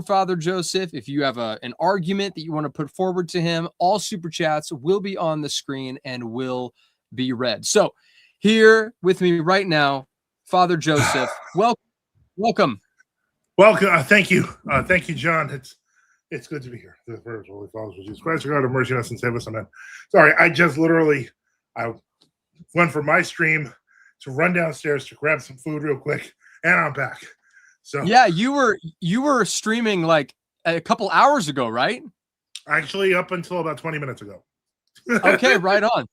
Father Joseph, if you have an argument that you want to put forward to him, all super chats will be on the screen and will be read. So here with me right now, Father Joseph, welcome. Thank you. Thank you, John. It's good to be here. The first Holy Father, Jesus Christ, God have mercy on us and save us. Amen. Sorry, I went from my stream to run downstairs to grab some food real quick, and I'm back. So yeah, you were streaming like a couple hours ago, right? Actually, up until about 20 minutes ago. Okay, right on.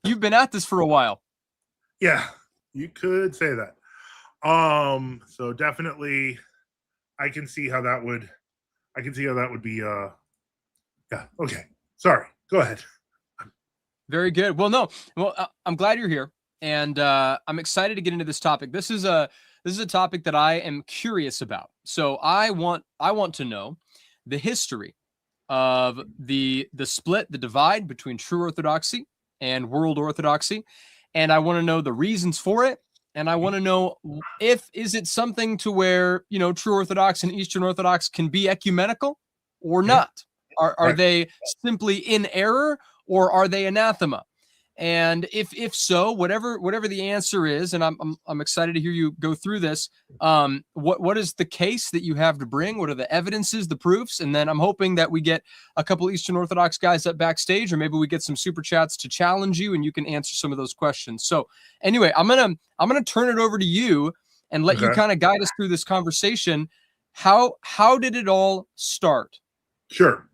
You've been at this for a while. Yeah, you could say that. So definitely, I can see how that would be. Yeah. Okay. Sorry. Go ahead. Very good. Well, I'm glad you're here, and I'm excited to get into this topic. This is a topic that I am curious about. So I want to know the history of the split, the divide between true Orthodoxy and world Orthodoxy, and I want to know the reasons for it. And I want to know is it something to where, true Orthodox and Eastern Orthodox can be ecumenical or not? Are they simply in error, or are they anathema? And if so, whatever the answer is, and I'm excited to hear you go through this. What is the case that you have to bring? What are the evidences, the proofs? And then I'm hoping that we get a couple Eastern Orthodox guys up backstage, or maybe we get some super chats to challenge you, and you can answer some of those questions. So anyway, I'm gonna turn it over to you and let you kind of guide us through this conversation. How did it all start? Sure.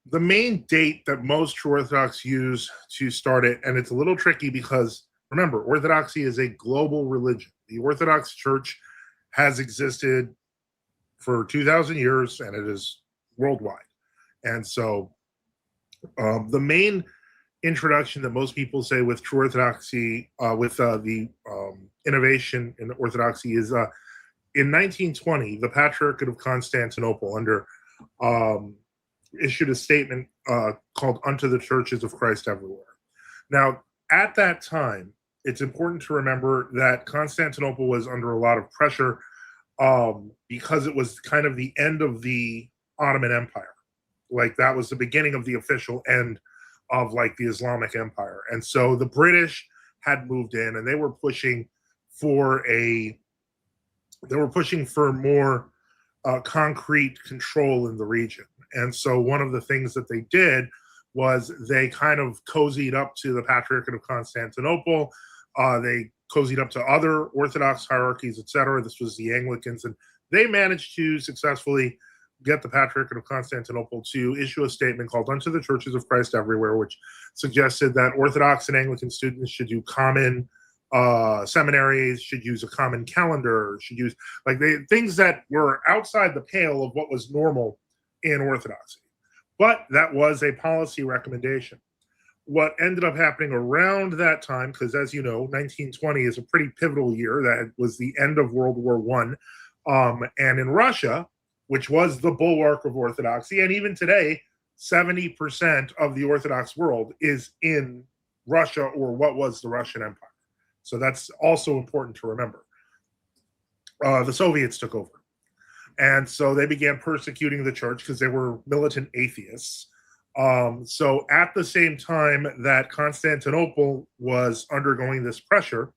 The main date that most true Orthodox use to start it, and it's a little tricky because, remember, Orthodoxy is a global religion. The Orthodox Church has existed for 2,000 years, and it is worldwide. And so the main introduction that most people say with true Orthodoxy, with the innovation in Orthodoxy is in 1920, the Patriarchate of Constantinople issued a statement called "Unto the Churches of Christ Everywhere." Now, at that time, it's important to remember that Constantinople was under a lot of pressure because it was kind of the end of the Ottoman Empire. Like, that was the beginning of the official end of like the Islamic Empire. And so the British had moved in, and they were pushing for more concrete control in the region. And so one of the things that they did was they kind of cozied up to the Patriarchate of Constantinople. They cozied up to other Orthodox hierarchies, etc. This was the Anglicans, and they managed to successfully get the Patriarchate of Constantinople to issue a statement called "Unto the Churches of Christ Everywhere," which suggested that Orthodox and Anglican students should do common seminaries, should use a common calendar, should use things that were outside the pale of what was normal in Orthodoxy. But that was a policy recommendation. What ended up happening around that time, because as you know, 1920 is a pretty pivotal year. That was the end of World War I. And in Russia, which was the bulwark of Orthodoxy, and even today, 70% of the Orthodox world is in Russia, or what was the Russian Empire. So that's also important to remember. The Soviets took over. And so they began persecuting the church because they were militant atheists. So at the same time that Constantinople was undergoing this pressure,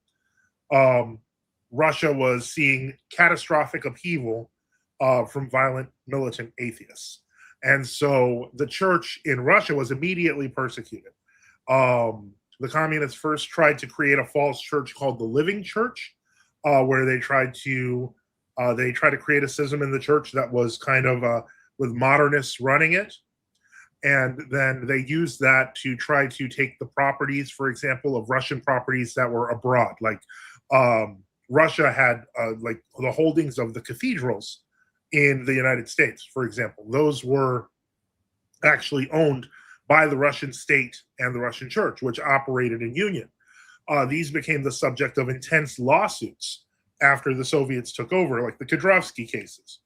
Russia was seeing catastrophic upheaval from violent militant atheists. And so the church in Russia was immediately persecuted. The communists first tried to create a false church called the Living Church, where they tried to create a schism in the church that was kind of with modernists running it. And then they used that to try to take the properties, for example, of Russian properties that were abroad. Like Russia had like the holdings of the cathedrals in the United States, for example. Those were actually owned by the Russian state and the Russian church, which operated in union. These became the subject of intense lawsuits after the Soviets took over, like the Kudrovsky cases.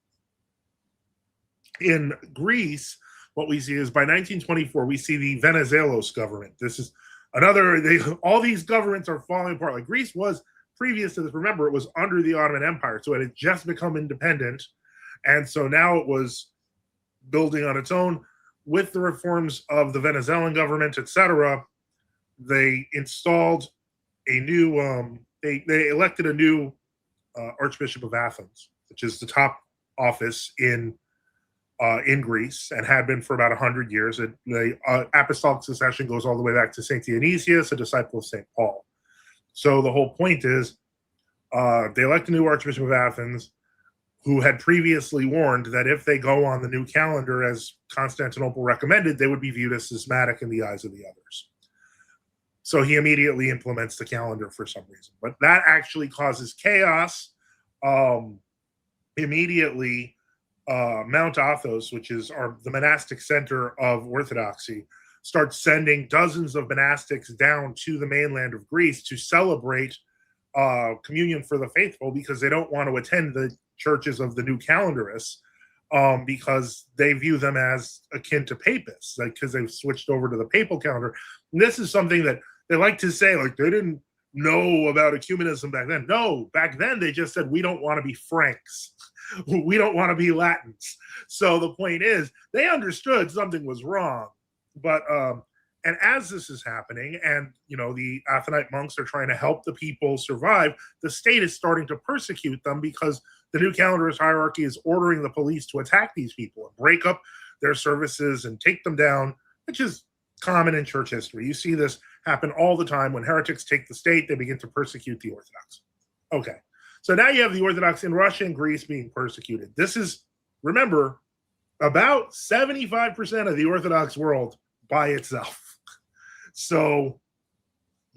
In Greece, what we see is by 1924, we see the Venizelos government. This is another, all these governments are falling apart. Like Greece was previous to this, remember, it was under the Ottoman Empire, so it had just become independent, and so now it was building on its own. With the reforms of the Venezuelan government, etc., they installed a new, they elected a new Archbishop of Athens, which is the top office in Greece and had been for about 100 years. The apostolic succession goes all the way back to St. Dionysius, a disciple of St. Paul. So the whole point is they elect a new Archbishop of Athens who had previously warned that if they go on the new calendar as Constantinople recommended, they would be viewed as schismatic in the eyes of the others. So he immediately implements the calendar for some reason. But that actually causes chaos. Immediately, Mount Athos, which is the monastic center of Orthodoxy, starts sending dozens of monastics down to the mainland of Greece to celebrate communion for the faithful, because they don't want to attend the churches of the new calendarists, because they view them as akin to papists, because they've switched over to the papal calendar. And this is something that they like to say, like they didn't know about ecumenism back then. No, back then they just said, we don't want to be Franks. We don't want to be Latins. So the point is, they understood something was wrong. But and as this is happening, and the Athonite monks are trying to help the people survive, the state is starting to persecute them, because the new calendarist hierarchy is ordering the police to attack these people and break up their services and take them down, which is common in church history. You see this happen all the time. When heretics take the state, they begin to persecute the Orthodox. Okay, so now you have the Orthodox in Russia and Greece being persecuted. This is, remember, about 75% of the Orthodox world by itself. So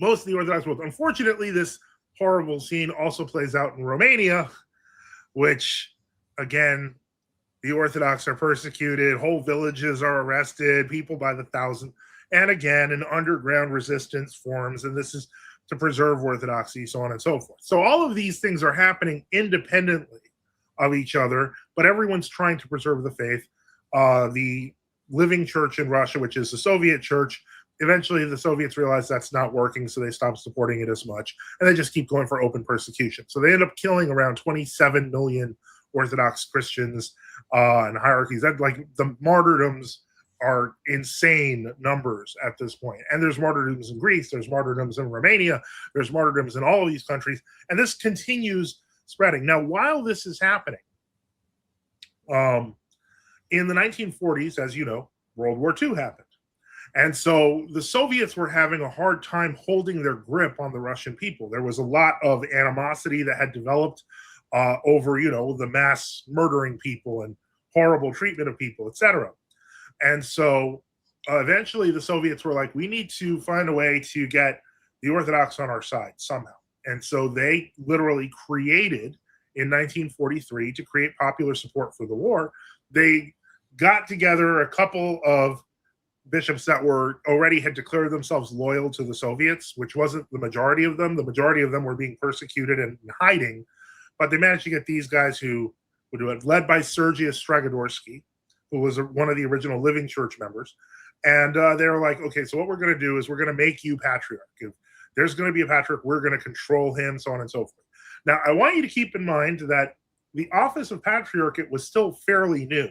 most of the Orthodox world. Unfortunately, this horrible scene also plays out in Romania, which, again, the Orthodox are persecuted, whole villages are arrested, people by the thousand, and again, an underground resistance forms, and this is to preserve Orthodoxy, so on and so forth. So all of these things are happening independently of each other, but everyone's trying to preserve the faith. The living church in Russia, which is the Soviet church, eventually the Soviets realize that's not working, so they stop supporting it as much, and they just keep going for open persecution. So they end up killing around 27 million Orthodox Christians and hierarchies. That, like, the martyrdoms are insane numbers at this point. And there's martyrdoms in Greece, there's martyrdoms in Romania, there's martyrdoms in all of these countries, and this continues spreading. Now, while this is happening, in the 1940s, as you know, World War II happened. And so the Soviets were having a hard time holding their grip on the Russian people. There was a lot of animosity that had developed over, the mass murdering people and horrible treatment of people, etc. And so eventually the Soviets were like, we need to find a way to get the Orthodox on our side somehow. And so they literally created, in 1943, to create popular support for the war, they got together a couple of bishops that were already had declared themselves loyal to the Soviets, which wasn't the majority of them. The majority of them were being persecuted and hiding, but they managed to get these guys who would do it, led by Sergius Stragodorsky, who was one of the original Living Church members. And they were like, okay, so what we're going to do is we're going to make you patriarch. If there's going to be a patriarch, we're going to control him, so on and so forth. Now, I want you to keep in mind that the office of patriarchate was still fairly new.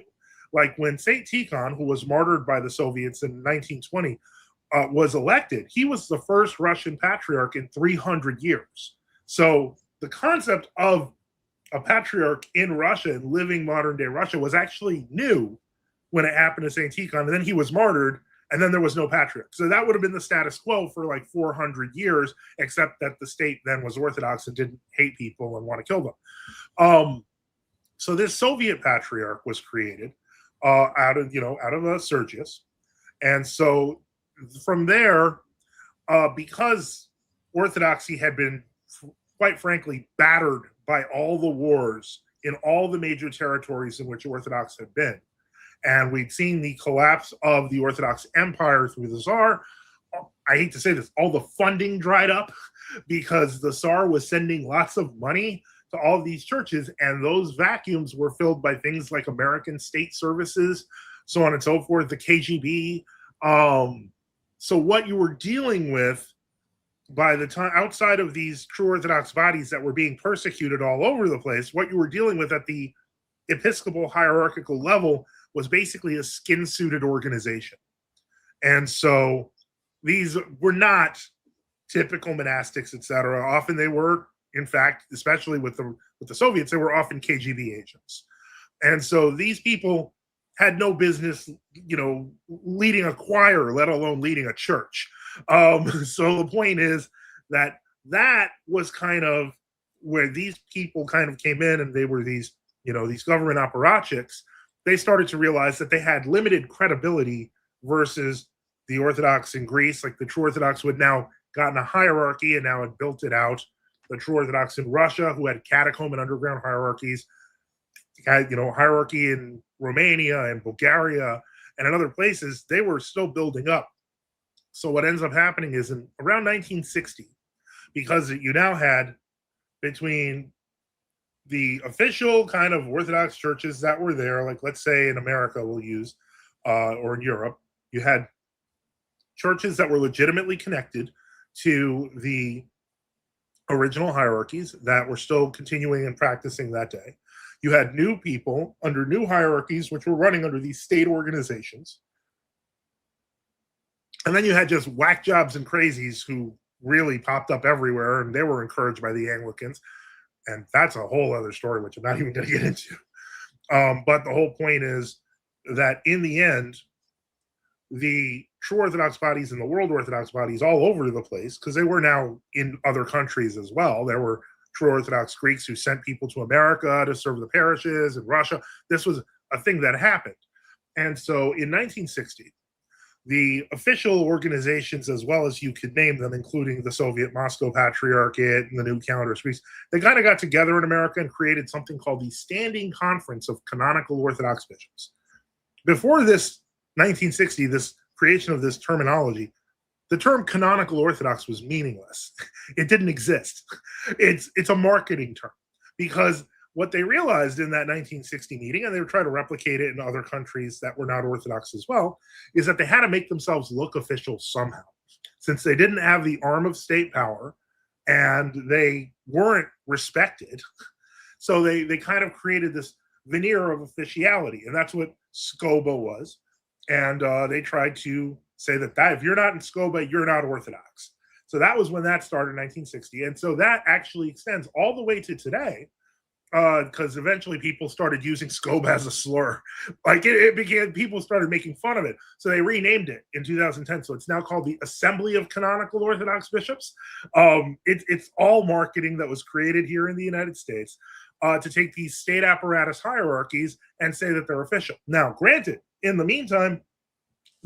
Like when St. Tikhon, who was martyred by the Soviets in 1920, was elected, he was the first Russian patriarch in 300 years. So the concept of a patriarch in Russia and living modern day Russia was actually new when it happened to St. Tikhon. And then he was martyred, and then there was no patriarch. So that would have been the status quo for like 400 years, except that the state then was Orthodox and didn't hate people and want to kill them. So this Soviet patriarch was created out of Sergius. And so from there, because Orthodoxy had been, quite frankly, battered by all the wars in all the major territories in which Orthodox had been, and we'd seen the collapse of the Orthodox Empire through the Tsar. I hate to say this, all the funding dried up because the Tsar was sending lots of money to all of these churches, and those vacuums were filled by things like American state services, so on and so forth, the KGB. So what you were dealing with by the time outside of these true Orthodox bodies that were being persecuted all over the place, what you were dealing with at the episcopal hierarchical level was basically a skin-suited organization. And so these were not typical monastics, etc. Often they were, in fact, especially with the Soviets, they were often KGB agents. And so these people had no business, leading a choir, let alone leading a church. So the point is that was kind of where these people kind of came in, and they were these government apparatchiks. They started to realize that they had limited credibility versus the Orthodox in Greece. Like the true Orthodox who had now gotten a hierarchy and now had built it out. The true Orthodox in Russia, who had catacomb and underground hierarchies, had hierarchy in Romania and Bulgaria and in other places. They were still building up. So what ends up happening is in around 1960, because you now had between the official kind of Orthodox churches that were there, like let's say in America we'll use, or in Europe, you had churches that were legitimately connected to the original hierarchies that were still continuing and practicing that day. You had new people under new hierarchies, which were running under these state organizations. And then you had just whack jobs and crazies who really popped up everywhere, and they were encouraged by the Anglicans. And that's a whole other story, which I'm not even going to get into. But the whole point is that in the end, the true Orthodox bodies and the world Orthodox bodies all over the place, because they were now in other countries as well. There were true Orthodox Greeks who sent people to America to serve the parishes in Russia. This was a thing that happened. And so in 1960, the official organizations, as well as you could name them, including the Soviet Moscow Patriarchate and the New Calendar Greece, they kind of got together in America and created something called the Standing Conference of Canonical Orthodox Bishops. Before this 1960, this creation of this terminology, the term canonical Orthodox was meaningless. It didn't exist. It's a marketing term, because what they realized in that 1960 meeting, and they were trying to replicate it in other countries that were not Orthodox as well, is that they had to make themselves look official somehow. Since they didn't have the arm of state power and they weren't respected, so they kind of created this veneer of officiality, and that's what SCOBA was. And they tried to say that if you're not in SCOBA, you're not Orthodox. So that was when that started in 1960. And so that actually extends all the way to today, because eventually people started using SCOBA as a slur. Like it began, people started making fun of it. So they renamed it in 2010. So it's now called the Assembly of Canonical Orthodox Bishops. It's all marketing that was created here in the United States to take these state apparatus hierarchies and say that they're official. Now, granted, in the meantime,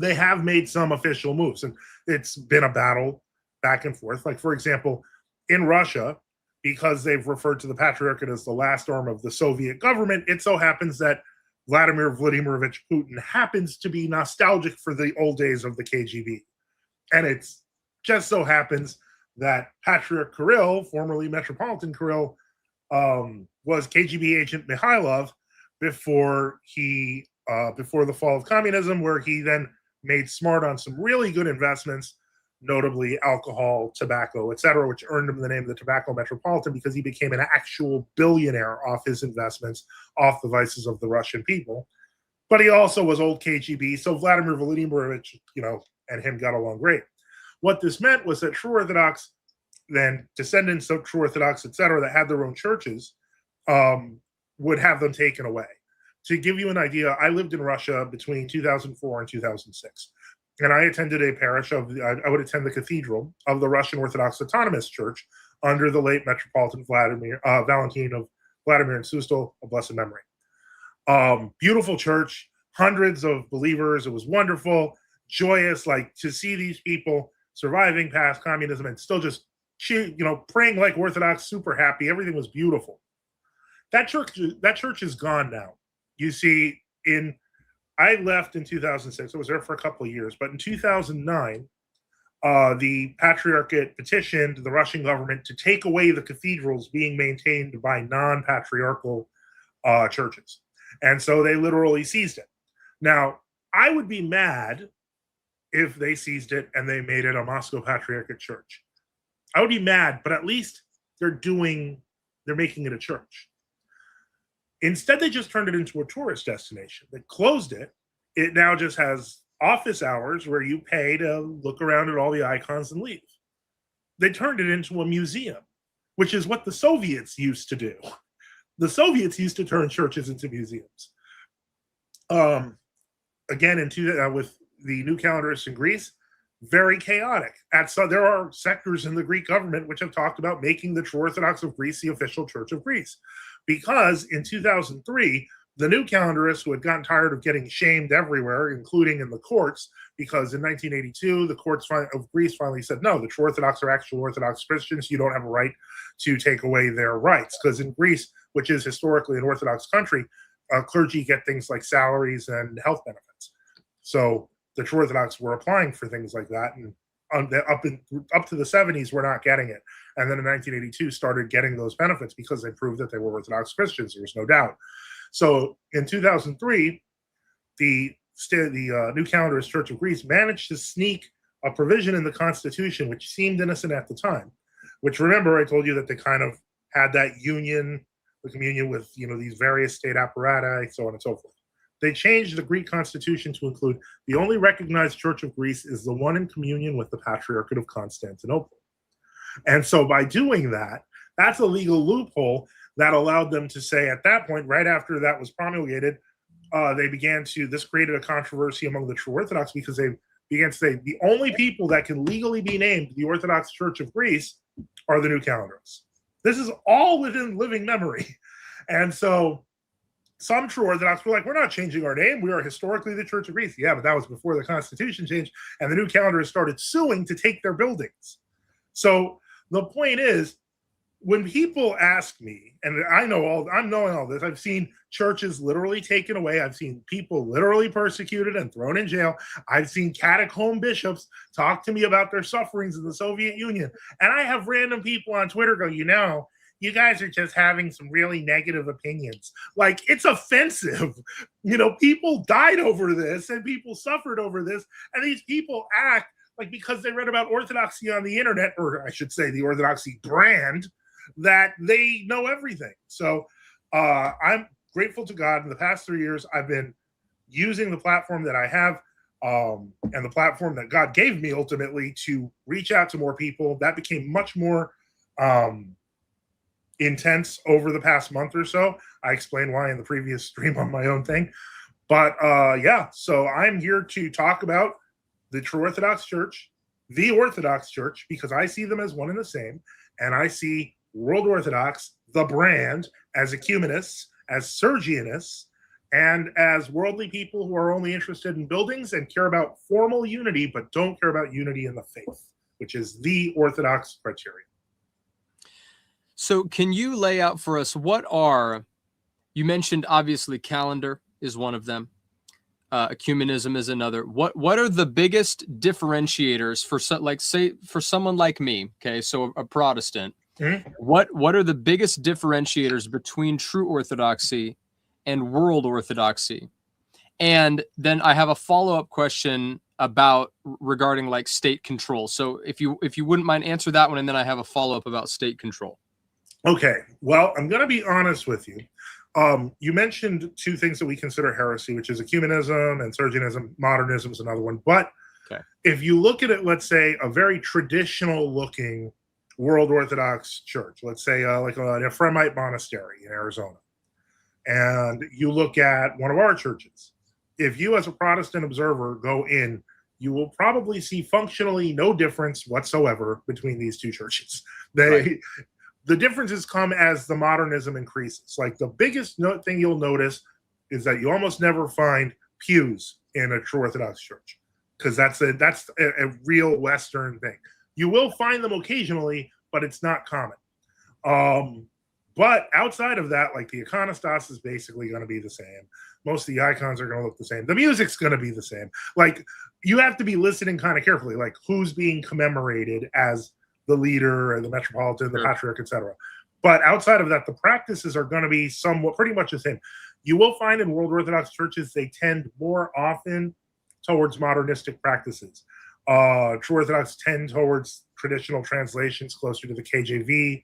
they have made some official moves, and it's been a battle back and forth. Like, for example, in Russia, because they've referred to the Patriarchate as the last arm of the Soviet government, it so happens that Vladimir Vladimirovich Putin happens to be nostalgic for the old days of the KGB. And it's just so happens that Patriarch Kirill, formerly Metropolitan Kirill, was KGB agent Mikhailov before the fall of communism, where he then made smart on some really good investments, notably alcohol, tobacco, etc., which earned him the name of the Tobacco Metropolitan, because he became an actual billionaire off his investments, off the vices of the Russian people. But he also was old KGB, so Vladimir Vladimirovich, and him got along great. What this meant was that true Orthodox, then descendants of true Orthodox, etc., that had their own churches, would have them taken away. To give you an idea, I lived in Russia between 2004 and 2006. And I attended a parish I would attend the cathedral of the Russian Orthodox Autonomous Church under the late Metropolitan Valentin of Vladimir and Sustal of blessed memory. Beautiful church, hundreds of believers. It was wonderful, joyous, like to see these people surviving past communism and still just, praying like Orthodox, super happy. Everything was beautiful. That church is gone now. You see, I left in 2006. I was there for a couple of years, but in 2009, the Patriarchate petitioned the Russian government to take away the cathedrals being maintained by non-patriarchal churches. And so they literally seized it. Now, I would be mad if they seized it and they made it a Moscow Patriarchate church. I would be mad, but at least they're making it a church. Instead, they just turned it into a tourist destination. They closed it. It now just has office hours where you pay to look around at all the icons and leave. They turned it into a museum, which is what the Soviets used to do. The Soviets used to turn churches into museums. Again, with the new calendarists in Greece, very chaotic. There are sectors in the Greek government which have talked about making the True Orthodox of Greece the official Church of Greece. Because in 2003, the new calendarists, who had gotten tired of getting shamed everywhere, including in the courts, because in 1982, the courts of Greece finally said, no, the True Orthodox are actual Orthodox Christians. You don't have a right to take away their rights. Because in Greece, which is historically an Orthodox country, clergy get things like salaries and health benefits. So the True Orthodox were applying for things like that, and up to the 70s, we're not getting it. And then in 1982, started getting those benefits because they proved that they were Orthodox Christians. There was no doubt. So in 2003, the New Calendarist Church of Greece managed to sneak a provision in the Constitution, which seemed innocent at the time. Which, remember, I told you that they kind of had that union, the communion with these various state apparatus, so on and so forth. They changed the Greek constitution to include the only recognized church of Greece is the one in communion with the Patriarchate of Constantinople. And so by doing that, that's a legal loophole that allowed them to say at that point, right after that was promulgated, this created a controversy among the True Orthodox because they began to say the only people that can legally be named the Orthodox Church of Greece are the new calendarists. This is all within living memory. And so some True Orthodox were like, we're not changing our name. We are historically the Church of Greece. Yeah, but that was before the Constitution changed, and the new calendarists started suing to take their buildings. So the point is, when people ask me, and I'm knowing all this, I've seen churches literally taken away. I've seen people literally persecuted and thrown in jail. I've seen catacomb bishops talk to me about their sufferings in the Soviet Union. And I have random people on Twitter go, you guys are just having some really negative opinions. Like, it's offensive. People died over this and people suffered over this. And these people act like because they read about Orthodoxy on the internet, or I should say the Orthodoxy brand, that they know everything. So I'm grateful to God. In the past 3 years, I've been using the platform that I have and the platform that God gave me ultimately to reach out to more people. That became much more intense over the past month or so. I explained why in the previous stream on my own thing. But so I'm here to talk about the True Orthodox Church, the Orthodox Church, because I see them as one and the same. And I see World Orthodox, the brand, as ecumenists, as Sergianists, and as worldly people who are only interested in buildings and care about formal unity, but don't care about unity in the faith, which is the Orthodox criteria. So can you lay out for us you mentioned obviously calendar is one of them. Ecumenism is another. What are the biggest differentiators for someone like me? Okay, so a Protestant. Mm-hmm. What are the biggest differentiators between true Orthodoxy and world Orthodoxy? And then I have a follow-up question regarding like state control. So if you wouldn't mind, answer that one, and then I have a follow-up about state control. Okay. Well, I'm going to be honest with you. You mentioned two things that we consider heresy, which is ecumenism and Sergianism. Modernism is another one. But if you look at it, let's say a very traditional-looking World Orthodox church, let's say like an Ephraimite monastery in Arizona, and you look at one of our churches, if you as a Protestant observer go in, you will probably see functionally no difference whatsoever between these two churches. The differences come as the modernism increases. Like the biggest thing you'll notice is that you almost never find pews in a true Orthodox church, because that's a real Western thing. You will find them occasionally, but it's not common. But outside of that, like the iconostas is basically going to be the same. Most of the icons are going to look the same. The music's going to be the same. Like, you have to be listening kind of carefully, like who's being commemorated as the leader or the metropolitan, the patriarch, etc. But outside of that, the practices are going to be pretty much the same. You will find in World Orthodox churches, they tend more often towards modernistic practices. True Orthodox tend towards traditional translations closer to the KJV.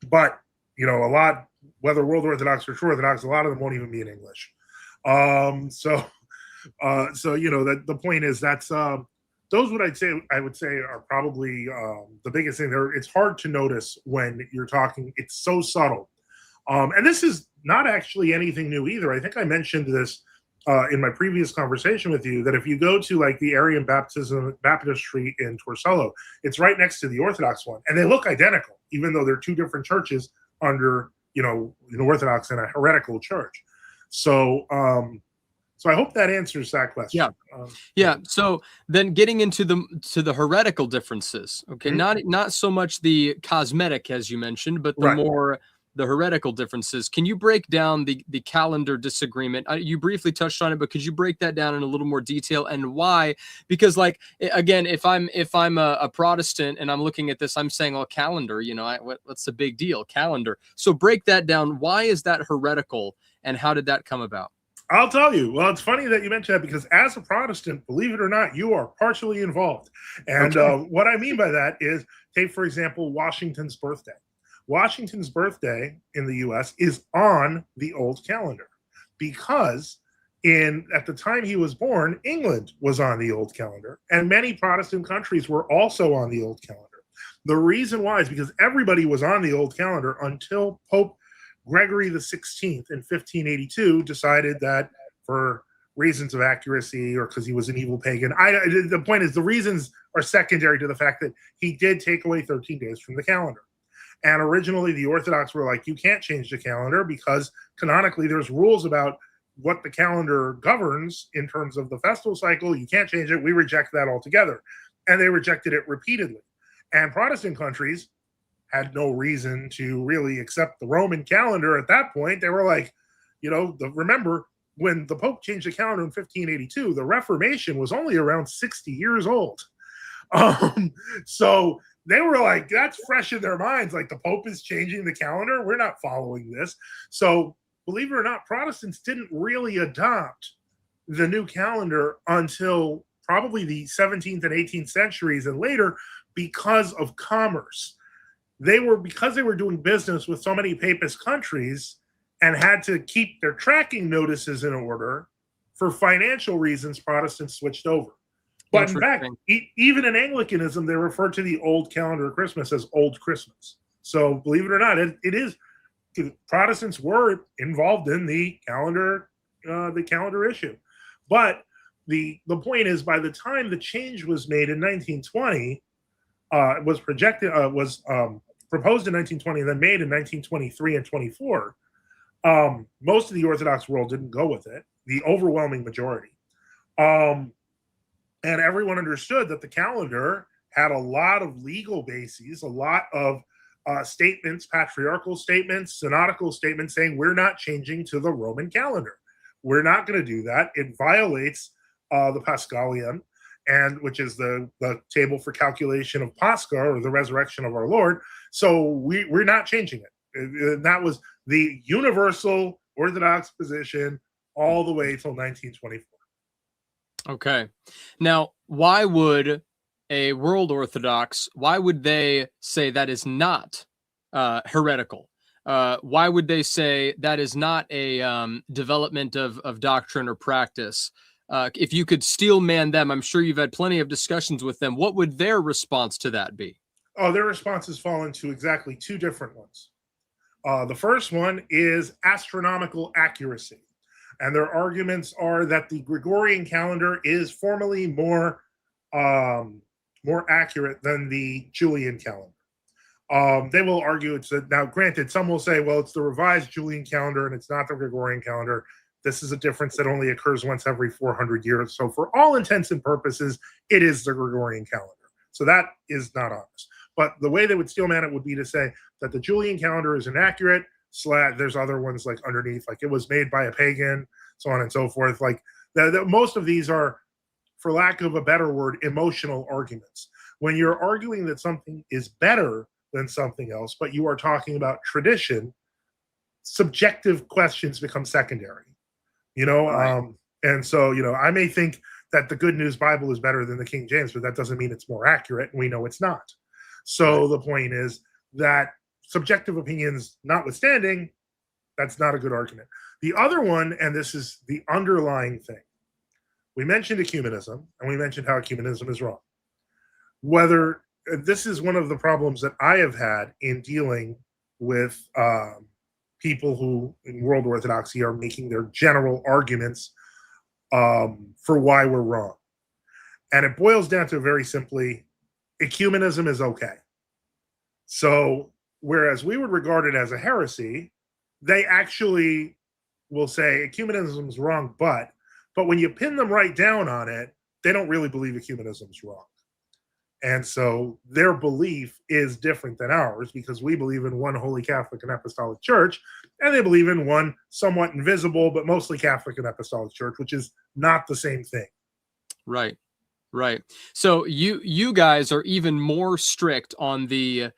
But, a lot, whether World Orthodox or True Orthodox, a lot of them won't even be in English. So that the point is that's those I would say are probably the biggest thing there. It's hard to notice when you're talking. It's so subtle. And this is not actually anything new either. I think I mentioned this in my previous conversation with you, that if you go to like the Arian Baptistry in Torcello, it's right next to the Orthodox one, and they look identical, even though they're two different churches under an Orthodox and a heretical church. So I hope that answers that question. Yeah. So then getting into the heretical differences, okay, not so much the cosmetic as you mentioned, but the more the heretical differences. Can you break down the calendar disagreement? You briefly touched on it, but could you break that down in a little more detail and why? Because like, again, if I'm a Protestant and I'm looking at this, I'm saying, well, calendar, what's the big deal? Calendar. So break that down. Why is that heretical and how did that come about? I'll tell you. Well, it's funny that you mentioned that because as a Protestant, believe it or not, you are partially involved. And what I mean by that is, take, for example, Washington's birthday. Washington's birthday in the U.S. is on the old calendar because at the time he was born, England was on the old calendar, and many Protestant countries were also on the old calendar. The reason why is because everybody was on the old calendar until Pope Gregory the 16th in 1582 decided that for reasons of accuracy or because he was an evil pagan. The point is the reasons are secondary to the fact that he did take away 13 days from the calendar. And originally, the Orthodox were like, you can't change the calendar because canonically there's rules about what the calendar governs in terms of the festival cycle. You can't change it. We reject that altogether. And they rejected it repeatedly. And Protestant countries had no reason to really accept the Roman calendar at that point. They were like, remember, when the Pope changed the calendar in 1582, the Reformation was only around 60 years old. So they were like, that's fresh in their minds. Like, the Pope is changing the calendar. We're not following this. So believe it or not, Protestants didn't really adopt the new calendar until probably the 17th and 18th centuries and later because of commerce. Because they were doing business with so many papist countries and had to keep their tracking notices in order for financial reasons, Protestants switched over. But in fact, even in Anglicanism, they refer to the old calendar of Christmas as Old Christmas. So believe it or not, it is. Protestants were involved in the calendar issue. But the point is, by the time the change was made in 1920, was proposed in 1920 and then made in 1923 and 24. Most of the Orthodox world didn't go with it. The overwhelming majority. And everyone understood that the calendar had a lot of legal bases, a lot of statements, patriarchal statements, synodical statements saying we're not changing to the Roman calendar. We're not going to do that. It violates the Paschalion, which is the table for calculation of Pascha, or the resurrection of our Lord. So we're not changing it. And that was the universal Orthodox position all the way till 1924. Okay. Now, why would a World Orthodox, why would they say that is not heretical? Why would they say that is not a development of doctrine or practice? If you could steel man them, I'm sure you've had plenty of discussions with them. What would their response to that be? Oh, their responses fall into exactly two different ones. The first one is astronomical accuracy. And their arguments are that the Gregorian calendar is formally more accurate than the Julian calendar. They will argue it's now granted, some will say, well, it's the revised Julian calendar and it's not the Gregorian calendar. This is a difference that only occurs once every 400 years. So for all intents and purposes, it is the Gregorian calendar. So that is not honest. But the way they would steelman it would be to say that the Julian calendar is inaccurate. There's other ones like underneath, like it was made by a pagan, so on and so forth. Like most of these are, for lack of a better word, emotional arguments. When you're arguing that something is better than something else, but you are talking about tradition, subjective questions become secondary. Right. And so, I may think that the Good News Bible is better than the King James, but that doesn't mean it's more accurate, and we know it's not. So the point is that subjective opinions notwithstanding, that's not a good argument. The other one, and this is the underlying thing, we mentioned ecumenism, and we mentioned how ecumenism is wrong. Whether this is one of the problems that I have had in dealing with people who in world orthodoxy are making their general arguments for why we're wrong. And it boils down to very simply, ecumenism is okay. So whereas we would regard it as a heresy, they actually will say ecumenism is wrong, but when you pin them right down on it, they don't really believe ecumenism is wrong. And so their belief is different than ours because we believe in one holy Catholic and Apostolic Church, and they believe in one somewhat invisible but mostly Catholic and Apostolic Church, which is not the same thing. Right. Right. So you guys are even more strict on the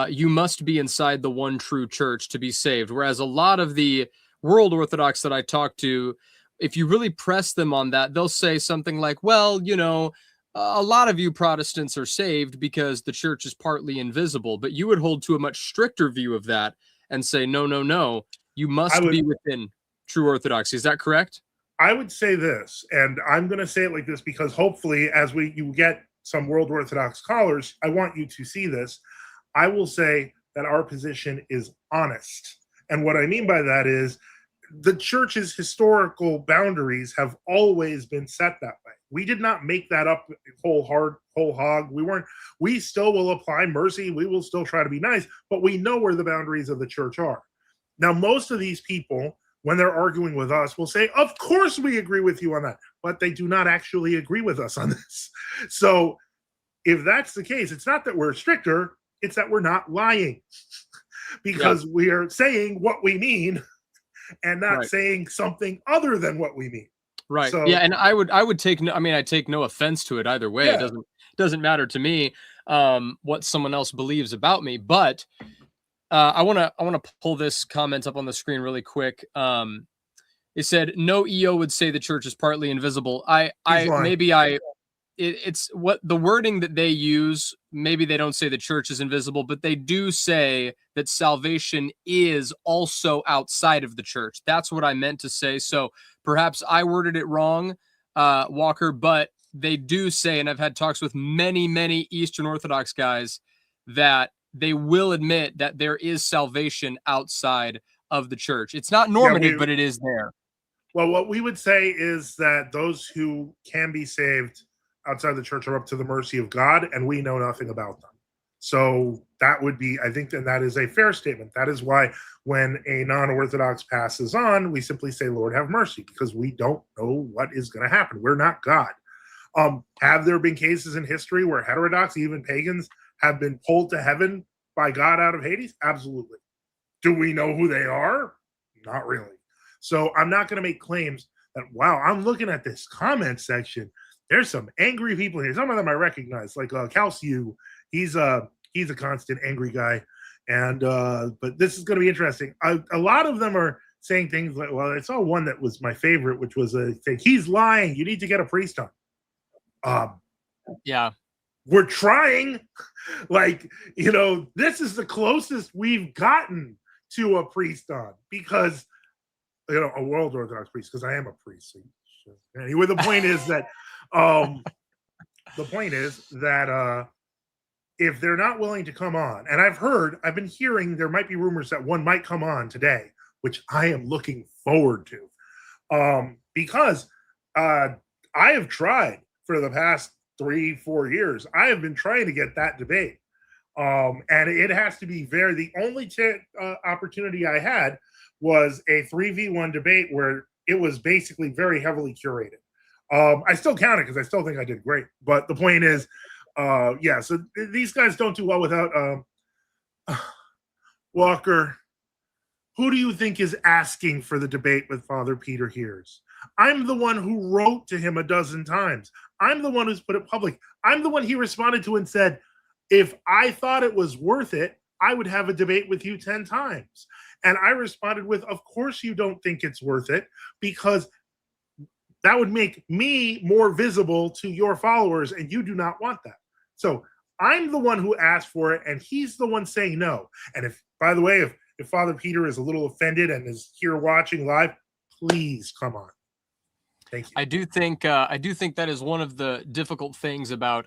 you must be inside the one true church to be saved. Whereas a lot of the world Orthodox that I talk to, if you really press them on that, they'll say something like, well, a lot of you Protestants are saved because the church is partly invisible, but you would hold to a much stricter view of that and say, no, you must be within true Orthodoxy. Is that correct? I would say this, and I'm going to say it like this because hopefully as you get some world Orthodox scholars, I want you to see this. I will say that our position is honest. And what I mean by that is the church's historical boundaries have always been set that way. We did not make that up whole hog. We still will apply mercy. We will still try to be nice, but we know where the boundaries of the church are. Now, most of these people, when they're arguing with us, will say, of course we agree with you on that, but they do not actually agree with us on this. So if that's the case, it's not that we're stricter, it's that we're not lying because we are saying what we mean and not saying something other than what we mean. Right. So, yeah. And I take no offense to it either way. Yeah. It doesn't matter to me what someone else believes about me, but I want to pull this comment up on the screen really quick. It said, no EO would say the church is partly invisible. It's what the wording that they use. Maybe they don't say the church is invisible, but they do say that salvation is also outside of the church. That's what I meant to say. So perhaps I worded it wrong, Walker, but they do say, and I've had talks with many Eastern Orthodox guys, that they will admit that there is salvation outside of the church. It's not normative, but it is there. Well, what we would say is that those who can be saved outside the church are up to the mercy of God, and we know nothing about them. So that would be, I think, and that is a fair statement. That is why when a non-Orthodox passes on, we simply say, Lord, have mercy, because we don't know what is going to happen. We're not God. Have there been cases in history where heterodox, even pagans, have been pulled to heaven by God out of Hades? Absolutely. Do we know who they are? Not really. So I'm not going to make claims that, wow, I'm looking at this comment section. There's some angry people here. Some of them I recognize, like Calciu. He's a constant angry guy. And but this is going to be interesting. A lot of them are saying things like, well, I saw one that was my favorite, which was saying, he's lying. You need to get a priest on. Yeah. We're trying. Like, this is the closest we've gotten to a priest on, because, a world Orthodox priest, because I am a priest. So, anyway, the point is that if they're not willing to come on, and I've been hearing there might be rumors that one might come on today, which I am looking forward to, because I have tried for the past 3-4 years. I have been trying to get that debate, and it has to be the only opportunity I had was a 3v1 debate where it was basically very heavily curated. I still count it because I still think I did great. But the point is, so these guys don't do well without Walker. Who do you think is asking for the debate with Father Peter Hears? I'm the one who wrote to him a dozen times. I'm the one who's put it public. I'm the one he responded to and said, if I thought it was worth it, I would have a debate with you 10 times. And I responded with, of course you don't think it's worth it, because That would make me more visible to your followers, and you do not want that. So I'm the one who asked for it, and he's the one saying no. And if, by the way, if Father Peter is a little offended and is here watching live, please come on. Thank you. I do think that is one of the difficult things about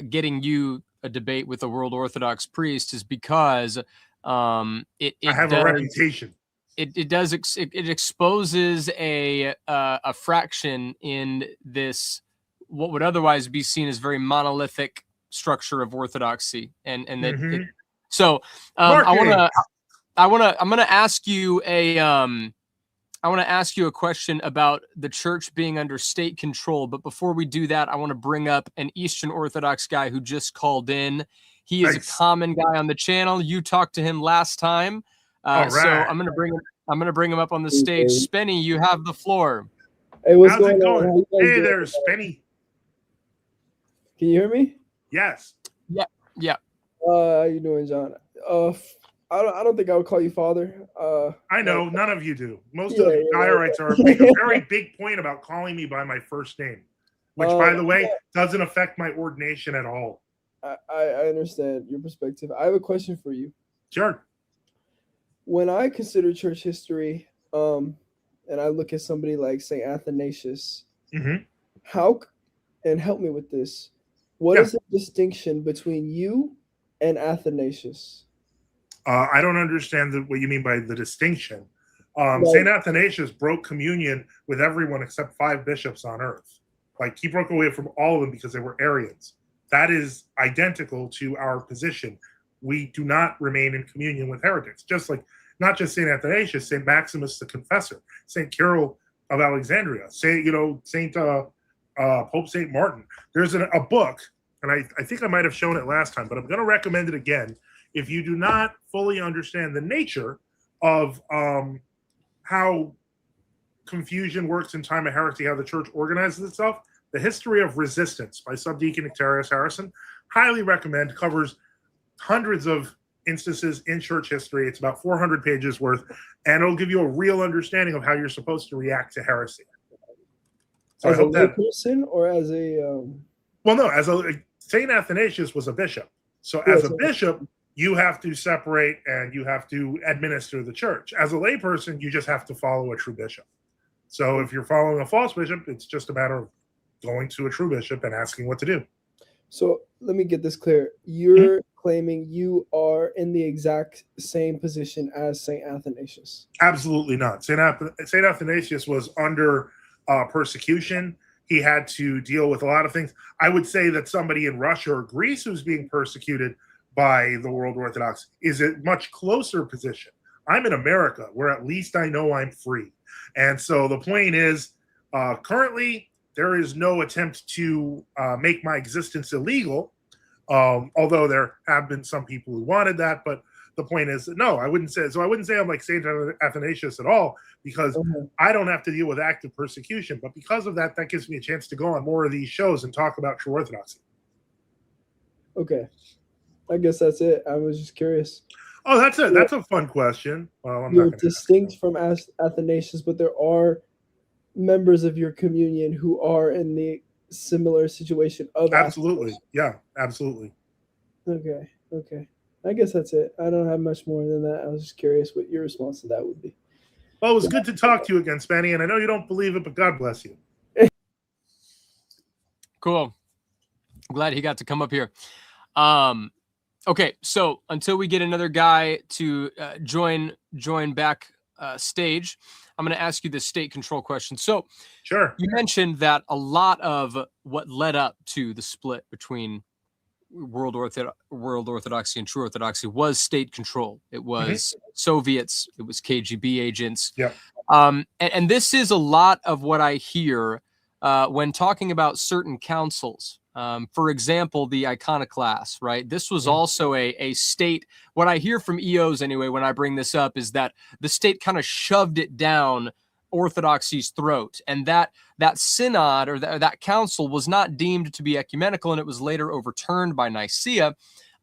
getting you a debate with a World Orthodox priest, is because I have a reputation. It exposes a fraction in this what would otherwise be seen as very monolithic structure of Orthodoxy, and that so I'm gonna ask you a question about the church being under state control. But before we do that, I want to bring up an Eastern Orthodox guy who just called in. He is a common guy on the channel. You talked to him last time. So I'm gonna bring him up on the stage. Spenny, you have the floor. Hey, what's going on? Hey there, Spenny. Can you hear me? Yes. Yeah. How you doing, John? I don't think I would call you father. I know none of you do. Most of the diorites are make a very big point about calling me by my first name, which, by the way, doesn't affect my ordination at all. I understand your perspective. I have a question for you. Sure. When I consider church history, and I look at somebody like Saint Athanasius, how, and help me with this, what is the distinction between you and Athanasius? I don't understand what you mean by the distinction. Saint Athanasius broke communion with everyone except 5 bishops on earth. Like, he broke away from all of them because they were Arians. That is identical to our position. We do not remain in communion with heretics. Just like, not just Saint Athanasius, Saint Maximus the Confessor, Saint Cyril of Alexandria, Pope Saint Martin. There's a book, and I think I might have shown it last time, but I'm going to recommend it again. If you do not fully understand the nature of how confusion works in time of heresy, how the church organizes itself, The History of Resistance by Subdeacon Nectarius Harrison, highly recommend, covers hundreds of instances in church history. It's about 400 pages worth, and it'll give you a real understanding of how you're supposed to react to heresy. So as a lay person or as a... Well, no, St. Athanasius was a bishop. So as a bishop, you have to separate and you have to administer the church. As a layperson, you just have to follow a true bishop. So if you're following a false bishop, it's just a matter of going to a true bishop and asking what to do. So let me get this clear. You're claiming you are in the exact same position as St. Athanasius? Absolutely not. St. Athanasius was under persecution. He had to deal with a lot of things. I would say that somebody in Russia or Greece who's being persecuted by the World Orthodox is a much closer position. I'm in America, where at least I know I'm free. And so the point is, currently, there is no attempt to make my existence illegal, although there have been some people who wanted that. But the point is, no, I wouldn't say. So I wouldn't say I'm like St. Athanasius at all, because I don't have to deal with active persecution. But because of that, that gives me a chance to go on more of these shows and talk about true Orthodoxy. Okay. I guess that's it. I was just curious. Oh, that's it. That's a fun question. Well, you're distinct from Athanasius, but there are members of your communion who are in the similar situation of absolutely. Yeah, absolutely. Okay. I guess that's it. I don't have much more than that. I was just curious what your response to that would be. Well, it was good to talk to you again, Spenny, and I know you don't believe it, but God bless you. Cool. I'm glad he got to come up here. Okay, so until we get another guy to join back stage, I'm going to ask you the state control question. So, sure. You mentioned that a lot of what led up to the split between World Orthodoxy and True Orthodoxy was state control. It was Soviets, it was KGB agents. Yeah. And this is a lot of what I hear when talking about certain councils. For example, the iconoclast, right? This was also a state. What I hear from EOs anyway, when I bring this up, is that the state kind of shoved it down Orthodoxy's throat, and that synod or that council was not deemed to be ecumenical, and it was later overturned by Nicaea.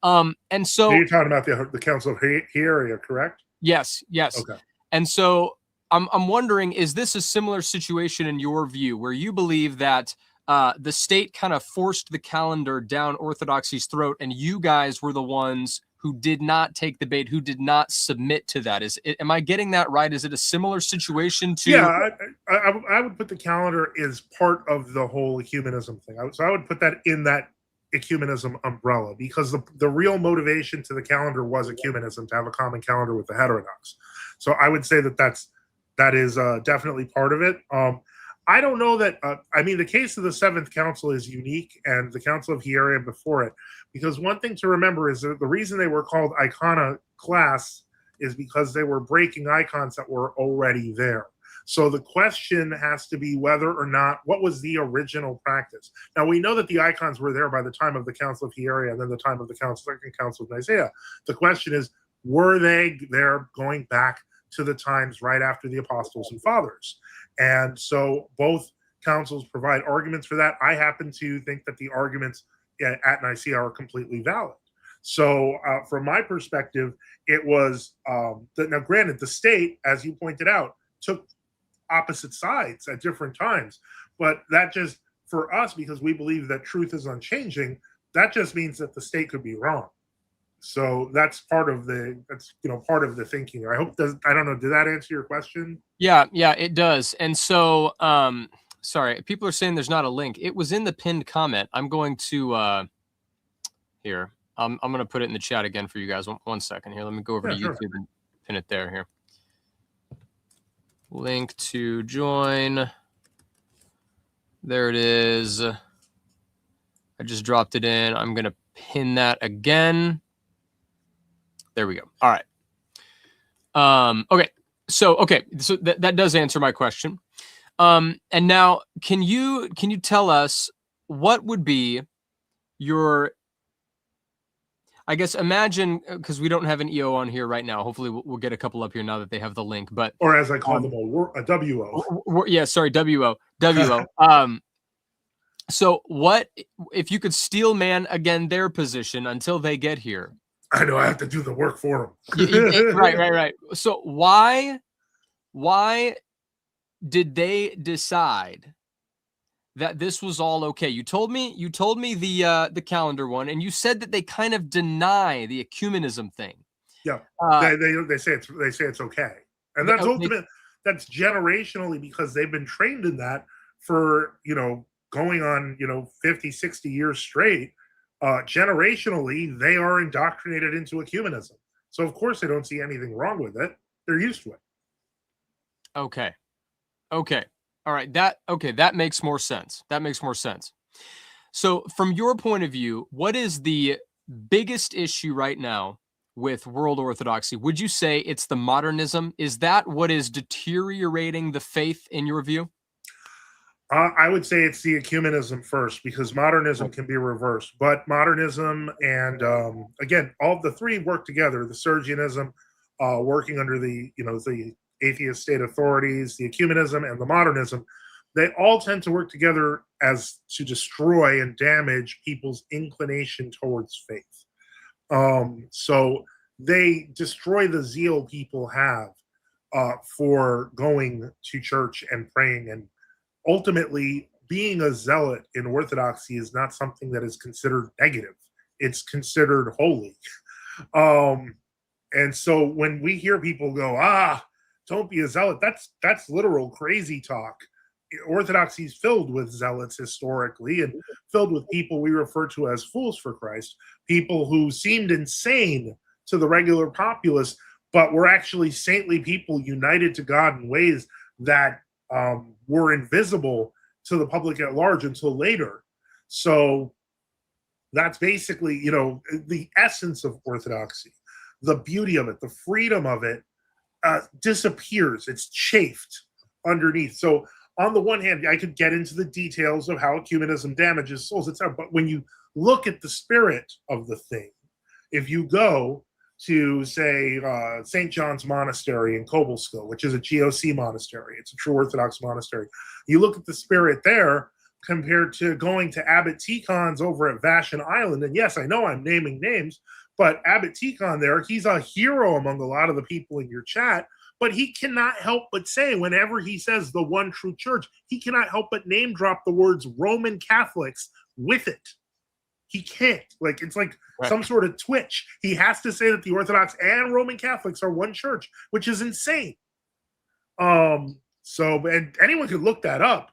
And so you're talking about the Council of Hieria, correct? Yes. Okay. And so I'm wondering, is this a similar situation in your view, where you believe that the state kind of forced the calendar down Orthodoxy's throat, and you guys were the ones who did not take the bait, who did not submit to that? Am I getting that right? Is it a similar situation to? Yeah, I would put the calendar as part of the whole ecumenism thing. So I would put that in that ecumenism umbrella, because the real motivation to the calendar was ecumenism, to have a common calendar with the heterodox. So I would say that is definitely part of it. I don't know that. I mean, the case of the Seventh Council is unique, and the Council of Hieraea before it, because one thing to remember is that the reason they were called iconoclasts is because they were breaking icons that were already there. So the question has to be whether or not, what was the original practice? Now, we know that the icons were there by the time of the Council of Hieraea and then the time of the Second Council of Nicaea. The question is, were they there going back to the times right after the apostles and fathers? And so both councils provide arguments for that. I happen to think that the arguments at Nicaea are completely valid. So from my perspective, it was, now granted, the state, as you pointed out, took opposite sides at different times. But that just, for us, because we believe that truth is unchanging, that just means that the state could be wrong. So that's part of the thinking. I hope I don't know, did that answer your question? Yeah, it does. And so, sorry, people are saying there's not a link. It was in the pinned comment. I'm going to here. I'm going to put it in the chat again for you guys. One second here. Let me go over to YouTube and pin it there here. Link to join. There it is. I just dropped it in. I'm going to pin that again. There we go. All right. Okay. So that does answer my question. And now can you tell us what would be your, I guess, imagine, because we don't have an EO on here right now. Hopefully we'll get a couple up here now that they have the link, but, or as I call them, a WO. Yeah, sorry, WO. So what if you could steel man again their position until they get here? I know I have to do the work for them. Right. So why did they decide that this was all okay? You told me the calendar one, and you said that they kind of deny the ecumenism thing. Yeah, they say it's okay, and that's that's generationally, because they've been trained in that for going on 50, 60 years straight. Generationally, they are indoctrinated into ecumenism. So of course they don't see anything wrong with it. They're used to it. Okay. All right. That makes more sense. So from your point of view, what is the biggest issue right now with world Orthodoxy? Would you say it's the modernism? Is that what is deteriorating the faith in your view? I would say it's the ecumenism first, because modernism can be reversed. But modernism and, again, all the three work together. The Sergianism, working under the atheist state authorities, the ecumenism, and the modernism, they all tend to work together as to destroy and damage people's inclination towards faith. So they destroy the zeal people have for going to church and praying, and ultimately being a zealot in Orthodoxy is not something that is considered negative. It's considered holy. And so when we hear people go, don't be a zealot, that's literal crazy talk. Orthodoxy is filled with zealots historically, and filled with people we refer to as fools for Christ, people who seemed insane to the regular populace, but were actually saintly people united to God in ways that were invisible to the public at large until later. So that's basically, the essence of Orthodoxy. The beauty of it, the freedom of it disappears. It's chafed underneath. So on the one hand, I could get into the details of how ecumenism damages souls, etc. But when you look at the spirit of the thing, if you go to, say, St. John's Monastery in Kobolsko, which is a GOC monastery, it's a true Orthodox monastery, you look at the spirit there compared to going to Abbot Tikhon's over at Vashon Island. And yes, I know I'm naming names, but Abbot Tikhon there, he's a hero among a lot of the people in your chat, but he cannot help but say, whenever he says the one true church, he cannot help but name drop the words Roman Catholics with it. He can't. Like, it's like some sort of twitch. He has to say that the Orthodox and Roman Catholics are one church, which is insane. So, and anyone could look that up,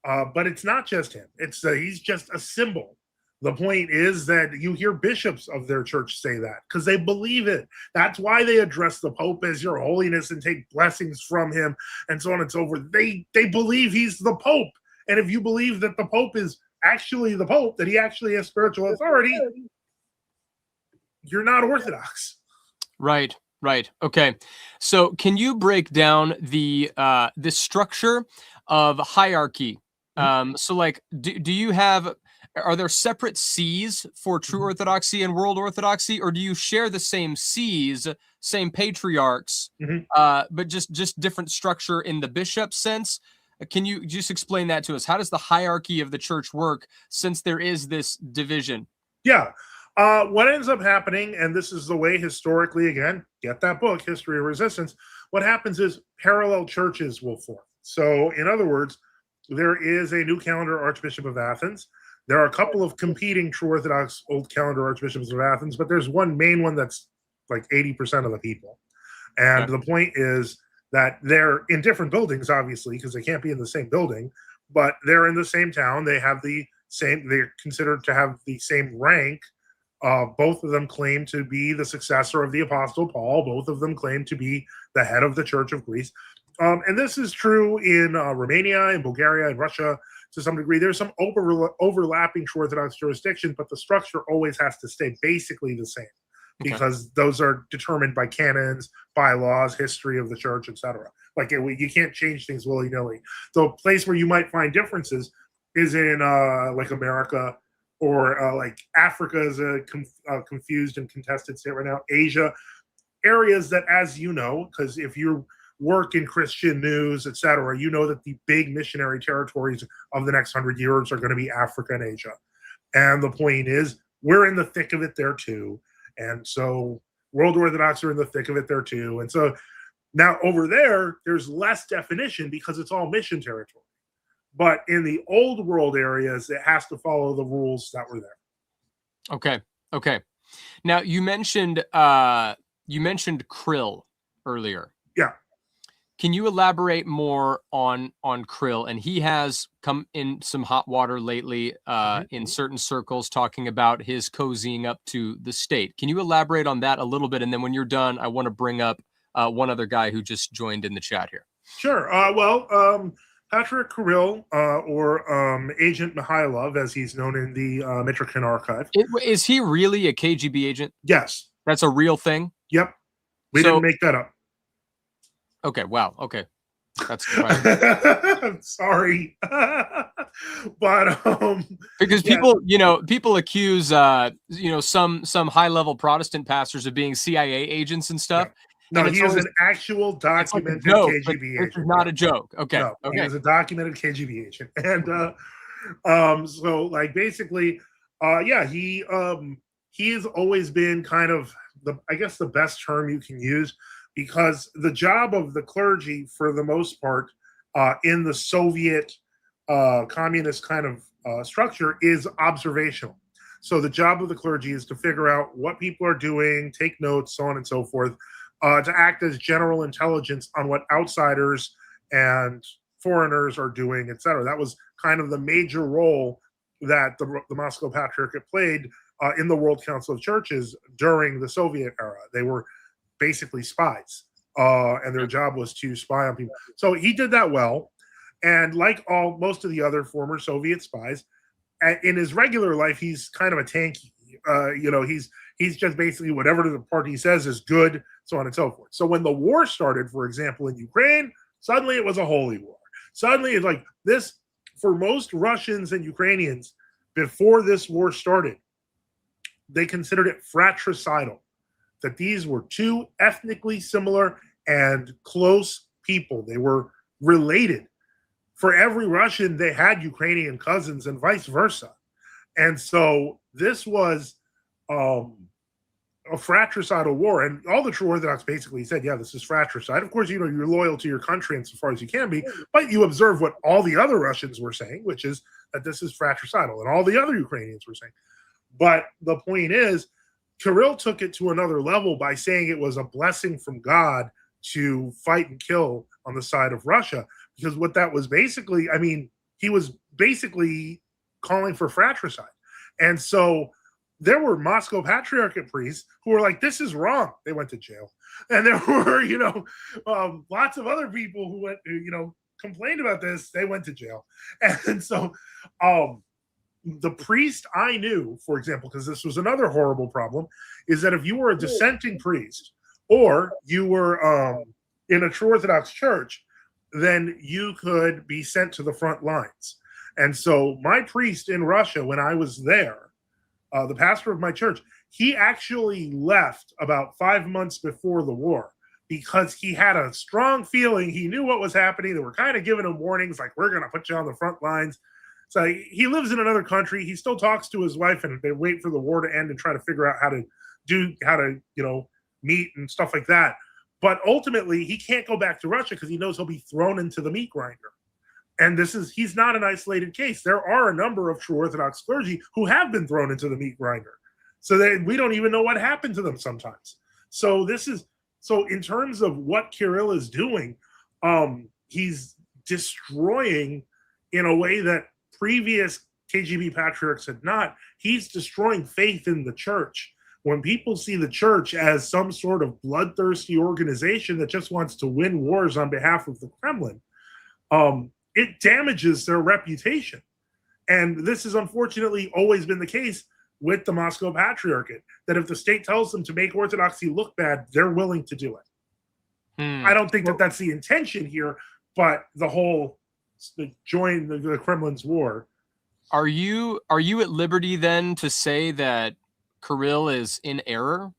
but it's not just him. It's he's just a symbol. The point is that you hear bishops of their church say that because they believe it. That's why they address the Pope as Your Holiness and take blessings from him and so on and so forth. They believe he's the Pope. And if you believe that the Pope is actually the Pope, that he actually has spiritual authority, you're not Orthodox. Right. Okay. So can you break down the structure of hierarchy? So like, do you have, are there separate sees for true Orthodoxy and world Orthodoxy, or do you share the same sees, same patriarchs, but just different structure in the bishop sense? Can you just explain that to us? How does the hierarchy of the church work since there is this division? Yeah. What ends up happening, and this is the way historically, again, get that book, History of Resistance, what happens is parallel churches will form. So, in other words, there is a new calendar Archbishop of Athens. There are a couple of competing true Orthodox old calendar Archbishops of Athens, but there's one main one that's like 80% of the people. And the point is that they're in different buildings, obviously, because they can't be in the same building, but they're in the same town. They have the same, they're considered to have the same rank. Both of them claim to be the successor of the Apostle Paul. Both of them claim to be the head of the Church of Greece. And this is true in Romania, in Bulgaria, in Russia to some degree. There's some overlapping true Orthodox jurisdictions, but the structure always has to stay basically the same because those are determined by canons, bylaws, history of the church, etc. Like you can't change things willy-nilly. The place where you might find differences is in like America, or like Africa is a confused and contested state right now. Asia, areas that, as you know, because if you work in Christian news, etc., you know that the big missionary territories of the next 100 years are going to be Africa and Asia. And the point is, we're in the thick of it there too. And so World Orthodox are in the thick of it there too. And so now over there, there's less definition because it's all mission territory. But in the old world areas, it has to follow the rules that were there. Okay. Now you mentioned Krill earlier. Yeah. Can you elaborate more on Krill? And he has come in some hot water lately in certain circles, talking about his cozying up to the state. Can you elaborate on that a little bit? And then when you're done, I want to bring up one other guy who just joined in the chat here. Sure. Patrick Kirill, or Agent Mihailov, as he's known in the Mitrokhin archive. Is he really a KGB agent? Yes. That's a real thing? Yep. We didn't make that up. Okay. Wow. Okay. That's fine. Sorry. But because people accuse some high level Protestant pastors of being CIA agents and stuff. Yeah. No, he is an actual documented KGB agent. This is not a joke. Okay. No, he is a documented KGB agent. And so like basically, he has always been kind of the best term you can use, because the job of the clergy for the most part in the Soviet communist kind of structure is observational. So the job of the clergy is to figure out what people are doing, take notes, so on and so forth, to act as general intelligence on what outsiders and foreigners are doing, etc. That was kind of the major role that the Moscow Patriarchate played in the World Council of Churches during the Soviet era. They were basically spies, and their job was to spy on people. So he did that well, and like most of the other former Soviet spies, in his regular life, he's kind of a tanky. He's just basically whatever the party says is good, so on and so forth. So when the war started, for example, in Ukraine, suddenly it was a holy war. Suddenly it's like this, for most Russians and Ukrainians, before this war started, they considered it fratricidal, that these were two ethnically similar and close people. They were related. For every Russian, they had Ukrainian cousins and vice versa. And so this was a fratricidal war, and all the true Orthodox basically said, yeah, this is fratricide. Of course, you're loyal to your country insofar as you can be, but you observe what all the other Russians were saying, which is that this is fratricidal, and all the other Ukrainians were saying. But the point is, Kirill took it to another level by saying it was a blessing from God to fight and kill on the side of Russia, because what that was basically, I mean, he was basically calling for fratricide. And so there were Moscow Patriarchate priests who were like, this is wrong. They went to jail. And there were, lots of other people who went, complained about this. They went to jail. And so the priest I knew, for example, because this was another horrible problem, is that if you were a dissenting priest or you were in a true Orthodox church, then you could be sent to the front lines. And so my priest in Russia, when I was there, the pastor of my church, he actually left about 5 months before the war because he had a strong feeling. He knew what was happening. They were kind of giving him warnings, like, we're going to put you on the front lines. So he lives in another country. He still talks to his wife, and they wait for the war to end and try to figure out how to meet and stuff like that. But ultimately, he can't go back to Russia because he knows he'll be thrown into the meat grinder. And he's not an isolated case. There are a number of true Orthodox clergy who have been thrown into the meat grinder. So we don't even know what happened to them sometimes. So in terms of what Kirill is doing, he's destroying in a way that previous KGB patriarchs had not. He's destroying faith in the church. When people see the church as some sort of bloodthirsty organization that just wants to win wars on behalf of the Kremlin, it damages their reputation. And this has unfortunately always been the case with the Moscow Patriarchate, that if the state tells them to make Orthodoxy look bad, they're willing to do it. I don't think that that's the intention here, but join the Kremlin's war. Are you at liberty then to say that Kirill is in error?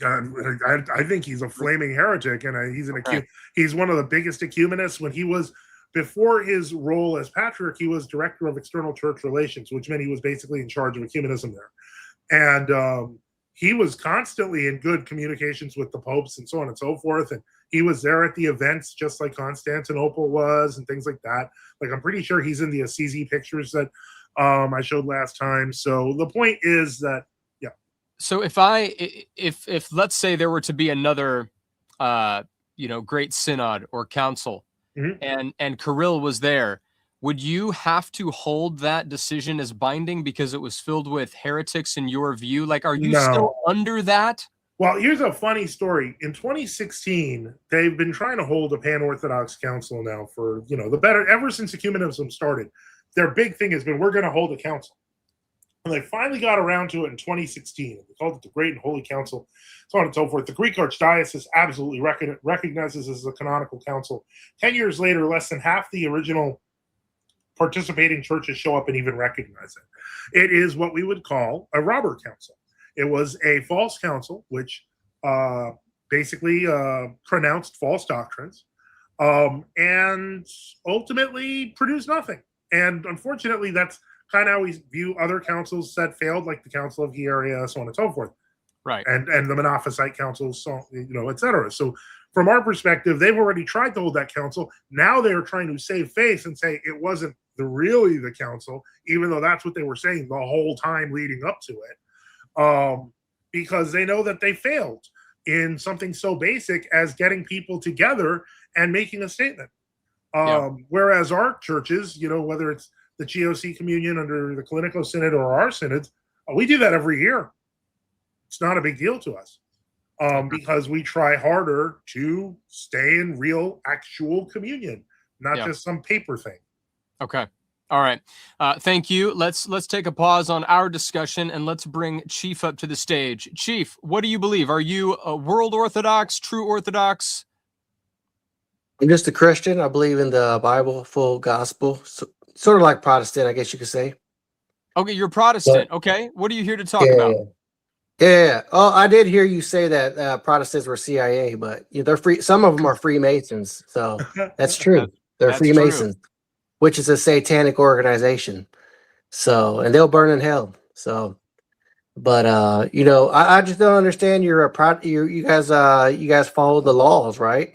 I think he's a flaming heretic, and he's one of the biggest ecumenists. Before his role as patriarch, he was director of external church relations, which meant he was basically in charge of ecumenism there. And he was constantly in good communications with the popes and so on and so forth. And he was there at the events, just like Constantinople was, and things like that. Like, I'm pretty sure he's in the Assisi pictures that I showed last time. So the point is that, yeah. So if let's say there were to be another, great synod or council, mm-hmm. and Kirill was there, would you have to hold that decision as binding because it was filled with heretics in your view? Like, are you still under that? Well, here's a funny story. In 2016, they've been trying to hold a pan-Orthodox council now for, ever since ecumenism started. Their big thing has been, we're going to hold a council. And they finally got around to it in 2016. They called it the Great and Holy Council, so on and so forth. The Greek Archdiocese absolutely recognizes this as a canonical council. 10 years later, less than half the original participating churches show up and even recognize it. It is what we would call a robber council. It was a false council, which basically pronounced false doctrines and ultimately produced nothing. And unfortunately, that's kind of how we view other councils that failed, like the Council of Hieria, so on and so forth. Right. And the Monophysite councils, so, et cetera. So from our perspective, they've already tried to hold that council. Now they're trying to save face and say it wasn't really the council, even though that's what they were saying the whole time leading up to it. Because they know that they failed in something so basic as getting people together and making a statement. Whereas our churches, whether it's the GOC communion under the Clinical Synod or our synods, we do that every year. It's not a big deal to us because we try harder to stay in real, actual communion, not just some paper thing. Okay. All right. Thank you. Let's take a pause on our discussion and let's bring Chief up to the stage. Chief, what do you believe? Are you a world Orthodox, true Orthodox? I'm just a Christian. I believe in the Bible, full gospel, sort of like Protestant, I guess you could say. Okay, you're Protestant. Okay, what are you here to talk about? Yeah. Oh, I did hear you say that Protestants were CIA, but they're free. Some of them are Freemasons, so that's true. They're that's Freemasons, true. Which is a satanic organization. So, and they'll burn in hell. So, But I just don't understand. You guys follow the laws, right?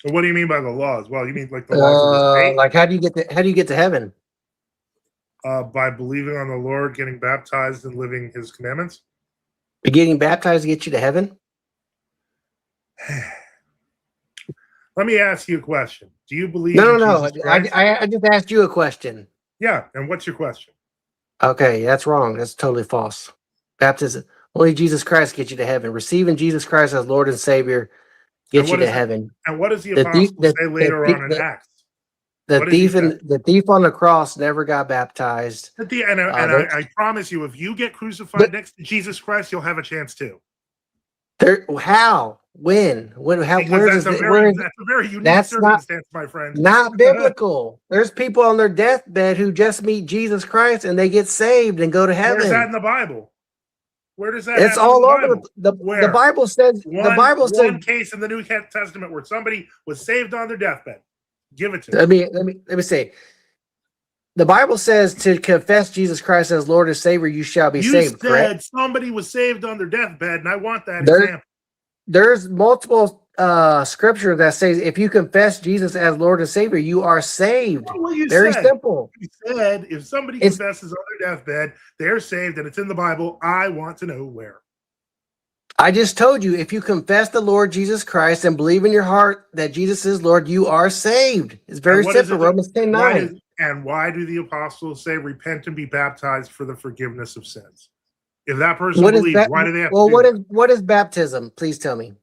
Well, what do you mean by the laws? Well, you mean like the laws of the state? Like how do you get to heaven? By believing on the Lord, getting baptized, and living His commandments. Getting baptized to get you to heaven? Let me ask you a question. Do you believe No. Jesus Christ? I just asked you a question. Yeah, and what's your question? Okay, that's wrong. That's totally false. Baptism, only Jesus Christ gets you to heaven. Receiving Jesus Christ as Lord and Savior gets you to heaven. And what does the The thief, apostle say later on in Acts? the What does he thief say? the thief on the cross never got baptized. I promise you, if you get crucified next to Jesus Christ, you'll have a chance too. How? When? How? Because that's a very unique circumstance, my friend. Not biblical. There's people on their deathbed who just meet Jesus Christ and they get saved and go to heaven. Where's that in the Bible? Where does that? It's all over the Bible says. One case in the New Testament where somebody was saved on their deathbed. Give it to me. Let me say. The Bible says to confess Jesus Christ as Lord and Savior, you shall be saved. You said correct? Somebody was saved on their deathbed, and I want that example. There's multiple scripture that says if you confess Jesus as Lord and Savior, you are saved. Very simple. You said if somebody confesses on their deathbed, they're saved, and it's in the Bible. I want to know where. I just told you, if you confess the Lord Jesus Christ and believe in your heart that Jesus is Lord, you are saved. It's very simple. Romans 10:9. And why do the apostles say, repent and be baptized for the forgiveness of sins? If that person believes, why do they have to do that? What is baptism? Please tell me.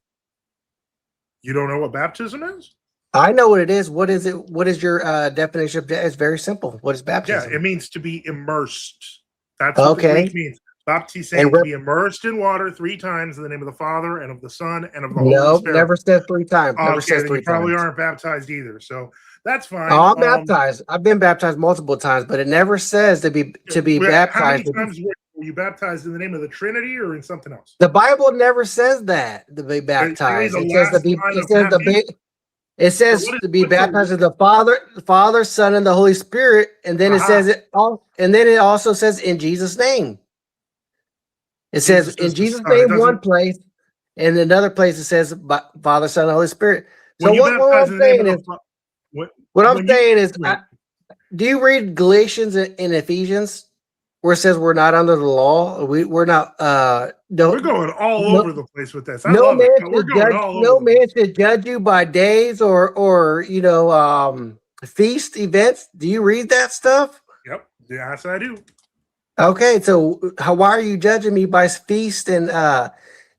You don't know what baptism is? I know what it is. What is it? What is your definition of that? It's very simple. What is baptism? Yeah, it means to be immersed. That's what the Greek means. Baptism, to be immersed in water 3 times in the name of the Father and of the Son and of the Holy Spirit. Never said 3 times. Never says 3 times. You probably aren't baptized either, so that's fine. Oh, I'm baptized. I've been baptized multiple times, but it never says to be baptized. How many times were you baptized in the name of the Trinity or in something else? The Bible never says that to be baptized. It says to be baptized of the Father, Son, and the Holy Spirit, and then it says it all, and then it also says in Jesus' name. It says in Jesus' name one place, and another place it says Father, Son, and Holy Spirit. So what I'm saying is, do you read Galatians and Ephesians where it says we're not under the law? We're not. We're going all over the place with this. No man should judge you by days or feast events. Do you read that stuff? Yep. Yes, I do. Okay, so why are you judging me by feast and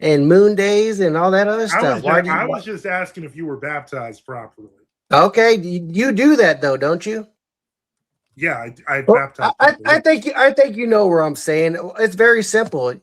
moon days and all that other stuff? I was just asking if you were baptized properly. Okay, you do that though, don't you? Yeah, I baptized. I think you know where I'm saying. It's very simple.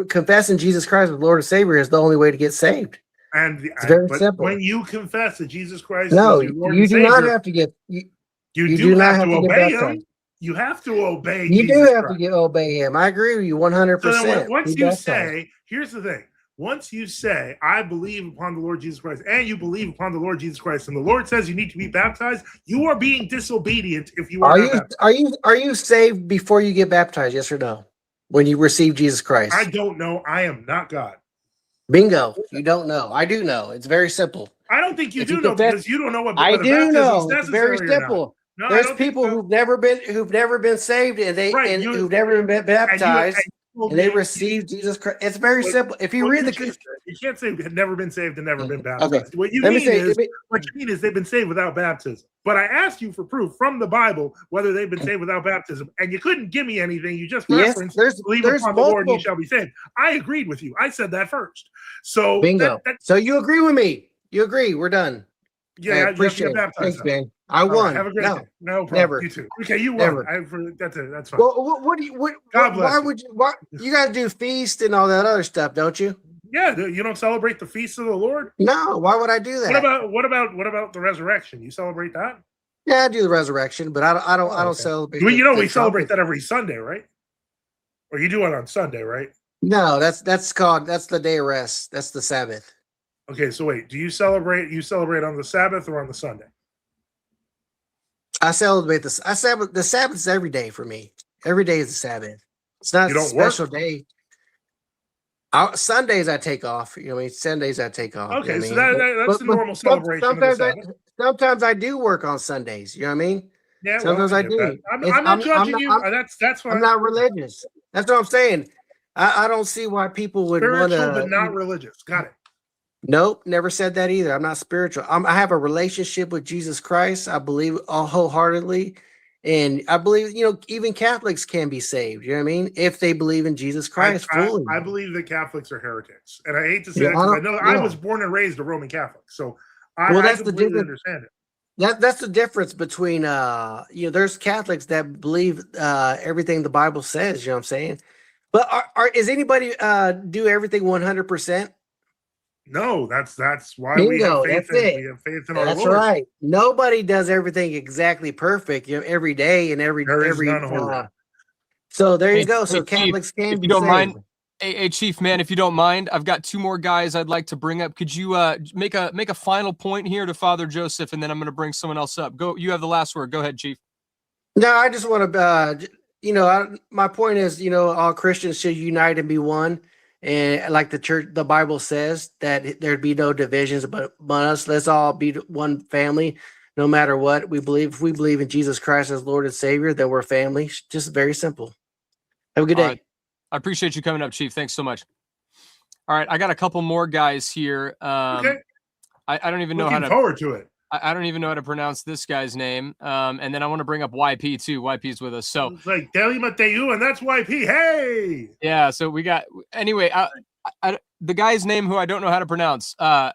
Confessing Jesus Christ as Lord and Savior is the only way to get saved. It's very simple. When you confess that Jesus Christ is your Lord and Savior, not have to get. You do not have to obey Him. You have to obey. You do have to obey Him. I agree with you 100%. Once you say, here's the thing. Once you say, I believe upon the Lord Jesus Christ, and you believe upon the Lord Jesus Christ, and the Lord says you need to be baptized, you are being disobedient if you are not baptized. Are you saved before you get baptized? Yes or no? When you receive Jesus Christ? I don't know. I am not God. Bingo. You don't know. I do know. It's very simple. I don't think you do know because you don't know what I do know. It's very simple. No, there's people who've never been saved and who've never been baptized and they receive Jesus Christ. It's very simple. If you read you can't say had never been saved and never been baptized. Okay. What you mean is they've been saved without baptism. But I asked you for proof from the Bible whether they've been saved without baptism, and you couldn't give me anything. You just referenced believe upon the Lord and you shall be saved. I agreed with you. I said that first. So bingo. So you agree with me. You agree. We're done. Yeah, I appreciate it. Thanks, man. I won. Have a great day. No problem. Never. You too. Okay, you won. That's fine. Well, why you guys do feast and all that other stuff, don't you? Yeah, you don't celebrate the feast of the Lord? No, why would I do that? What about the resurrection? You celebrate that? Yeah, I do the resurrection, but I don't celebrate. Well, we celebrate that every Sunday, right? Or you do it on Sunday, right? No, that's the day of rest. That's the Sabbath. Okay, so wait, do you celebrate on the Sabbath or on the Sunday? I celebrate the Sabbath. The Sabbath is every day for me. Every day is the Sabbath. It's not a special day. Sundays I take off. You know, what I mean, Sundays I take off. You know Okay, what I so mean, that's the normal celebration of the Sabbath. sometimes I do work on Sundays. You know what I mean? Yeah, well, Sometimes I I get that. do. I'm not judging you. That's I'm fine. not religious. That's what I'm saying. I don't see why people would want Spiritual, but to. not religious. Got it. Nope, never said that either. I'm not spiritual. I have a relationship with Jesus Christ. I believe wholeheartedly. And I believe, even Catholics can be saved. You know what I mean? If they believe in Jesus Christ fully. I believe that Catholics are heretics. And I hate to say Yeah, that because I know I was born and raised a Roman Catholic. So I that's completely the difference. understand it. That's the difference between there's Catholics that believe everything the Bible says, you know what I'm saying? But is anybody do everything 100%? No, that's why Bingo, we have faith in our That's Lord. right. Nobody does everything exactly perfect, every day and every none holy. So there you go. So Catholics Chief, can be don't saved. Mind, hey, Chief, man, if you don't mind, I've got two more guys I'd like to bring up. Could you make a final point here to Father Joseph, and then I'm going to bring someone else up. Go. You have the last word. Go ahead, Chief. No, I just want to, my point is, all Christians should unite and be one. And like the Bible says that there'd be no divisions, but us, let's all be one family, no matter what we believe. If we believe in Jesus Christ as Lord and Savior, then we're family. Just very simple. Have a good day. I appreciate you coming up, Chief. Thanks so much. All right, I got a couple more guys here. Okay. I don't even know how to. Looking forward to it. I don't even know how to pronounce this guy's name. And then I want to bring up YP too. YP's with us. So it's like Deli Mateu, and that's YP. Hey. Yeah. So we got anyway. The guy's name who I don't know how to pronounce. Are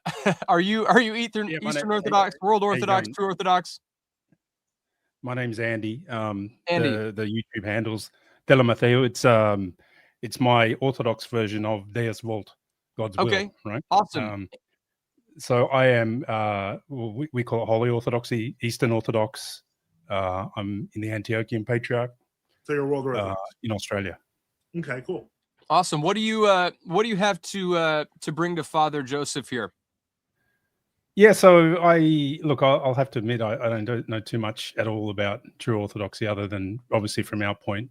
you Eastern Orthodox, World Orthodox, True Orthodox? My name's Andy. Andy. The YouTube handles Deli Mateu. It's my Orthodox version of Deus Vult, God's will. Right. Awesome. So I am, we call it Holy Orthodoxy, Eastern Orthodox. I'm in the Antiochian Patriarch. So you're World Orthodox in Australia. Okay, cool. Awesome. What do you have to bring to Father Joseph here? Yeah, so I'll have to admit I don't know too much at all about True Orthodoxy, other than obviously from our point,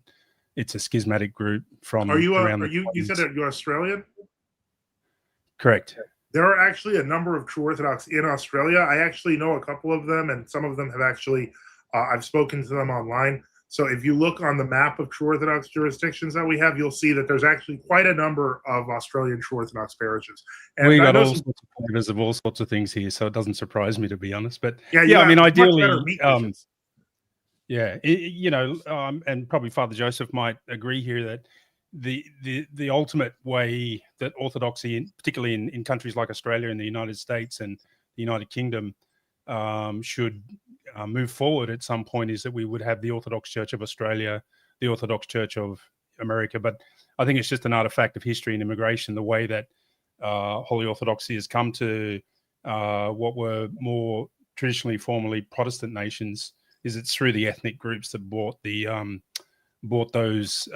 it's a schismatic group from. You said that you're Australian? Correct. There are actually a number of True Orthodox in Australia. I actually know a couple of them, and some of them have actually, I've spoken to them online. So if you look on the map of True Orthodox jurisdictions that we have, you'll see that there's actually quite a number of Australian True Orthodox parishes. And we got all sorts of flavors of all sorts of things here, so it doesn't surprise me, to be honest. But yeah, I mean, ideally, and probably Father Joseph might agree here that the ultimate way that Orthodoxy, particularly in countries like Australia and the United States and the United Kingdom, should move forward at some point, is that we would have the Orthodox Church of Australia, the Orthodox Church of America. But I think it's just an artifact of history and immigration, the way that Holy Orthodoxy has come to what were more traditionally, formerly Protestant nations. Is it's through the ethnic groups that brought those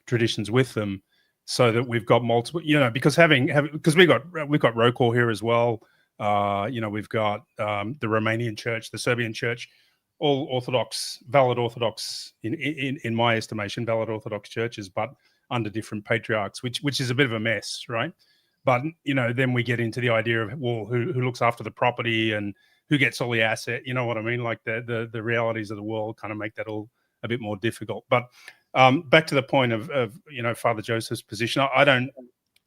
traditions with them, so that we've got multiple, because because we've got Rokor here as well. We've got the Romanian church, the Serbian church, all Orthodox, valid Orthodox in my estimation, valid Orthodox churches, but under different patriarchs, which is a bit of a mess, right? But then we get into the idea of, well, who looks after the property and who gets all the asset, you know what I mean? Like the realities of the world kind of make that all a bit more difficult. But back to the point of Father Joseph's position, I don't,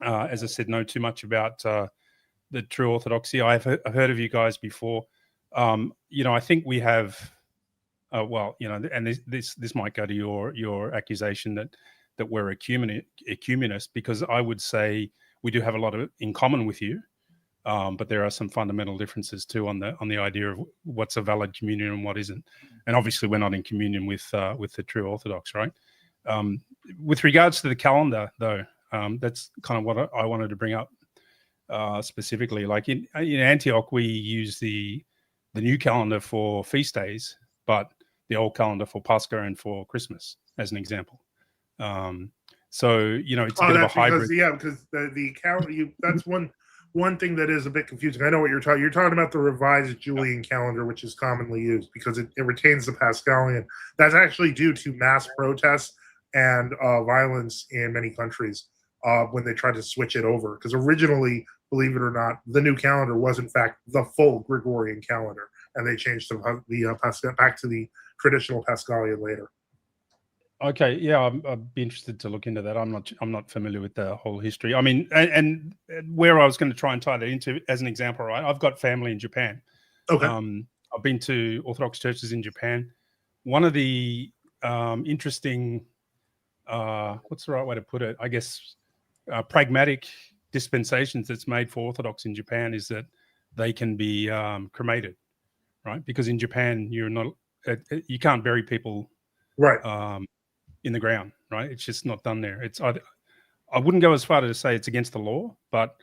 as I said, know too much about the True Orthodoxy. I've heard of you guys before. I think we have, and this might go to your accusation that we're ecumenist, because I would say we do have a lot in common with you. But there are some fundamental differences too on the idea of what's a valid communion and what isn't. And obviously we're not in communion with the True Orthodox, right? With regards to the calendar, though, that's kind of what I wanted to bring up specifically. Like in Antioch, we use the new calendar for feast days, but the old calendar for Pascha and for Christmas, as an example. So it's a bit of a hybrid. Because the calendar, that's one thing that is a bit confusing. I know what you're talking. You're talking about the revised Julian calendar, which is commonly used because it retains the Paschalian. That's actually due to mass protests and violence in many countries. when they tried to switch it over. Because originally, believe it or not, the new calendar was in fact the full Gregorian calendar, and they changed the back to the traditional Paschalian later. Okay, yeah, I'd be interested to look into that. I'm not familiar with the whole history. I mean, and where I was going to try and tie that into as an example, right? I've got family in Japan. Okay. I've been to Orthodox churches in Japan. One of the interesting, what's the right way to put it? I guess pragmatic dispensations that's made for Orthodox in Japan is that they can be cremated, right? Because in Japan, you can't bury people, right, in the ground, right? It's just not done there. I wouldn't go as far to say it's against the law, but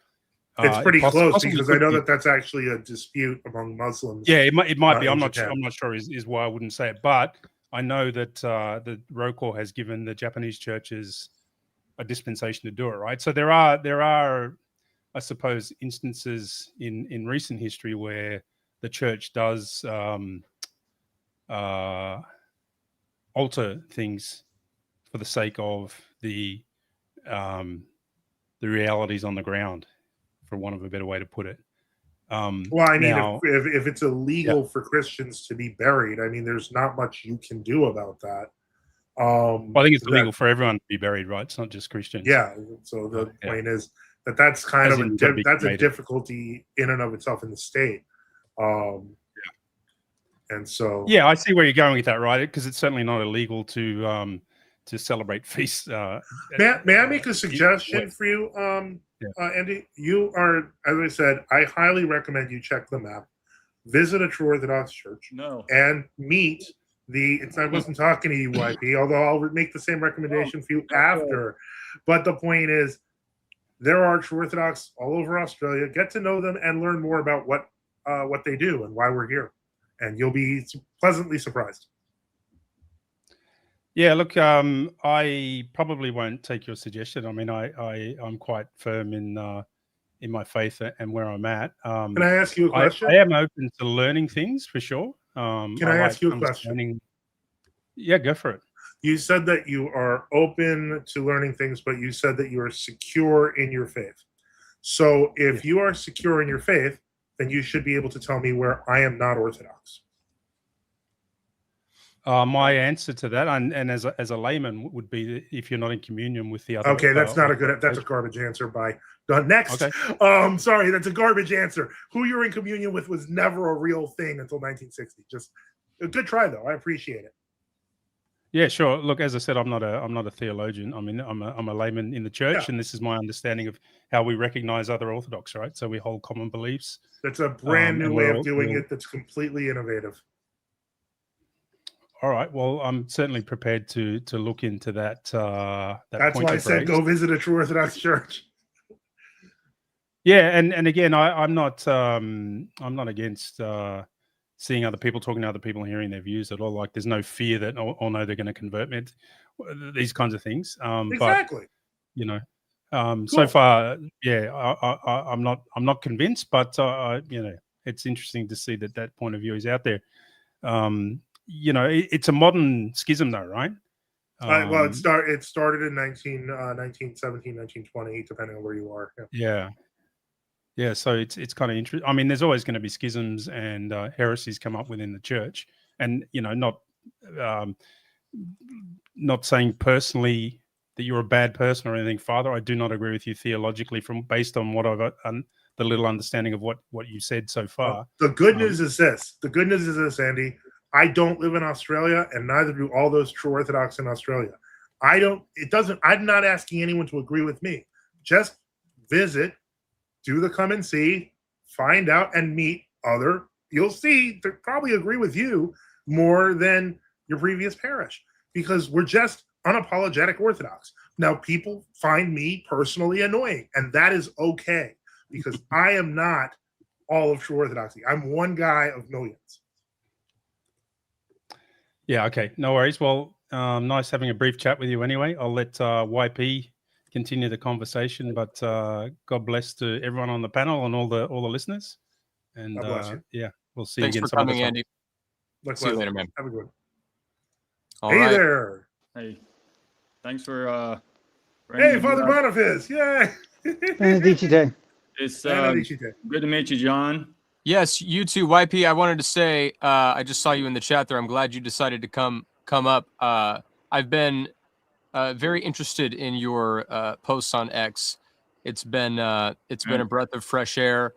it's pretty close, because I know be. that that's actually a dispute among Muslims. Yeah, it might be. I'm not Japan. sure is why I wouldn't say it, but I know that the Roko has given the Japanese churches a dispensation to do it, right? So there are, I suppose, instances in recent history where the church does alter things for the sake of the realities on the ground, for want of a better way to put it. Well, I mean, if it's illegal for Christians to be buried, I mean, there's not much you can do about that. Well, I think it's illegal for everyone to be buried, right? It's not just Christians. Yeah. So the point is that's kind of a difficulty in and of itself in the state. And so, yeah, I see where you're going with that, right? Because it's certainly not illegal to celebrate feasts. May I make a suggestion for you, Andy? You are, as I said, I highly recommend you check the map, visit a true Orthodox church, and meet I wasn't talking to you, YP, although I'll make the same recommendation for you after. But the point is, there are true Orthodox all over Australia. Get to know them and learn more about what they do and why we're here, and you'll be pleasantly surprised. Yeah, look, I probably won't take your suggestion. I mean, I'm quite firm in my faith and where I'm at. Can I ask you a question? I am open to learning things for sure. Can I ask you a question? Yeah, go for it. You said that you are open to learning things, but you said that you are secure in your faith. So if you are secure in your faith, then you should be able to tell me where I am not Orthodox. My answer to that, and as a layman, would be that if you're not in communion with the other. Okay, that's not a good. That's a garbage answer. Bye. Next. Okay. Sorry, that's a garbage answer. Who you're in communion with was never a real thing until 1960. Just a good try, though. I appreciate it. Yeah, sure. Look, as I said, I'm not a theologian. I mean, I'm a layman in the church, and this is my understanding of how we recognize other Orthodox, right? So we hold common beliefs. That's a brand new way of doing it. That's completely innovative. All right. Well, I'm certainly prepared to look into that. That's why I said go visit a true Orthodox church. Yeah, and again, I'm not against seeing other people, talking to other people, and hearing their views at all. Like, there's no fear that no, they're going to convert me. These kinds of things. Exactly. But, cool. So far, yeah, I'm not convinced, but it's interesting to see that point of view is out there. It's a modern schism, though, right? Well, it started in 1917, 1920, depending on where you are. Yeah. So it's kind of interesting. I mean, there's always going to be schisms and heresies come up within the church, and not saying personally that you're a bad person or anything, Father. I do not agree with you theologically, based on what I've the little understanding of what you said so far. The good news is this. The good news is this, Andy. I don't live in Australia, and neither do all those true Orthodox in Australia. I'm not asking anyone to agree with me. Just visit, do the come and see, find out, and meet other. You'll see they probably agree with you more than your previous parish, because we're just unapologetic Orthodox. Now, people find me personally annoying, and that is okay, because I am not all of true Orthodoxy. I'm one guy of millions. Yeah, okay. No worries. Well, nice having a brief chat with you anyway. I'll let YP continue the conversation, but God bless to everyone on the panel and all the listeners. And God bless you. Yeah, we'll see Thanks you again. Thanks for coming, Andy. See you later, man. Have a good one. All hey right. there. Hey, thanks for Hey, Father Boniface! Yay! Benedicite. It's Benedicite. good to meet you, John. Yes, you too, YP. I wanted to say, I just saw you in the chat there. I'm glad you decided to come up. I've been very interested in your posts on X. It's been a breath of fresh air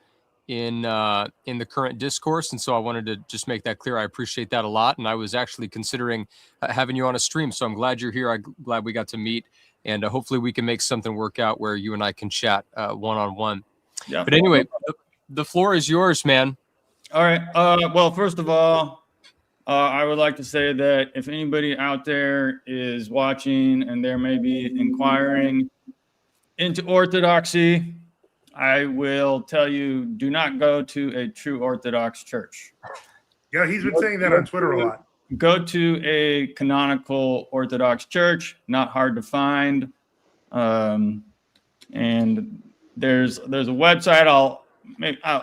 in the current discourse, and so I wanted to just make that clear. I appreciate that a lot, and I was actually considering having you on a stream. So I'm glad you're here. I'm glad we got to meet, and hopefully we can make something work out where you and I can chat one-on-one. Yeah. But anyway, the floor is yours, man. All right. Well, first of all, I would like to say that if anybody out there is watching and they're maybe inquiring into Orthodoxy, I will tell you, do not go to a true Orthodox church. Yeah, he's been saying that on Twitter a lot. Go to a canonical Orthodox church, not hard to find. And there's a website.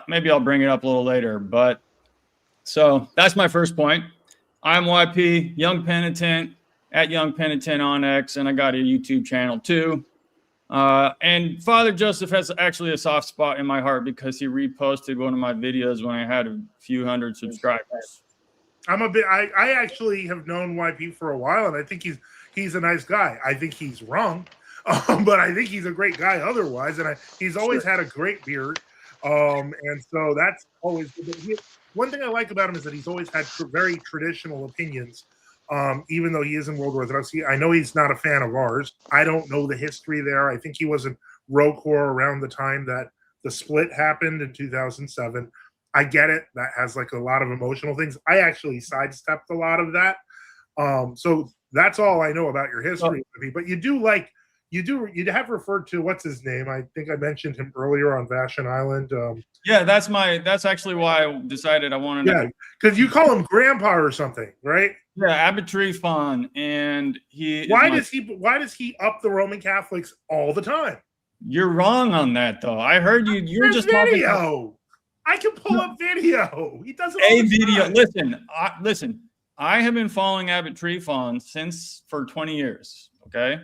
Maybe I'll bring it up a little later. But so that's my first point. I'm YP, Young Penitent, at Young Penitent on X, and I got a YouTube channel too. And Father Joseph has actually a soft spot in my heart because he reposted one of my videos when I had a few hundred subscribers. I actually have known YP for a while, and I think he's a nice guy. I think he's wrong, but I think he's a great guy otherwise, and he's always had a great beard. And so that's always good. One thing I like about him is that he's always had very traditional opinions. Even though he is in World Orthodoxy, I know he's not a fan of ours. I don't know the history there. I think he was in ROCOR around the time that the split happened in 2007. I get it. That has like a lot of emotional things. I actually sidestepped a lot of that. So that's all I know about your history. But you have referred to what's his name? I think I mentioned him earlier on Vashon Island. Yeah, that's actually why I decided I wanted to. Yeah, because you call him Grandpa or something, right? Yeah, Abbot Trifon, and Why does he up the Roman Catholics all the time? You're wrong on that, though. I heard you. You're There's just video. I can pull up video. He does it a all the video. time. Listen. I have been following Abbot Trifon for 20 years. Okay,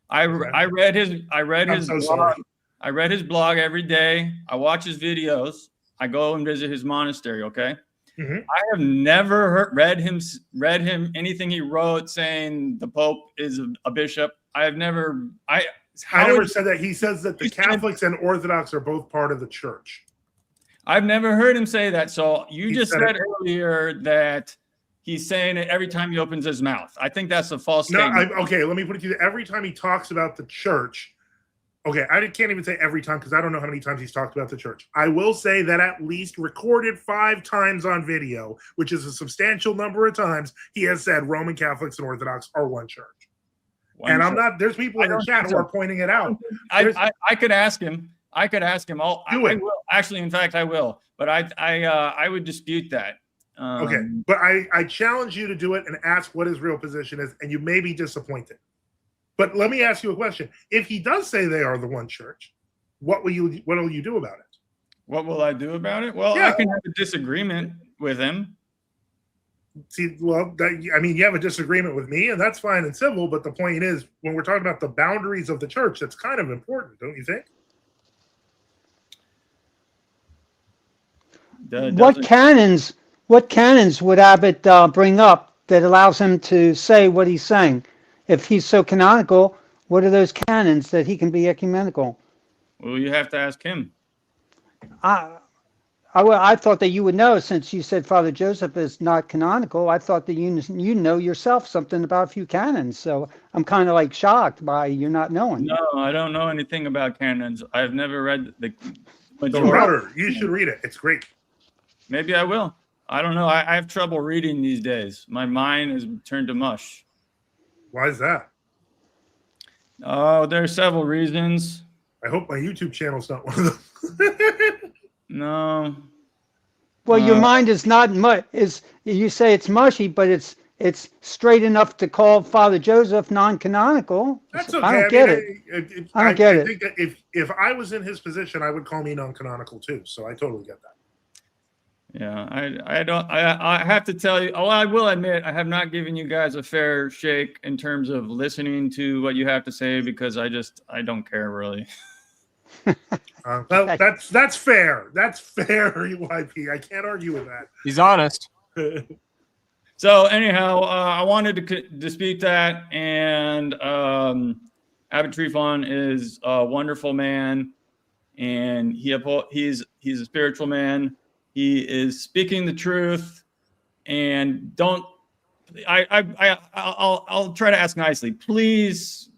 I read his blog. I read his blog every day. I watch his videos. I go and visit his monastery. Okay. Mm-hmm. I have never read him anything he wrote saying the Pope is a bishop. I never said that. He says that the Catholics and Orthodox are both part of the church. I've never heard him say that. So he just said earlier that he's saying it every time he opens his mouth. I think that's a false statement. Okay, let me put it to you. Every time he talks about the church, okay, I can't even say every time because I don't know how many times he's talked about the church. I will say that at least recorded 5 times on video, which is a substantial number of times, he has said Roman Catholics and Orthodox are one church. There's people in the chat who are pointing it out. I could ask him. I will. Actually, in fact, I will. But I would dispute that. Okay, but I challenge you to do it and ask what his real position is, and you may be disappointed. But let me ask you a question. If he does say they are the one church, what will you do about it? What will I do about it? Well, I can have a disagreement with him. See, well, you have a disagreement with me, and that's fine and civil, but the point is, when we're talking about the boundaries of the church, that's kind of important, don't you think? What canons would Abbott bring up that allows him to say what he's saying? If he's so canonical, what are those canons that he can be ecumenical? Well, you have to ask him. I thought that you would know, since you said Father Joseph is not canonical. I thought that you know yourself something about a few canons. So I'm kind of like shocked by you not knowing. No, I don't know anything about canons. I've never read the majority. You should read it. It's great. Maybe I will. I don't know. I have trouble reading these days. My mind has turned to mush. Why is that? Oh, there are several reasons. I hope my YouTube channel's not one of them. No. Well, your mind is not much. You say it's mushy, but it's straight enough to call Father Joseph non-canonical. That's okay. I don't get it. I don't get it. I think that if I was in his position, I would call me non-canonical too. So I totally get that. Yeah, I have to tell you, I will admit, I have not given you guys a fair shake in terms of listening to what you have to say, because I don't care really. Well, that's fair. That's fair, UYP. I can't argue with that. He's honest. So anyhow, I wanted to dispute that, and Abbot Trifon is a wonderful man, and he's a spiritual man. He is speaking the truth, and I'll try to ask nicely. Please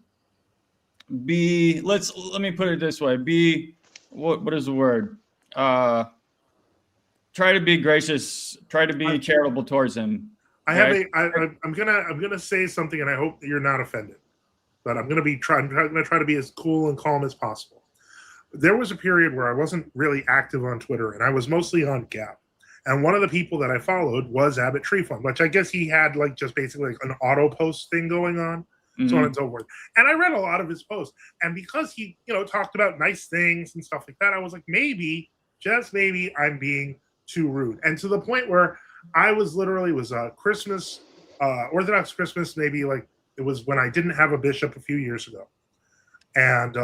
let me put it this way. What is the word? Try to be gracious. Try to be charitable towards him. I'm gonna say something, and I hope that you're not offended. But I'm gonna try to be as cool and calm as possible. There was a period where I wasn't really active on Twitter, and I was mostly on Gap. And one of the people that I followed was Abbot Trifon, which I guess he had like just basically like an auto post thing going on, so on and so forth. And I read a lot of his posts, and because he, talked about nice things and stuff like that, I was like, maybe, just maybe, I'm being too rude. And to the point where I was literally Christmas, Orthodox Christmas, maybe like it was when I didn't have a bishop a few years ago, and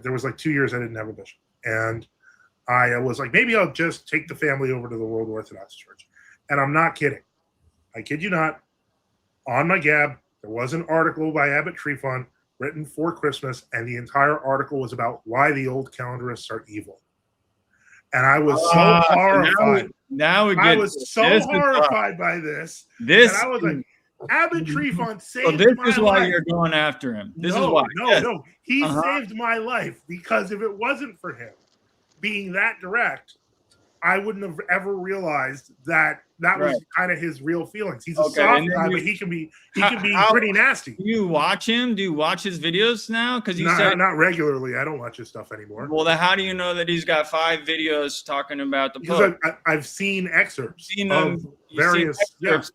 there was like 2 years I didn't have a bishop, and I was like, maybe I'll just take the family over to the World Orthodox Church. And I'm not kidding. I kid you not. On my Gab, there was an article by Abbot Trifon written for Christmas, and the entire article was about why the old calendarists are evil. And I was so horrified. I was so horrified by this. And I was like, Abbot Trifon saved my life. This is why you're going after him. This is why. No. He saved my life, because if it wasn't for him being that direct, I wouldn't have ever realized that was kind of his real feelings. He's a soft guy, but he can be pretty nasty. Do you watch him? Do you watch his videos now? Because not regularly. I don't watch his stuff anymore. Well, then how do you know that he's got 5 videos talking about the Pope? Pope? I've seen excerpts.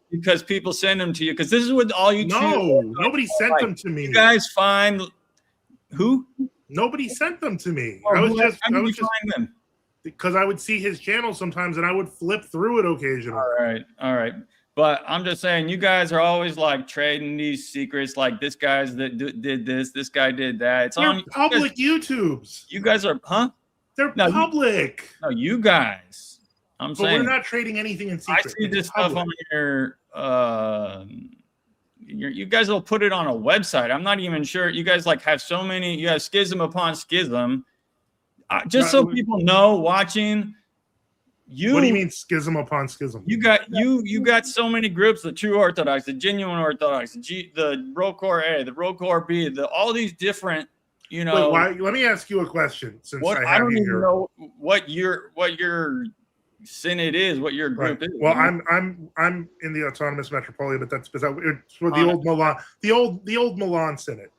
Because people send them to you. Because this is what all you. No, nobody sent them to me. You guys find who? Nobody sent them to me. How did you find them? Because I would see his channel sometimes, and I would flip through it occasionally. All right. But I'm just saying, you guys are always like trading these secrets. Like this guy's that did this guy did that. It's on public YouTubes. You guys are, They're public. You guys. I'm saying we're not trading anything in secret. I see this stuff on your. You guys will put it on a website. I'm not even sure. You guys have so many. You have schism upon schism. So people know watching. What do you mean schism upon schism? You got so many groups: the True Orthodox, the Genuine Orthodox, the Rocore A, the Rocore B, all these different. Wait, let me ask you a question. Since I don't even know what your synod is, what your group is. Well, I'm in the Autonomous Metropolia, but that's because it's for the old Milan. The old Milan synod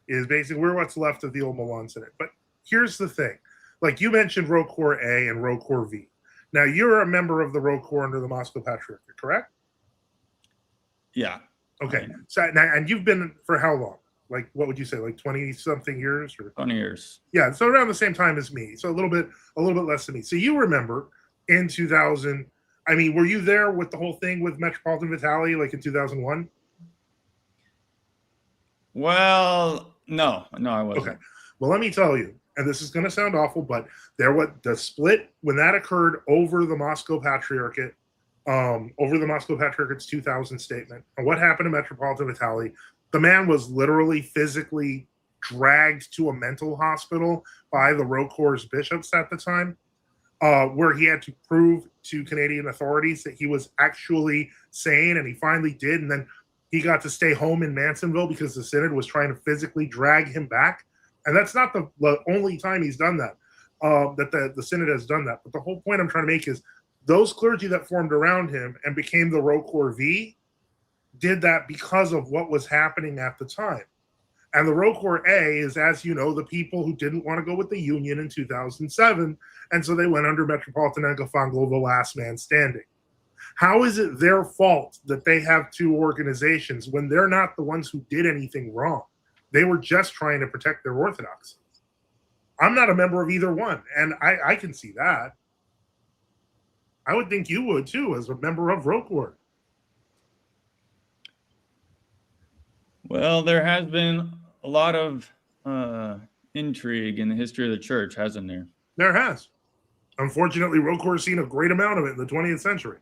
is basically we're what's left of the old Milan synod. But here's the thing: like you mentioned, Rocore A and Rocore V. Now you're a member of the Rocore under the Moscow Patriarchate, correct? Yeah. Okay. So now, and you've been for how long? Like, what would you say? Like 20-something years, or 20 years? Yeah. So around the same time as me. So a little bit less than me. So you remember. In 2000, I mean, were you there with the whole thing with Metropolitan Vitaly, like in 2001? Well, no, I wasn't. Okay. Well, let me tell you, and this is going to sound awful, but the split when that occurred over the Moscow Patriarchate, over the Moscow Patriarchate's 2000 statement, and what happened to Metropolitan Vitaly, the man was literally physically dragged to a mental hospital by the Rocore's bishops at the time. Where he had to prove to Canadian authorities that he was actually sane, and he finally did. And then he got to stay home in Mansonville because the synod was trying to physically drag him back. And that's not the only time he's done that, that the synod has done that. But the whole point I'm trying to make is those clergy that formed around him and became the Rocore V did that because of what was happening at the time. And the Rocore A is, as you know, the people who didn't want to go with the Union in 2007, and so they went under Metropolitan Enkefangel, the last man standing. How is it their fault that they have two organizations when they're not the ones who did anything wrong? They were just trying to protect their orthodoxy. I'm not a member of either one, and I can see that. I would think you would too, as a member of Roquart. Well, there has been a lot of intrigue in the history of the church, hasn't there? There has. Unfortunately, Roquart's seen a great amount of it in the 20th century.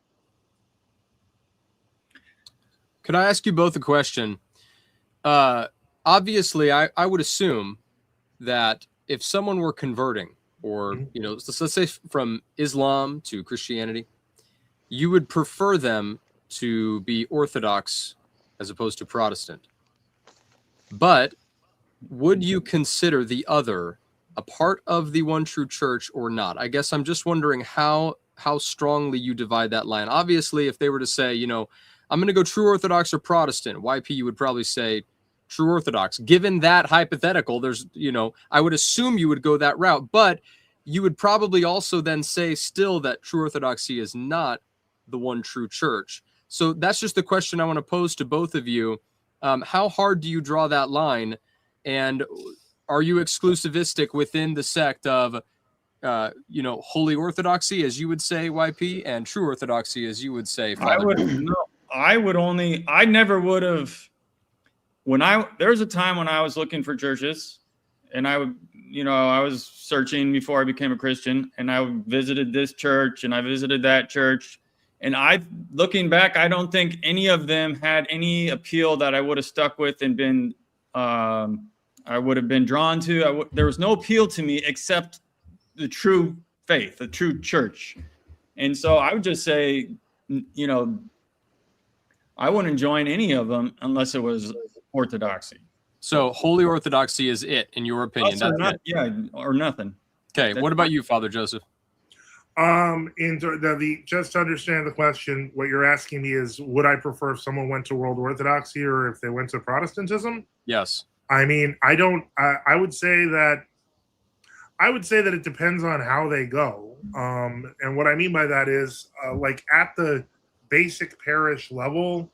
Could I ask you both a question? Obviously, I would assume that if someone were converting, or let's say from Islam to Christianity, you would prefer them to be Orthodox as opposed to Protestant. But would you consider the other a part of the one true church or not? I guess I'm just wondering how strongly you divide that line. Obviously, if they were to say, I'm going to go true Orthodox or Protestant, YP, you would probably say true Orthodox. Given that hypothetical, there's, I would assume you would go that route, but you would probably also then say still that true Orthodoxy is not the one true church. So that's just the question I want to pose to both of you. How hard do you draw that line? And are you exclusivistic within the sect of, Holy Orthodoxy, as you would say, YP, and true Orthodoxy, as you would say? I never would have. There was a time when I was looking for churches, and I was searching before I became a Christian, and I visited this church and I visited that church. And looking back, I don't think any of them had any appeal that I would have stuck with and been, I would have been drawn to. There was no appeal to me except the true faith, the true church. And so I would just say, I wouldn't join any of them unless it was Orthodoxy. So Holy Orthodoxy is it, in your opinion? Or nothing. Okay. What about you, Father Joseph? Just to understand the question, what you're asking me is, would I prefer if someone went to World Orthodoxy or if they went to Protestantism? Yes. I mean, I would say that it depends on how they go. And what I mean by that is, like at the basic parish level,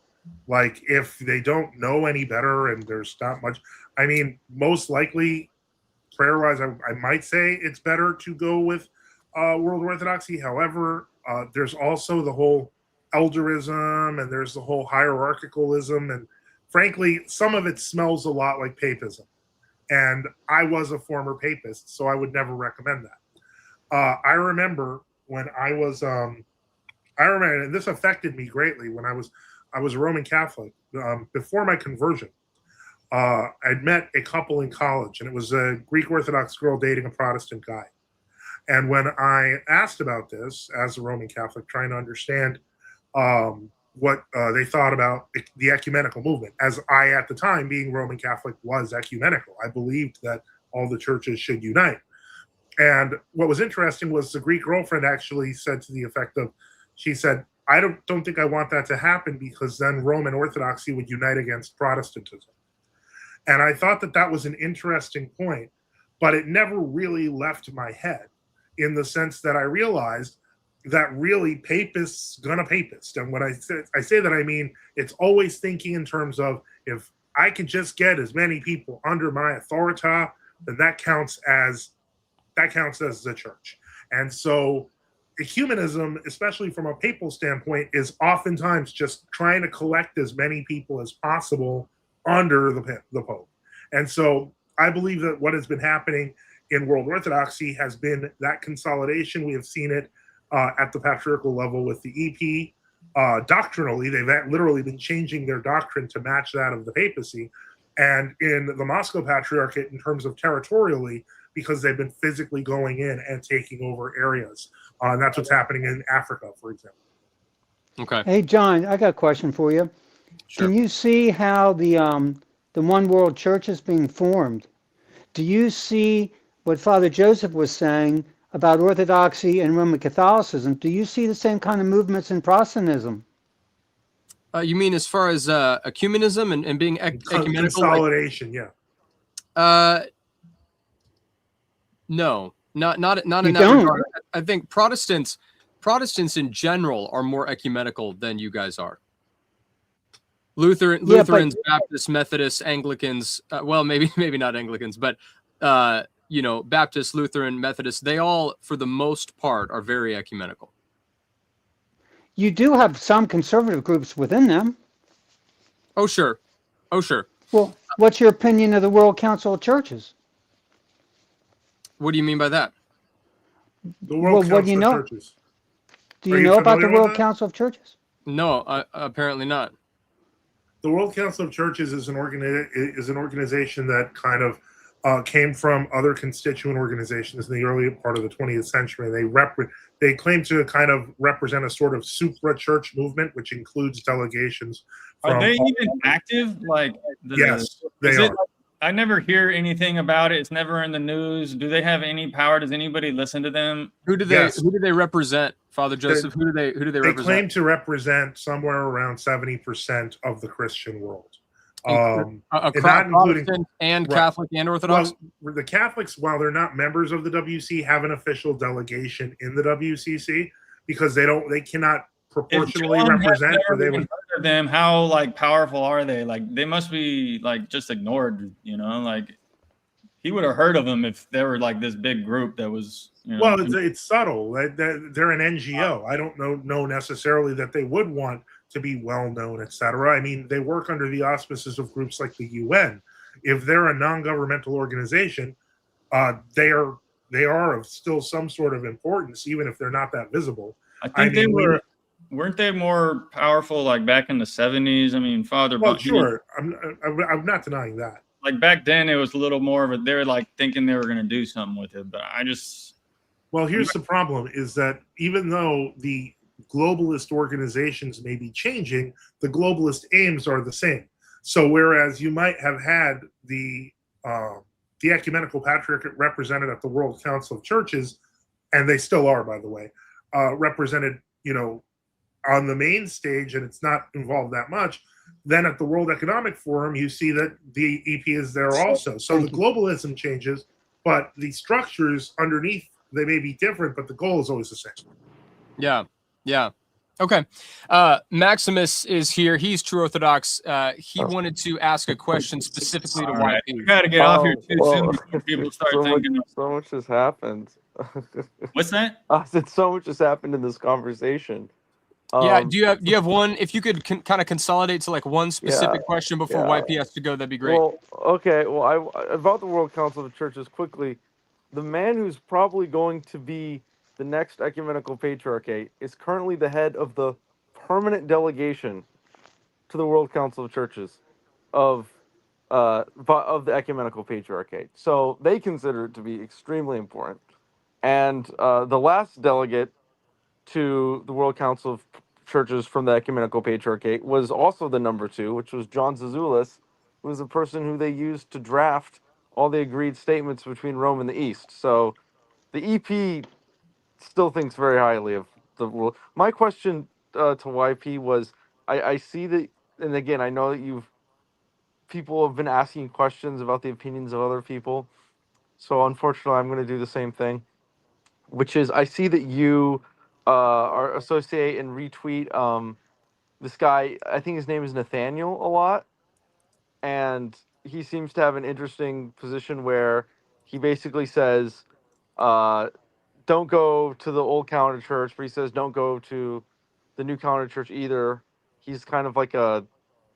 like if they don't know any better and there's not much, I mean, most likely prayer-wise, I might say it's better to go with World Orthodoxy. However, there's also the whole elderism and there's the whole hierarchicalism, and frankly, some of it smells a lot like papism. And I was a former papist, so I would never recommend that. I remember when I was, and this affected me greatly when I was a Roman Catholic. Before my conversion, I'd met a couple in college, and it was a Greek Orthodox girl dating a Protestant guy. And when I asked about this as a Roman Catholic, trying to understand what they thought about the ecumenical movement, as I, at the time, being Roman Catholic, was ecumenical. I believed that all the churches should unite. And what was interesting was the Greek girlfriend actually said to the effect of, she said, I don't think I want that to happen because then Roman Orthodoxy would unite against Protestantism. And I thought that was an interesting point, but it never really left my head, in the sense that I realized that really papists gonna papist. And when I say that, I mean, it's always thinking in terms of, if I could just get as many people under my authority, then that counts as the church. And so ecumenism, especially from a papal standpoint, is oftentimes just trying to collect as many people as possible under the Pope. And so I believe that what has been happening in World Orthodoxy has been that consolidation. We have seen it at the patriarchal level with the EP. Doctrinally, they've literally been changing their doctrine to match that of the papacy. And in the Moscow Patriarchate, in terms of territorially, because they've been physically going in and taking over areas. And that's what's happening in Africa, for example. Okay. Hey, John, I got a question for you. Sure. Can you see how the one world church is being formed? Do you see what Father Joseph was saying about Orthodoxy and Roman Catholicism? Do you see the same kind of movements in Protestantism? You mean as far as ecumenism and being ecumenical? Consolidation, yeah. No, not in that regard. I think Protestants in general are more ecumenical than you guys are. Lutherans, Baptists, Methodists, Anglicans, well, maybe not Anglicans, but Baptist, Lutheran, Methodist, they all, for the most part, are very ecumenical. You do have some conservative groups within them. Oh, sure. Oh, sure. Well, what's your opinion of the World Council of Churches? What do you mean by that? The World what do you Council of know? Churches. Do Are you you know about the familiar with World that? Council of Churches? No, apparently not. The World Council of Churches is an organization that kind of came from other constituent organizations in the early part of the 20th century. They claim to kind of represent a sort of supra church movement, which includes delegations. Are they all- even active? Like, Yes, they is are. it? I never hear anything about it. It's never in the news. Do they have any power? Does anybody listen to them? Who do Yes. they represent, Father Joseph? Who do they They represent? claim to represent somewhere around 70% of the Christian world. Across not including- Protestant and Right. Catholic and Orthodox. Well, the Catholics, while they're not members of the WC, have an official delegation in the WCC because they cannot proportionally If John has represent, or never they even would. heard of them, how like powerful are they? Like they must be like just ignored, you know? Like he would have heard of them if they were like this big group that was, you know. Well, it's subtle. They're an NGO. I don't know necessarily that they would want to be well known, etc. I mean, they work under the auspices of groups like the UN. If they're a non-governmental organization, they are of still some sort of importance, even if they're not that visible. I think they weren't they more powerful like back in the 70s? I mean, Well, sure. I'm not denying that. Like back then, it was a little more of a. They were like thinking they were going to do something with it, but I just. Well, here's the problem: is that even though the globalist organizations may be changing, the globalist aims are the same. So, whereas you might have had the ecumenical patriarchate represented at the World Council of Churches, and they still are, by the way, represented, on the main stage, and it's not involved that much. Then at the World Economic Forum, you see that the EP is there also. So the globalism changes, but the structures underneath, they may be different, but the goal is always the same. Yeah. Okay. Maximus is here. He's true Orthodox. He wanted to ask a question specifically to Right. YP. We got to get off here too soon before people start thinking. So much has happened. What's that? I said so much has happened in this conversation. Yeah. Do you have one? If you could kind of consolidate to like one specific question before YP has to go, that'd be great. Well, okay. Well, about the World Council of Churches quickly. The man who's probably going to be the next ecumenical patriarchate is currently the head of the permanent delegation to the World Council of Churches of the ecumenical patriarchate. So they consider it to be extremely important. And the last delegate to the World Council of Churches from the ecumenical patriarchate was also the number 2, which was John Zazoulis, who was the person who they used to draft all the agreed statements between Rome and the East. So the EP still thinks very highly of the world. My question to YP was, I see that, and again, I know that people have been asking questions about the opinions of other people. So unfortunately, I'm going to do the same thing, which is I see that you are associate and retweet this guy. I think his name is Nathaniel a lot, and he seems to have an interesting position where he basically says, don't go to the old counter church, but he says don't go to the new counter church either. He's kind of like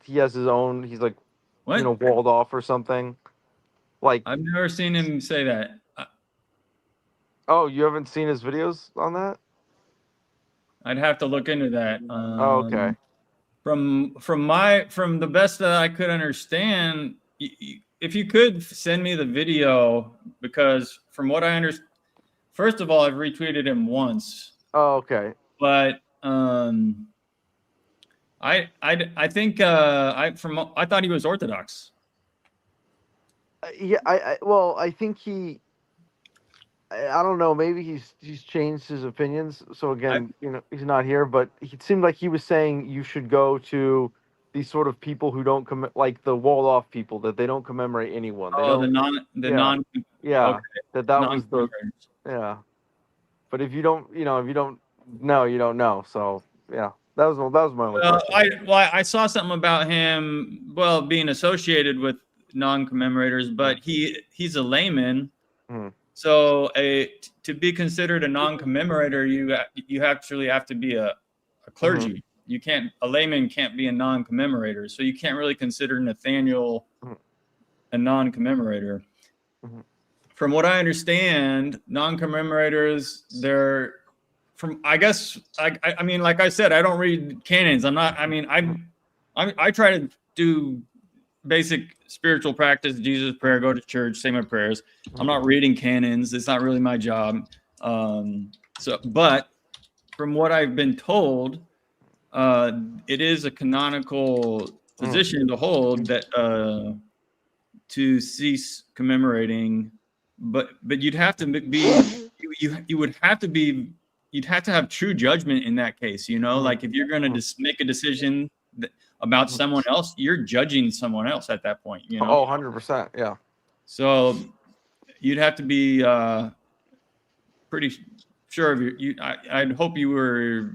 he has his own. He's like, What? walled off or something. Like I've never seen him say that. Oh, you haven't seen his videos on that? I'd have to look into that. Oh, okay. From the best that I could understand, if you could send me the video, because from what I understand, first of all, I've retweeted him once. Oh, okay. But I think I thought he was Orthodox. Yeah, I think I don't know. Maybe he's changed his opinions. So again, he's not here, but it seemed like he was saying you should go to these sort of people who don't like the walled off people, that they don't commemorate anyone. They don't, okay. that was But if you don't, if you don't know, you don't know. So yeah, that was my only question. I saw something about him, being associated with non-commemorators, but he's a layman. Mm-hmm. So to be considered a non-commemorator, you actually have to be a a clergy. You can't, a layman can't be a non-commemorator. So you can't really consider Nathaniel a non-commemorator. From what I understand, non-commemorators, they're from, I guess, I mean, like I said, I don't read canons. I'm not, I mean, I try to do basic spiritual practice, Jesus prayer, go to church, say my prayers. I'm not reading canons. It's not really my job. But from what I've been told, it is a canonical position to hold that to cease commemorating, but you'd have to be you would have to be, you'd have to have true judgment in that case, you know, like if you're going to just make a decision about someone else, you're judging someone else at that point, you know. 100%, yeah. So you'd have to be pretty sure of I'd hope you were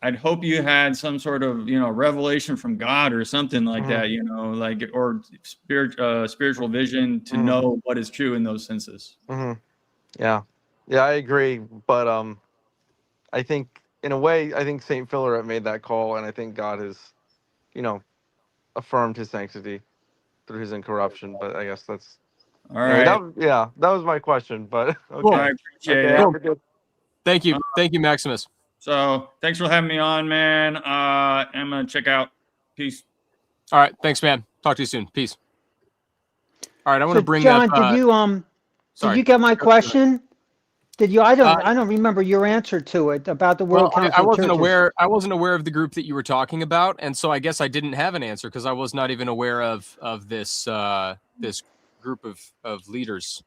I'd hope you had some sort of, you know, revelation from God or something like that, you know, like, or spiritual vision to know what is true in those senses. Yeah, I agree. But I think in a way, I think St. Philaret made that call, and I think God has, you know, affirmed his sanctity through his incorruption. But I guess that's all right. That was my question. But okay, Cool. I appreciate it. Cool. Thank you, Maximus. So thanks for having me on, man. I'm gonna check out. Peace. All right, thanks, man. Talk to you soon. Peace. All right, I want to bring John, up. did you get my question? Did you? I don't remember your answer to it about the World Council I wasn't of Churches. aware. I wasn't aware of the group that you were talking about, and so I guess I didn't have an answer because I was not even aware of this this group of leaders.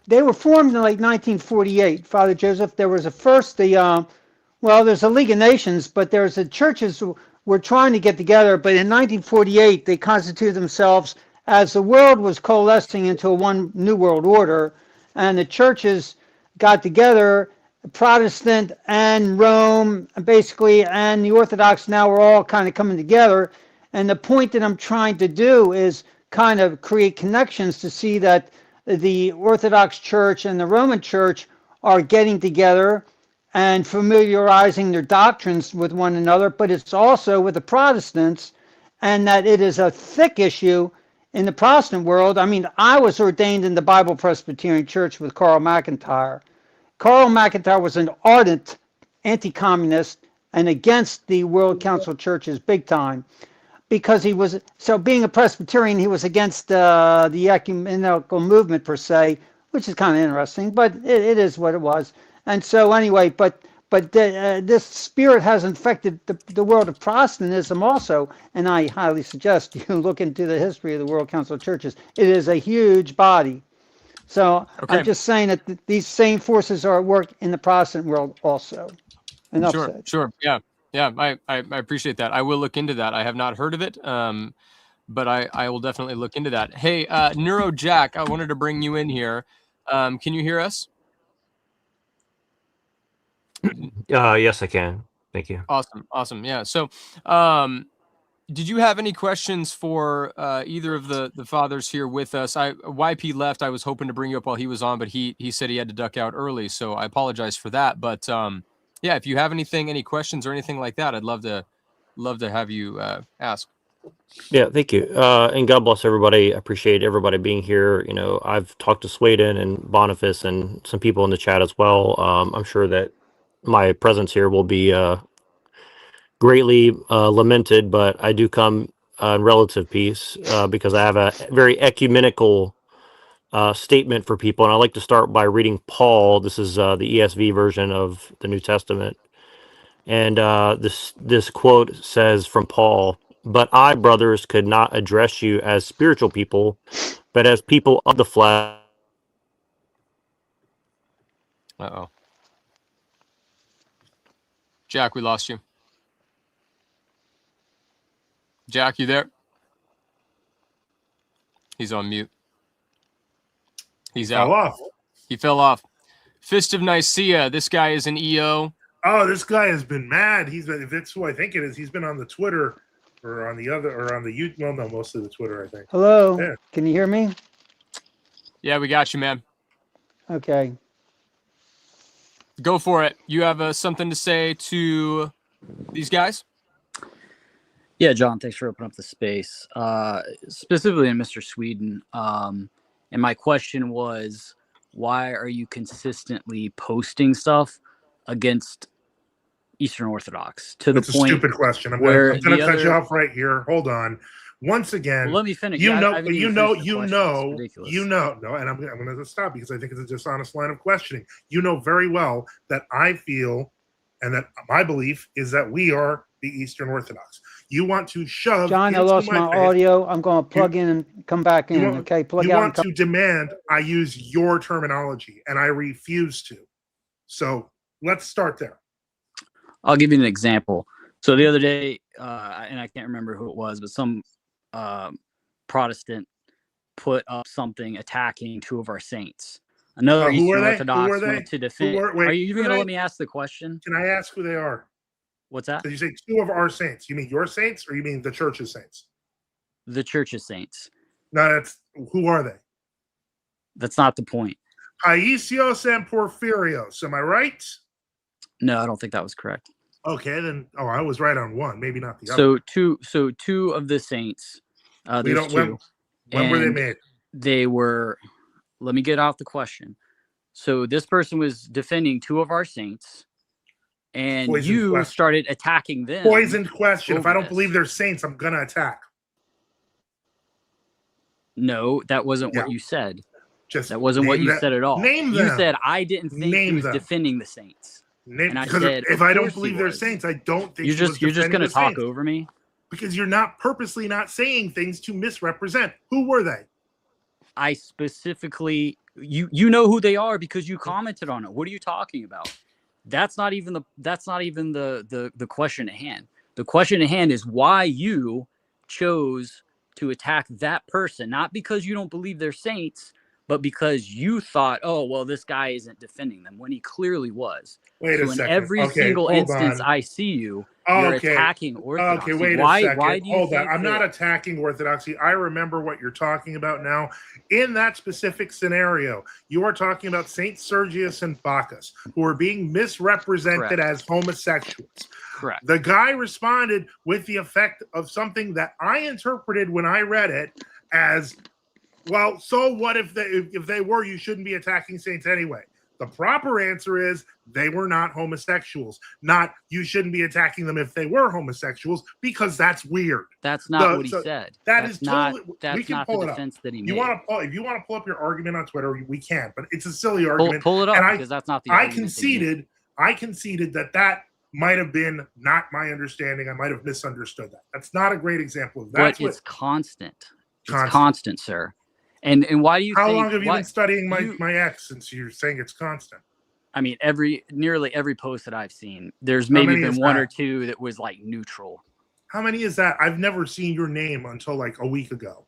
They were formed in like 1948, Father Joseph. There was there's a League of Nations, but there's the churches who were trying to get together. But in 1948, they constituted themselves as the world was coalescing into one new world order, and the churches got together, Protestant and Rome, basically, and the Orthodox now are all kind of coming together. And the point that I'm trying to do is kind of create connections to see that the Orthodox Church and the Roman Church are getting together and familiarizing their doctrines with one another, but it's also with the Protestants, and that it is a thick issue in the Protestant world. I mean, I was ordained in the Bible Presbyterian Church with Carl McIntyre. Carl McIntyre was an ardent anti-communist and against the World Council Churches big time, because he was, so being a Presbyterian, he was against the ecumenical movement per se, which is kind of interesting, but it is what it was. And so anyway, but this spirit has infected the world of Protestantism also, and I highly suggest you look into the history of the World Council of Churches. It is a huge body. So okay. I'm just saying that these same forces are at work in the Protestant world also. Enough said. Sure, yeah. Yeah, I appreciate that. I will look into that. I have not heard of it, but I will definitely look into that. Hey, Neuro Jack, I wanted to bring you in here. Can you hear us? Yes, I can. Thank you. Awesome. Yeah. So, did you have any questions for either of the fathers here with us? YP left. I was hoping to bring you up while he was on, but he said he had to duck out early, so I apologize for that. But yeah, if you have any questions or anything like that, I'd love to have you ask. Yeah, thank you. And God bless everybody. I appreciate everybody being here. You know, I've talked to Sweden and Boniface and some people in the chat as well. I'm sure that my presence here will be greatly lamented, but I do come in relative peace because I have a very ecumenical statement for people. And I like to start by reading Paul. This is the ESV version of the New Testament. And this quote says from Paul, "But I, brothers, could not address you as spiritual people, but as people of the flesh." Uh-oh. Jack, we lost you. Jack, you there? He's on mute. He's out. Fell off. He fell off. Fist of Nicaea. This guy is an EO. Oh, this guy has been mad. If that's who I think it is, he's been on the Twitter or on the YouTube. Well, no, mostly the Twitter, I think. Hello. Yeah. Can you hear me? Yeah, we got you, man. Okay. Go for it. You have something to say to these guys? Yeah, John, thanks for opening up the space. Specifically in Mr. Sweden. And my question was, why are you consistently posting stuff against Eastern Orthodox to It's the point? It's a stupid question. I'm where going to cut you off right here. Hold on. Once again, well, let me finish. No, and I'm going to stop because I think it's a dishonest line of questioning. You know very well that I feel, and that my belief is that we are the Eastern Orthodox. You want to shove. John, I lost my audio. I'm going to plug in and come back in. Okay, plug out. You want to demand I use your terminology, and I refuse to. So let's start there. I'll give you an example. So the other day, and I can't remember who it was, but some Protestant put up something attacking two of our saints. Another Eastern Orthodox went to defend. Are you even going to let me ask the question? Can I ask who they are? What's that? Did you say two of our saints? You mean your saints, or you mean the church's saints? The church's saints. No, who are they? That's not the point. Paisios and Porphyrios. Am I right? No, I don't think that was correct. Okay, then. Oh, I was right on one, maybe not the other. So two of the saints. There's two. When were they made? They were. Let me get out the question. So this person was defending two of our saints, and you started attacking them. Poisoned question. If I don't believe they're saints, I'm gonna attack. No, that wasn't what you said. That wasn't what you said at all. Name them. You said I didn't think he was defending the saints. And I said, if I don't believe they're saints, I don't think you're just going to talk over me because you're not purposely not saying things to misrepresent. Who were they? I specifically, you know who they are because you commented on it. What are you talking about? That's not even the question at hand. The question at hand is why you chose to attack that person, not because you don't believe they're saints, but because you thought, oh, well, this guy isn't defending them when he clearly was. Wait a second. In every single instance I see you, you're attacking Orthodoxy. Okay, wait a second. Why do you Hold on. I'm not attacking Orthodoxy. I remember what you're talking about now. In that specific scenario, you are talking about Saint Sergius and Bacchus, who are being misrepresented as homosexuals. Correct. The guy responded with the effect of something that I interpreted when I read it as, well, so what if they were? You shouldn't be attacking saints anyway. The proper answer is they were not homosexuals. Not you shouldn't be attacking them if they were homosexuals because that's weird. That's not what he said. That's totally. That's we can not pull the it defense up. That he made. If you want to pull up your argument on Twitter, we can. But it's a silly argument. Pull it up because that's not the. I conceded that might have been not my understanding. I might have misunderstood that. That's not a great example of that. But it's constant. It's constant, sir. And why do you How long have you been studying my ex since you're saying it's constant? I mean, nearly every post that I've seen, there's maybe been one or two that was like neutral. How many is that? I've never seen your name until like a week ago.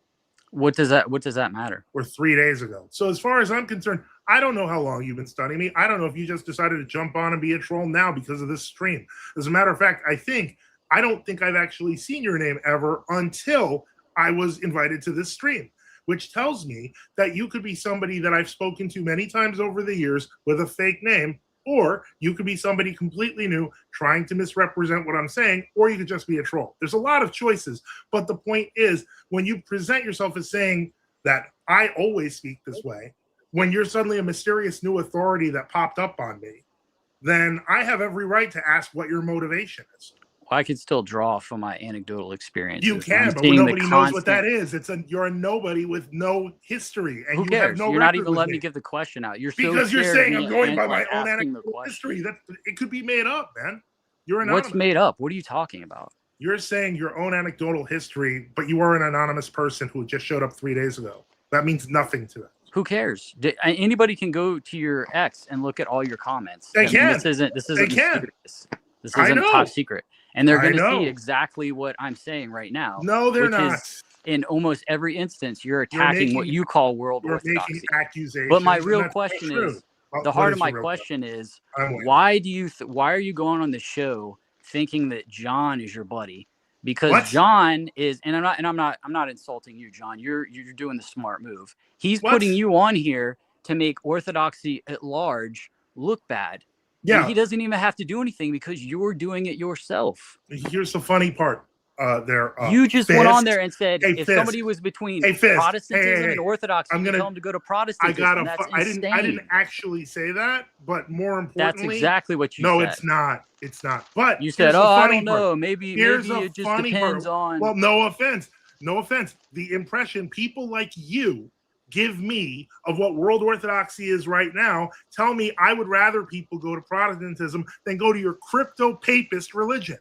What does that matter? Or 3 days ago. So as far as I'm concerned, I don't know how long you've been studying me. I don't know if you just decided to jump on and be a troll now because of this stream. As a matter of fact, I don't think I've actually seen your name ever until I was invited to this stream, which tells me that you could be somebody that I've spoken to many times over the years with a fake name, or you could be somebody completely new trying to misrepresent what I'm saying, or you could just be a troll. There's a lot of choices, but the point is when you present yourself as saying that I always speak this way, when you're suddenly a mysterious new authority that popped up on me, then I have every right to ask what your motivation is. Well, I could still draw from my anecdotal experience. You can, but nobody knows what that is. You're a nobody with no history, and who cares? You're not even letting me give the question out. You're because you're saying I'm going by my own anecdotal history. That it could be made up, man. You're anonymous. What's made up? What are you talking about? You're saying your own anecdotal history, but you are an anonymous person who just showed up 3 days ago. That means nothing to them. Who cares? Anybody can go to your ex and look at all your comments. They can. This isn't mysterious. This isn't top secret. And they're going to see exactly what I'm saying right now. No, they're not. In almost every instance, you're attacking what you call world orthodoxy. Accusations, but my real question is, the heart of my question is, why are you going on the show thinking that John is your buddy? Because John is, and I'm not insulting you, John. You're doing the smart move. He's putting you on here to make orthodoxy at large look bad. Yeah. And he doesn't even have to do anything because you're doing it yourself. Here's the funny part. There, you just went on there and said hey, if Fisk. somebody was between Hey, Fisk. Protestantism Hey, and Orthodoxy, you tell them to go to Protestantism. That's insane. I didn't actually say that, but more importantly, that's exactly what you said. No, it's not. It's not. But you said, "Oh, I don't know. Maybe it just depends on." Well, no offense. No offense. The impression people like you give me of what World Orthodoxy is right now tell me I would rather people go to Protestantism than go to your crypto-papist religion.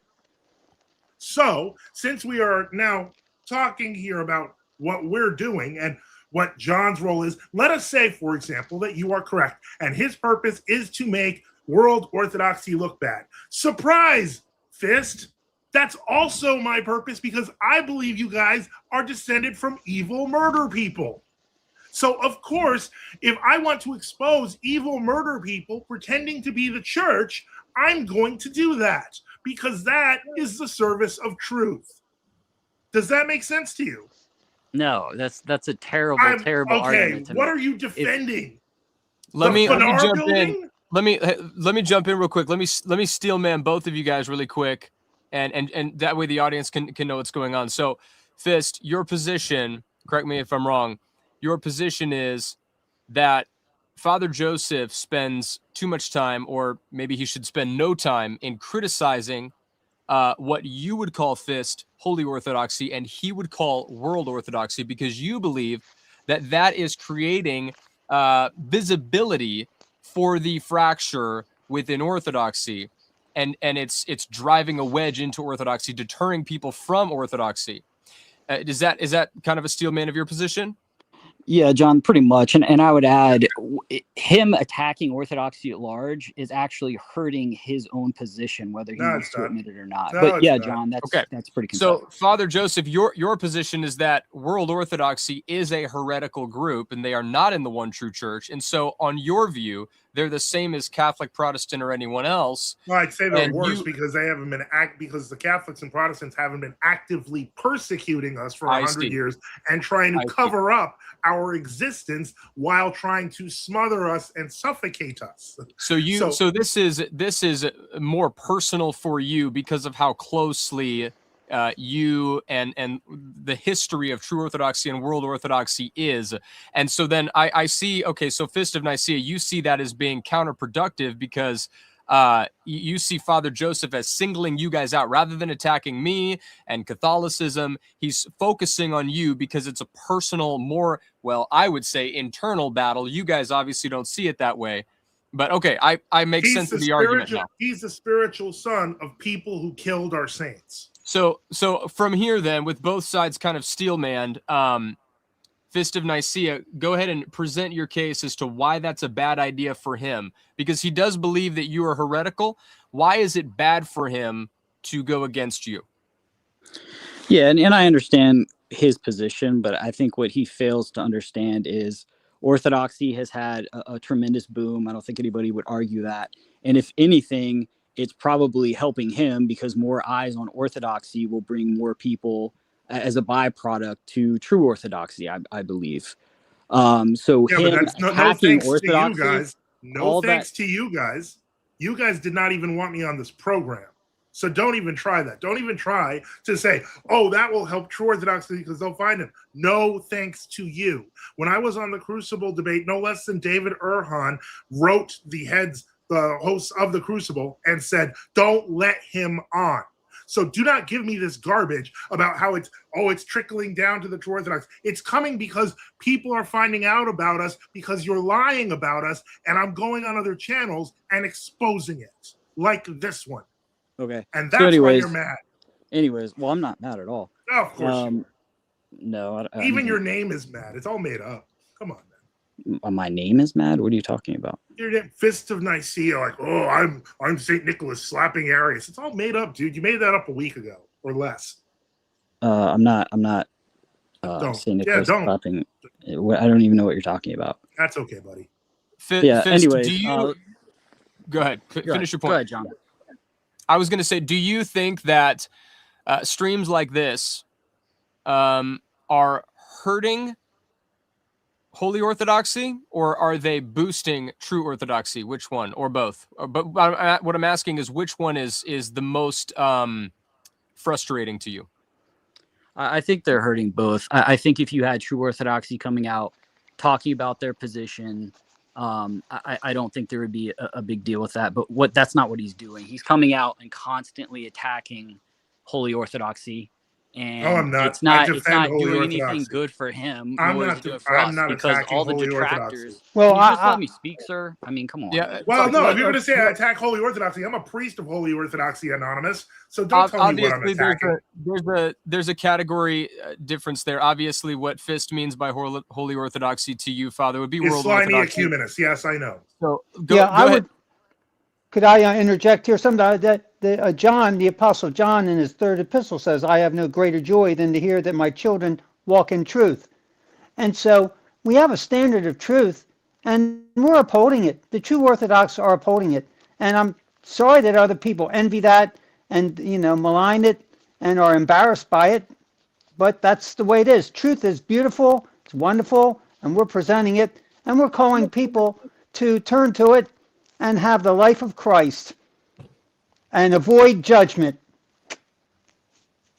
So, since we are now talking here about what we're doing and what John's role is, let us say, for example, that you are correct, and his purpose is to make World Orthodoxy look bad. Surprise, Fist! That's also my purpose because I believe you guys are descended from evil murder people. So, of course, if I want to expose evil murder people pretending to be the church, I'm going to do that because that is the service of truth. Does that make sense to you? No, that's a terrible argument to what me. are you defending? Let me jump in. Let me jump in real quick. Let me steel man both of you guys really quick, and that way the audience can know what's going on. So, Fist, your position, correct me if I'm wrong, your position is that Father Joseph spends too much time, or maybe he should spend no time, in criticizing what you would call, Fist, Holy Orthodoxy, and he would call World Orthodoxy, because you believe that that is creating visibility for the fracture within Orthodoxy, and it's driving a wedge into Orthodoxy, deterring people from Orthodoxy. Is that kind of a steel man of your position? Yeah, John, pretty much. And I would add, him attacking Orthodoxy at large is actually hurting his own position, whether he wants to admit it or not. But yeah, John, that's pretty concise. So, Father Joseph, your position is that World Orthodoxy is a heretical group and they are not in the one true church. And so, on your view, they're the same as Catholic, Protestant, or anyone else. Well, I'd say they're worse because they haven't been because the Catholics and Protestants haven't been actively persecuting us for 100 years and trying to cover up our existence while trying to smother us and suffocate us. So this is more personal for you because of how closely you and the history of true Orthodoxy and World Orthodoxy is. And so then I see, okay, so Fist of Nicaea, you see that as being counterproductive because you see Father Joseph as singling you guys out rather than attacking me and Catholicism. He's focusing on you because it's a personal, more, well, I would say internal battle. You guys obviously don't see it that way. But okay, I make sense of the argument now. He's the spiritual son of people who killed our saints. So from here then, with both sides kind of steel-manned, Fist of Nicaea, go ahead and present your case as to why that's a bad idea for him, because he does believe that you are heretical. Why is it bad for him to go against you? Yeah, and I understand his position, but I think what he fails to understand is Orthodoxy has had a tremendous boom. I don't think anybody would argue that. And if anything, it's probably helping him because more eyes on Orthodoxy will bring more people as a byproduct to true Orthodoxy, I believe. So yeah, him but that's no thanks Orthodoxy, to you guys. No thanks to you guys. You guys did not even want me on this program. So don't even try that. Don't even try to say, oh, that will help true Orthodoxy because they'll find him. No thanks to you. When I was on the Crucible debate, no less than David Erhan wrote the hosts of the Crucible and said, don't let him on. So do not give me this garbage about how it's trickling down to the true Orthodox. It's coming because people are finding out about us because you're lying about us, and I'm going on other channels and exposing it, like this one. Okay. And that's why you're mad. Anyways, well, I'm not mad at all. Oh, of course. No. Even your name is mad. It's all made up. Come on, man. My name is mad? What are you talking about? Your name, Fist of Nicaea, like, oh, I'm St. Nicholas slapping Arius. It's all made up, dude. You made that up a week ago or less. I'm not St. Nicholas slapping. I don't even know what you're talking about. That's okay, buddy. Anyway. Go ahead. Finish your point. Go ahead, John. I was going to say, do you think that streams like this are hurting Holy Orthodoxy, or are they boosting true Orthodoxy? Which one, or both? But what I'm asking is, which one is the most frustrating to you? I think they're hurting both. I think if you had true Orthodoxy coming out talking about their position, I don't think there would be a big deal with that. But that's not what he's doing. He's coming out and constantly attacking Holy Orthodoxy. And I'm not. It's not Holy doing Orthodoxy. anything good for him. I'm nor not. is it good for us, because all the Holy detractors. Orthodoxy. Well, can you just let me speak, sir? I mean, come on. Yeah. Well, no. If you're going to say I attack Holy Orthodoxy, I'm a priest of Holy Orthodoxy Anonymous. So don't tell me what I'm attacking. There's a category difference there. Obviously, what Fist means by Holy Orthodoxy to you, Father, would be World Orthodoxy. Ecumenist. Yes, I know. So go ahead. Could I interject here? Something that John, the Apostle John, in his third epistle says, "I have no greater joy than to hear that my children walk in truth." And so we have a standard of truth, and we're upholding it. The true Orthodox are upholding it, and I'm sorry that other people envy that and malign it and are embarrassed by it. But that's the way it is. Truth is beautiful, it's wonderful, and we're presenting it, and we're calling people to turn to it and have the life of Christ and avoid judgment.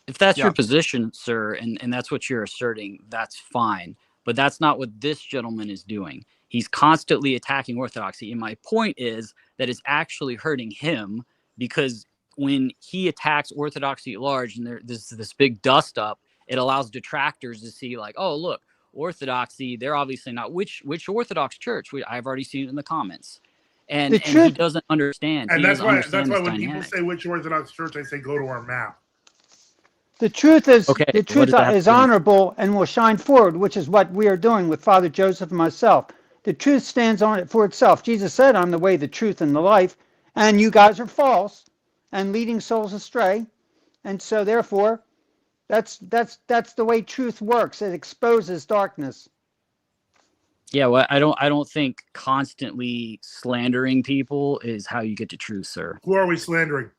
If that's your position, sir, and that's what you're asserting, that's fine. But that's not what this gentleman is doing. He's constantly attacking Orthodoxy. And my point is that it's actually hurting him, because when he attacks Orthodoxy at large and there's this big dust up, it allows detractors to see like, oh, look, Orthodoxy, they're obviously not. Which Orthodox church? I've already seen it in the comments. And he doesn't understand. And that's why when people say which Orthodox church, I say go to our map. The truth is is honorable and will shine forward, which is what we are doing with Father Joseph and myself. The truth stands on it for itself. Jesus said, "I'm the way, the truth, and the life," and you guys are false and leading souls astray. And so, therefore, that's the way truth works. It exposes darkness. Yeah, well, I don't think constantly slandering people is how you get to truth, sir. Who are we slandering?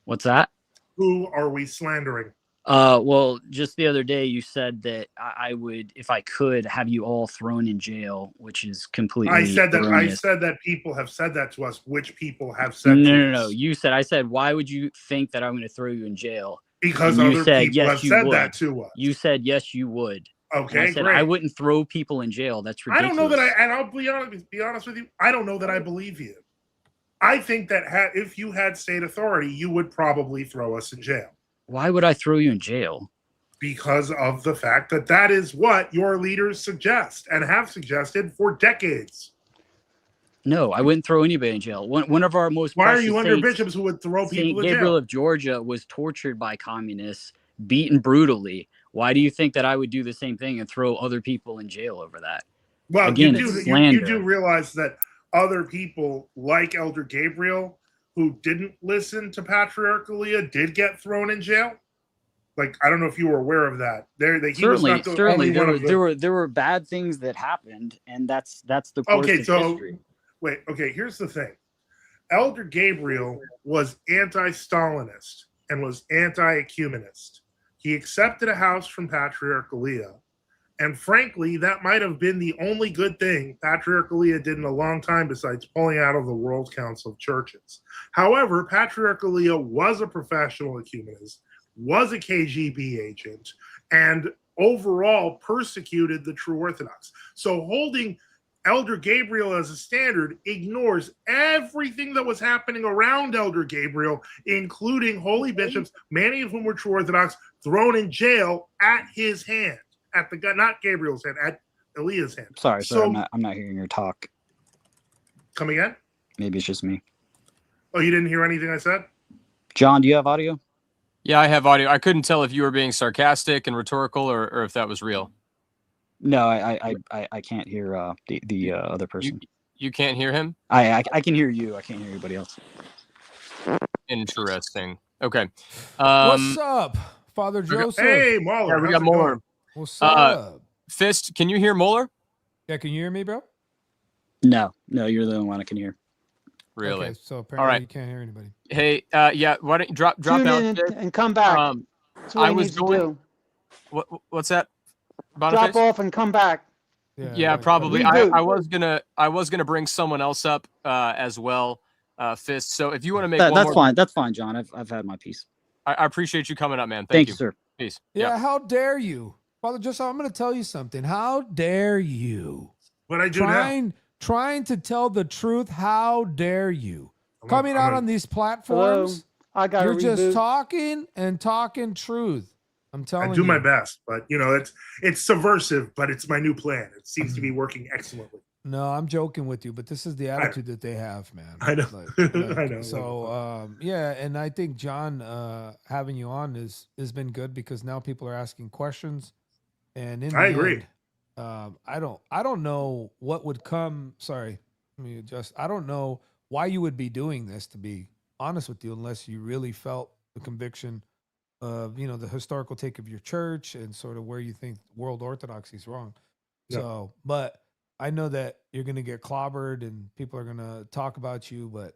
What's that? Who are we slandering? Well, just the other day you said that I would, if I could, have you all thrown in jail, which is completely erroneous. I said that people have said that to us. Which people have said to us? No. You said, I said, why would you think that I'm going to throw you in jail? Because other people have said that to us. You said, yes, you would. Okay, I said, great. I wouldn't throw people in jail. That's ridiculous. I don't know that and I'll be honest with you, I don't know that I believe you. I think that if you had state authority, you would probably throw us in jail. Why would I throw you in jail? Because of the fact that is what your leaders suggest and have suggested for decades. No, I wouldn't throw anybody in jail. One of our most Why are you under bishops who would throw people in jail? Gabriel of Georgia was tortured by communists, beaten brutally. Why do you think that I would do the same thing and throw other people in jail over that? Well, again, you do realize that other people like Elder Gabriel who didn't listen to Patriarch Leah did get thrown in jail. Like, I don't know if you were aware of that. Certainly, there were bad things that happened, and that's the course of history. Here's the thing. Elder Gabriel was anti-Stalinist and was anti-ecumenist. He accepted a house from Patriarch Leah, and frankly, that might have been the only good thing Patriarch Leah did in a long time besides pulling out of the World Council of Churches. However, Patriarch Leah was a professional ecumenist, was a KGB agent, and overall persecuted the true Orthodox. So holding Elder Gabriel as a standard ignores everything that was happening around Elder Gabriel, including holy bishops, many of whom were true Orthodox, thrown in jail at his hand, not Gabriel's hand, at Eliah's hand. Sorry, I'm not hearing your talk. Come again? Maybe it's just me. Oh, you didn't hear anything I said? John, do you have audio? Yeah, I have audio. I couldn't tell if you were being sarcastic and rhetorical or if that was real. No, I can't hear the other person. You can't hear him? I can hear you. I can't hear anybody else. Interesting. Okay. What's up, Father Joseph? Hey, Moeller. Yeah, we got Moeller. What's up? Fist, can you hear Moeller? Yeah, can you hear me, bro? No, you're the only one I can hear. Really? Okay, so apparently all right. You can't hear anybody. Hey, yeah, why don't you drop Tune out in and come back. That's what I was going. what's that? Drop off and come back. Yeah, probably. I was gonna bring someone else up as well, Fist. So if you want to make that's fine. That's fine, John. I've had my piece. I appreciate you coming up, man. Thank you, sir. Peace. Yeah, how dare you, Father Joseph? I'm going to tell you something. How dare you? What I do trying to tell the truth. How dare you? Coming out on these platforms, you're just talking and talking truth. I'm telling you. I do my best, but you know, it's subversive, but it's my new plan. It seems to be working excellently. No, I'm joking with you, but this is the attitude that they have, man. I know. I know. So, yeah, and I think John having you on has been good because now people are asking questions, and I agree. I don't know what would come. Sorry, let me adjust. I don't know why you would be doing this, to be honest with you, unless you really felt the conviction of the historical take of your church and sort of where you think world orthodoxy is wrong. Yeah. So, but I know that you're going to get clobbered and people are going to talk about you, but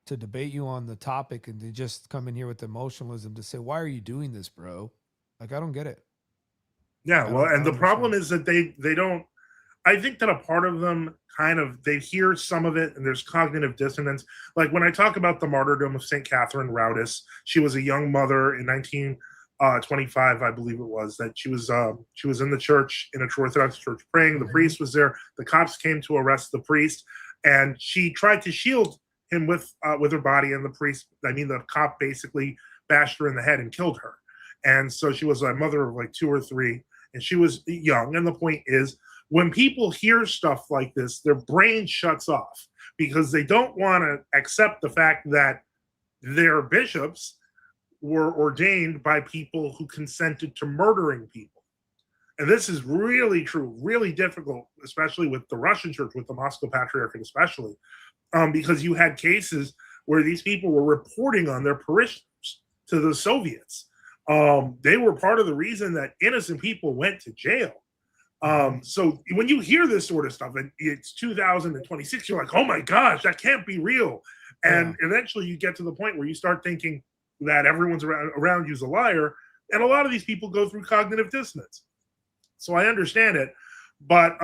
to debate you on the topic and to just come in here with emotionalism to say, why are you doing this, bro? Like, I don't get it. Yeah, well, and the problem is that they don't, I think that a part of them they hear some of it and there's cognitive dissonance. Like when I talk about the martyrdom of St. Catherine Roudis, she was a young mother in 1925, I believe it was, that she was in the church, in a true Orthodox church praying. The priest was there. The cops came to arrest the priest and she tried to shield him with her body, and the cop basically bashed her in the head and killed her. And so she was a mother of like 2 or 3 and she was young. And the point is, when people hear stuff like this, their brain shuts off because they don't want to accept the fact that their bishops were ordained by people who consented to murdering people. And this is really true, really difficult, especially with the Russian church, with the Moscow Patriarchate especially, because you had cases where these people were reporting on their parishioners to the Soviets. They were part of the reason that innocent people went to jail. So when you hear this sort of stuff, and it's 2026, you're like, oh my gosh, that can't be real. And eventually you get to the point where you start thinking that everyone's around you is a liar. And a lot of these people go through cognitive dissonance. So I understand it. But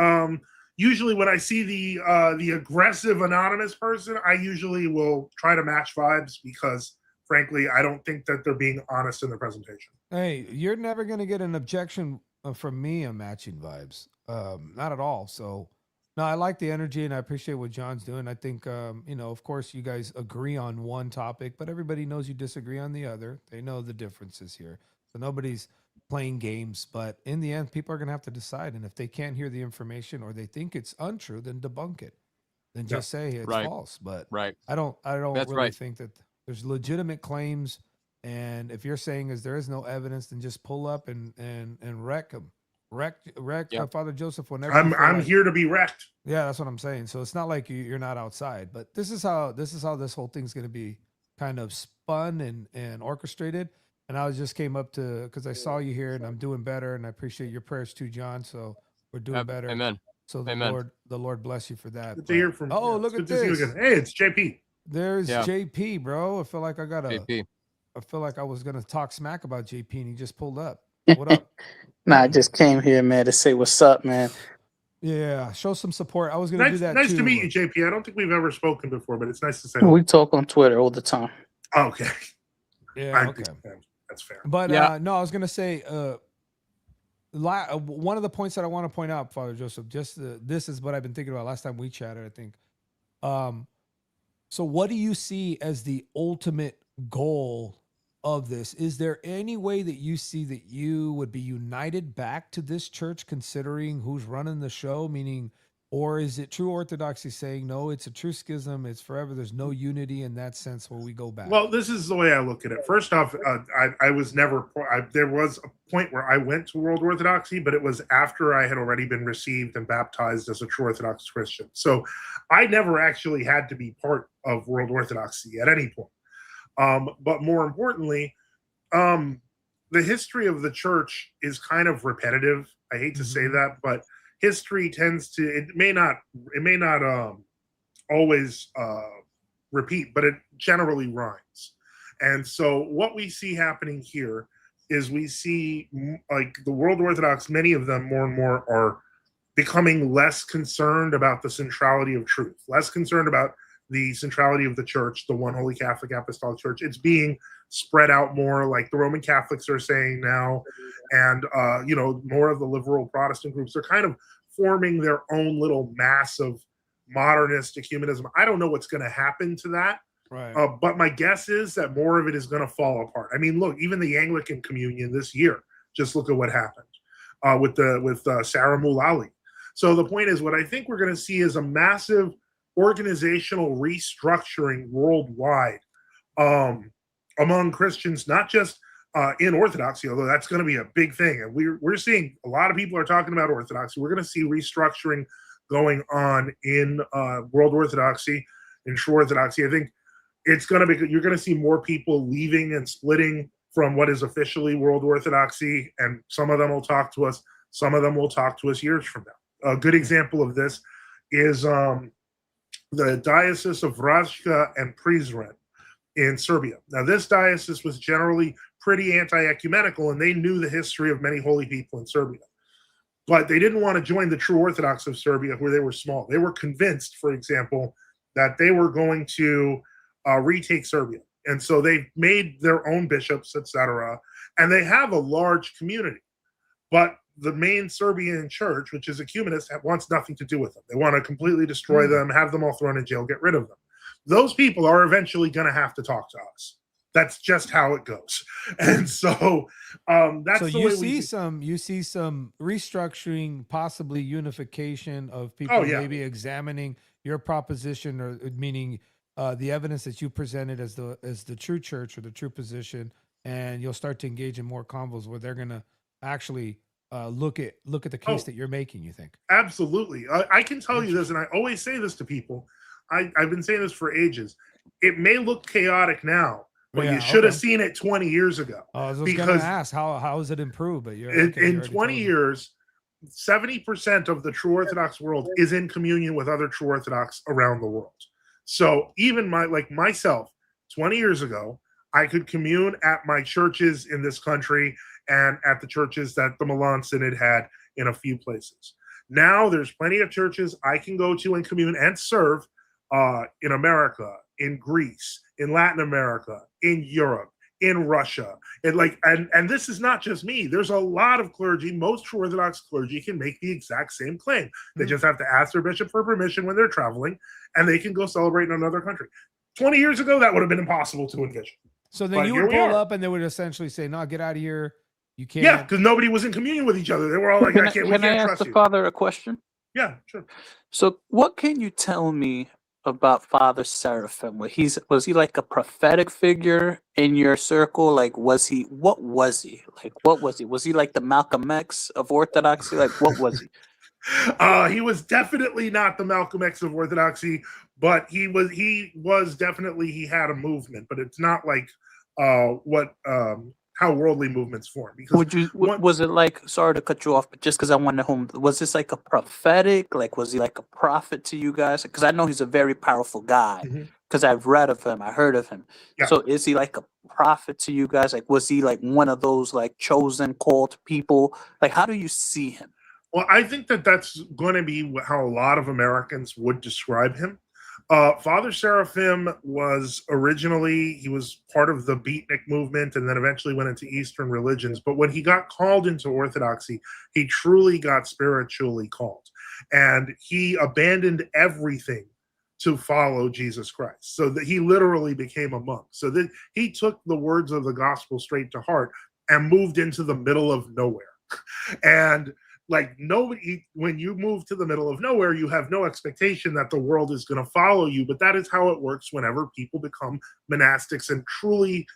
usually when I see the aggressive anonymous person, I usually will try to match vibes because frankly, I don't think that they're being honest in their presentation. Hey, you're never going to get an objection from me on matching vibes. Not at all. So, no, I like the energy and I appreciate what John's doing. I think, of course, you guys agree on one topic, but everybody knows you disagree on the other. They know the differences here. So nobody's playing games, but in the end, people are going to have to decide. And if they can't hear the information or they think it's untrue, then debunk it. Then just say it's false. But I don't really think that there's legitimate claims. And if you're saying there is no evidence, then just pull up and wreck them. Wreck Father Joseph whenever I'm here to be wrecked. Yeah, that's what I'm saying. So it's not like you're not outside, but this is how this whole thing's going to be kind of spun and orchestrated. And I just came up because I saw you here and I'm doing better, and I appreciate your prayers too, John. So we're doing better. Amen. So the Lord bless you for that. Good to hear from you. Look at this. See you again. Hey, it's JP. There's JP, bro. I feel like I feel like I was gonna talk smack about JP and he just pulled up. What up? Nah, I just came here, man, to say what's up, man. Yeah, show some support. I was gonna do that nice too. To meet you, JP. I don't think we've ever spoken before, but it's nice to say. We talk on Twitter all the time. Okay. Yeah, okay. That's fair. But no, I was gonna say one of the points that I want to point out, Father Joseph, this is what I've been thinking about last time we chatted, I think. So what do you see as the ultimate goal of this? Is there any way that you see that you would be united back to this church, considering who's running the show? Meaning, or is it true Orthodoxy saying, no, it's a true schism, it's forever, there's no unity in that sense where we go back? Well, this is the way I look at it. First off, I was never, there was a point where I went to World Orthodoxy, but it was after I had already been received and baptized as a true Orthodox Christian. So I never actually had to be part of World Orthodoxy at any point. But more importantly, the history of the church is kind of repetitive. I hate to say that, but history tends to, it may not always repeat, but it generally rhymes. And so what we see happening here is we see like the World Orthodox, many of them more and more are becoming less concerned about the centrality of truth, less concerned about the centrality of the church, the one holy Catholic Apostolic Church. It's being spread out more, like the Roman Catholics are saying now, and more of the liberal Protestant groups are kind of forming their own little mass of modernist ecumenism. I don't know what's going to happen to that. Right. But my guess is that more of it is going to fall apart. I mean, look, even the Anglican Communion this year, just look at what happened with Sarah Mullally. So the point is, what I think we're going to see is a massive organizational restructuring worldwide among Christians, not just in Orthodoxy, although that's going to be a big thing. And we're seeing a lot of people are talking about Orthodoxy. We're going to see restructuring going on in World Orthodoxy, in True Orthodoxy. I think it's going to be, you're going to see more people leaving and splitting from what is officially World Orthodoxy, and some of them will talk to us. Some of them will talk to us years from now. A good example of this is the Diocese of Vrajka and Prizren in Serbia. Now, this diocese was generally pretty anti-ecumenical, and they knew the history of many holy people in Serbia. But they didn't want to join the True Orthodox of Serbia, where they were small. They were convinced, for example, that they were going to retake Serbia. And so they made their own bishops, etc. And they have a large community. But the main Serbian church, which is ecumenist, wants nothing to do with them. They want to completely destroy them, have them all thrown in jail, get rid of them. Those people are eventually going to have to talk to us. That's just how it goes. And so that's so the you way you see some restructuring, possibly unification of people, maybe examining your proposition, or meaning the evidence that you presented as the true church or the true position, and you'll start to engage in more convos where they're going to actually look at the case that you're making, you think? Absolutely. I can tell you this, and I always say this to people. I've been saying this for ages. It may look chaotic now, but you should have seen it 20 years ago. I was going to ask, how has it improved? But in 20 years, 70% of the True Orthodox world is in communion with other True Orthodox around the world. So even myself, 20 years ago, I could commune at my churches in this country and at the churches that the Milan Synod had in a few places. Now there's plenty of churches I can go to and commune and serve in America, in Greece, in Latin America, in Europe, in Russia. And this is not just me. There's a lot of clergy. Most True Orthodox clergy can make the exact same claim. They just have to ask their bishop for permission when they're traveling, and they can go celebrate in another country. 20 years ago, that would have been impossible to envision. So then you would pull up and they would essentially say, no, get out of here. You can't. Yeah, because nobody was in communion with each other. They were all like, we can't trust you. Can I ask the father a question? Yeah, sure. So what can you tell me about Father Seraphim? Was he like a prophetic figure in your circle? Like, what was he? Was he like the Malcolm X of Orthodoxy? Like, what was he? He was definitely not the Malcolm X of Orthodoxy, but he had a movement, but it's not like how worldly movements form. Because was it like, sorry to cut you off, but just because I want to know, was this like a prophetic, like was he like a prophet to you guys? Because I know he's a very powerful guy, because I've read of him, I heard of him. Yeah. So is he like a prophet to you guys? Like, was he like one of those like chosen, called people? Like, how do you see him? Well, I think that's going to be how a lot of Americans would describe him. Father Seraphim was part of the Beatnik movement, and then eventually went into Eastern religions. But when he got called into Orthodoxy, he truly got spiritually called, and he abandoned everything to follow Jesus Christ. So that he literally became a monk. So that he took the words of the gospel straight to heart and moved into the middle of nowhere. And like nobody, when you move to the middle of nowhere, you have no expectation that the world is going to follow you. But that is how it works whenever people become monastics and truly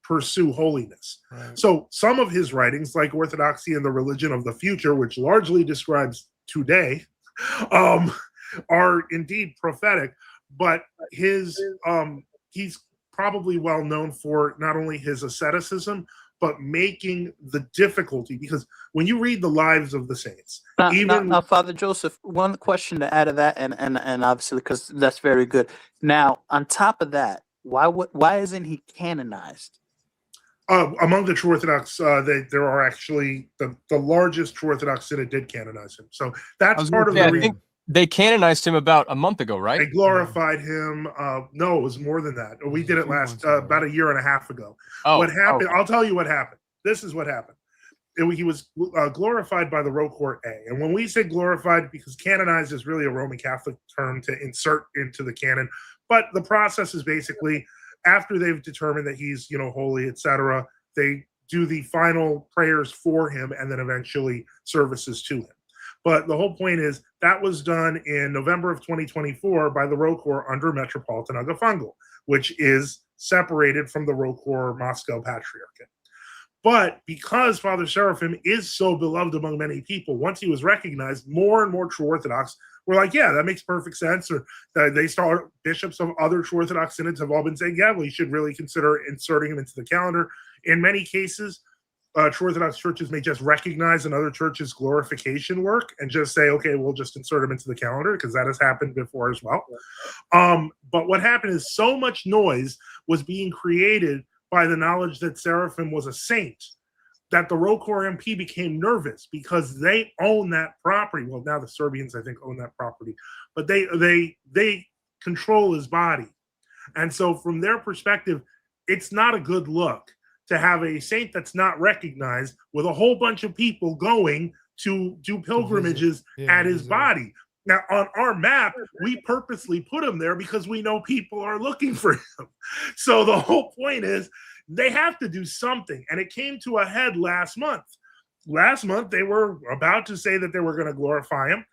pursue holiness. Right. So some of his writings, like Orthodoxy and the Religion of the Future, which largely describes today, are indeed prophetic. But he's probably well known for not only his asceticism, but making the difficulty, because when you read the lives of the saints, now, Father Joseph, one question to add to that, and obviously because that's very good. Now, on top of that, why isn't he canonized? Among the true Orthodox, there are actually the largest true Orthodox synod did canonize him. So that's part of the reason. They canonized him about a month ago, right? They glorified him. No, it was more than that. We did it about a year and a half ago. What happened? I'll tell you what happened. This is what happened. He was glorified by the Row Court A. And when we say glorified, because canonized is really a Roman Catholic term to insert into the canon. But the process is basically after they've determined that he's, holy, etc., they do the final prayers for him and then eventually services to him. But the whole point is that was done in November of 2024 by the Row Court under Metropolitan Agafangel, which is separated from the Row Court Moscow Patriarchate. But because Father Seraphim is so beloved among many people, once he was recognized, more and more true Orthodox were like, yeah, that makes perfect sense. Or they start bishops of other true Orthodox synods have all been saying, yeah, well, you should really consider inserting him into the calendar. In many cases, true Orthodox churches may just recognize another church's glorification work and just say, okay, we'll just insert him into the calendar, because that has happened before as well. But what happened is so much noise was being created by the knowledge that Seraphim was a saint, that the Row Court MP became nervous because they own that property. Well, now the Serbians, I think, own that property, but they control his body. And so from their perspective, it's not a good look to have a saint that's not recognized with a whole bunch of people going to do pilgrimages at his body. Now, on our map, we purposely put him there because we know people are looking for him. So the whole point is they have to do something. And it came to a head last month. Last month, they were about to say that they were going to glorify him.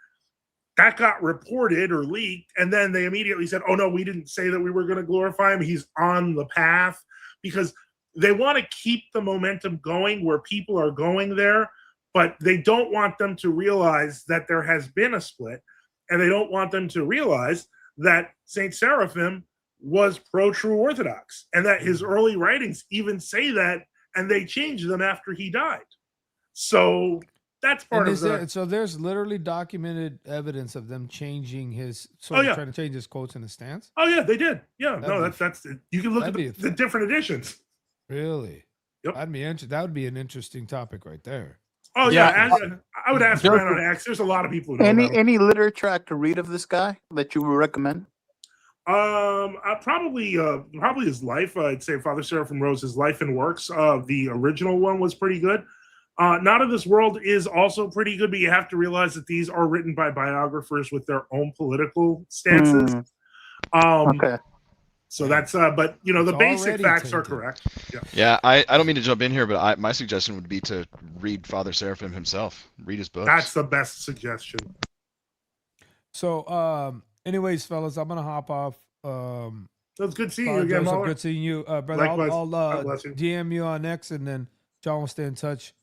That got reported or leaked. And then they immediately said, oh, no, we didn't say that we were going to glorify him. He's on the path, because they want to keep the momentum going where people are going there, but they don't want them to realize that there has been a split. And they don't want them to realize that St. Seraphim was pro-true Orthodox and that his early writings even say that, and they changed them after he died. So that's part of the... So there's literally documented evidence of them changing his... trying to change his quotes and his stance? Oh, yeah, they did. Yeah, that's you can look at the different editions. Really? Yep. That would be an interesting topic right there. Oh yeah, I would ask Brian on X. There's a lot of people who know any literature I could read of this guy that you would recommend? Probably his life. I'd say Father Seraphim Rose's life and works. The original one was pretty good. Not of This World is also pretty good, but you have to realize that these are written by biographers with their own political stances. Okay. So that's but the basic facts are correct. Yeah, I don't mean to jump in here, but my suggestion would be to read Father Seraphim himself. Read his books. That's the best suggestion. So anyways, fellas, I'm gonna hop off. It's good seeing you again, Mahler. Good seeing you, brother. I'll DM you on X, and then John will stay in touch.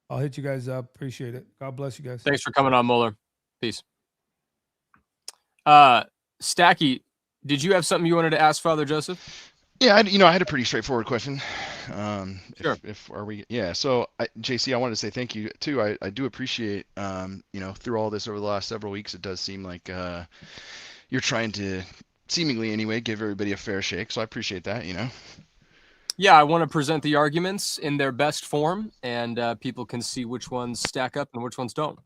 I'll hit you guys up. Appreciate it. God bless you guys. Thanks for coming on, Muller. Peace. Stacky, did you have something you wanted to ask Father Joseph? Yeah, I had a pretty straightforward question. Sure. So JC, I wanted to say thank you too. I do appreciate, through all this over the last several weeks, it does seem like you're trying to, seemingly anyway, give everybody a fair shake. So I appreciate that, Yeah, I want to present the arguments in their best form, and people can see which ones stack up and which ones don't.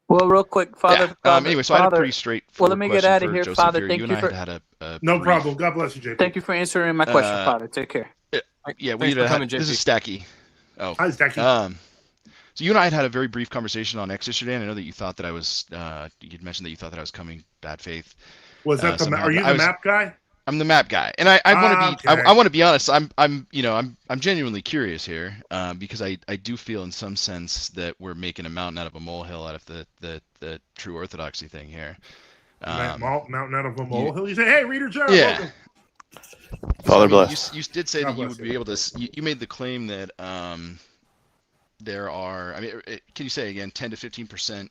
Well, real quick, Father. Anyway, so I had a pretty straightforward Well, let me get out of here, Joseph Father. here. Thank you for. No problem. God bless you, JP. Thank you for answering my question, Father. Take care. Yeah, JP. This is Stacky. Oh, hi, Stacky. So you and I had a very brief conversation on X yesterday, and I know that you thought that I was. You'd mentioned that you thought that I was coming bad faith. Was that are you the map guy? I'm the map guy, and I want to be. I want to be honest. I'm genuinely curious here, because I do feel in some sense that we're making a mountain out of a molehill out of the true Orthodoxy thing here. Mountain out of a molehill. You say, hey, Reader John. Yeah. Welcome. Father bless. You did say that you would be able to. You made the claim that there are. Can you say again? 10 to 15%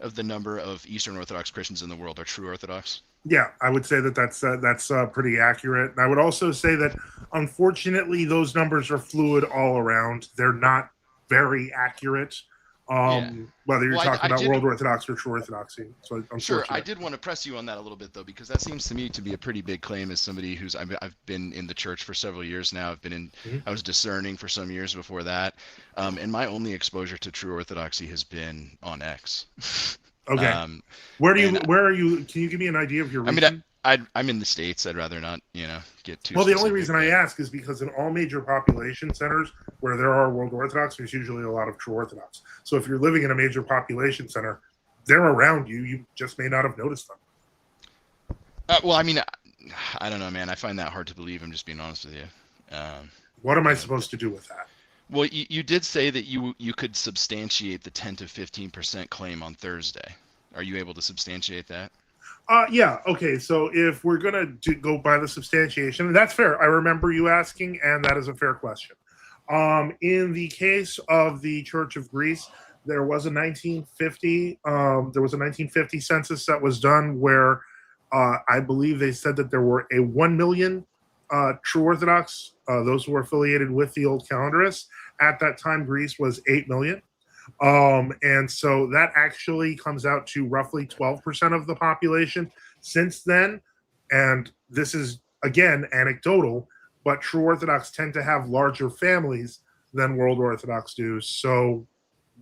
of the number of Eastern Orthodox Christians in the world are true Orthodox. Yeah, I would say that's pretty accurate. And I would also say that, unfortunately, those numbers are fluid all around. They're not very accurate. Whether you're Well, talking I about did- World Orthodoxy or True Orthodoxy. So Sure, I did want to press you on that a little bit though, because that seems to me to be a pretty big claim as somebody who's I've been in the church for several years now. I've been in I was discerning for some years before that, and my only exposure to True Orthodoxy has been on X. Okay. Where are you? Can you give me an idea of your region? I'm in the States. I'd rather not, get too. Well, the only reason I ask is because in all major population centers where there are World Orthodox, there's usually a lot of True Orthodox. So if you're living in a major population center, they're around you. You just may not have noticed them. Well, I mean, I don't know, man. I find that hard to believe. I'm just being honest with you. What am I supposed to do with that? Well, you did say that you could substantiate the 10 to 15% claim on Thursday. Are you able to substantiate that? Yeah. Okay. So if we're gonna go by the substantiation, that's fair. I remember you asking, and that is a fair question. In the case of the Church of Greece, there was a 1950. There was a 1950 census that was done where I believe they said that there were 1 million True Orthodox, those who were affiliated with the old calendarists. At that time, Greece was 8 million. And so that actually comes out to roughly 12% of the population since then. And this is, again, anecdotal, but True Orthodox tend to have larger families than World Orthodox do. So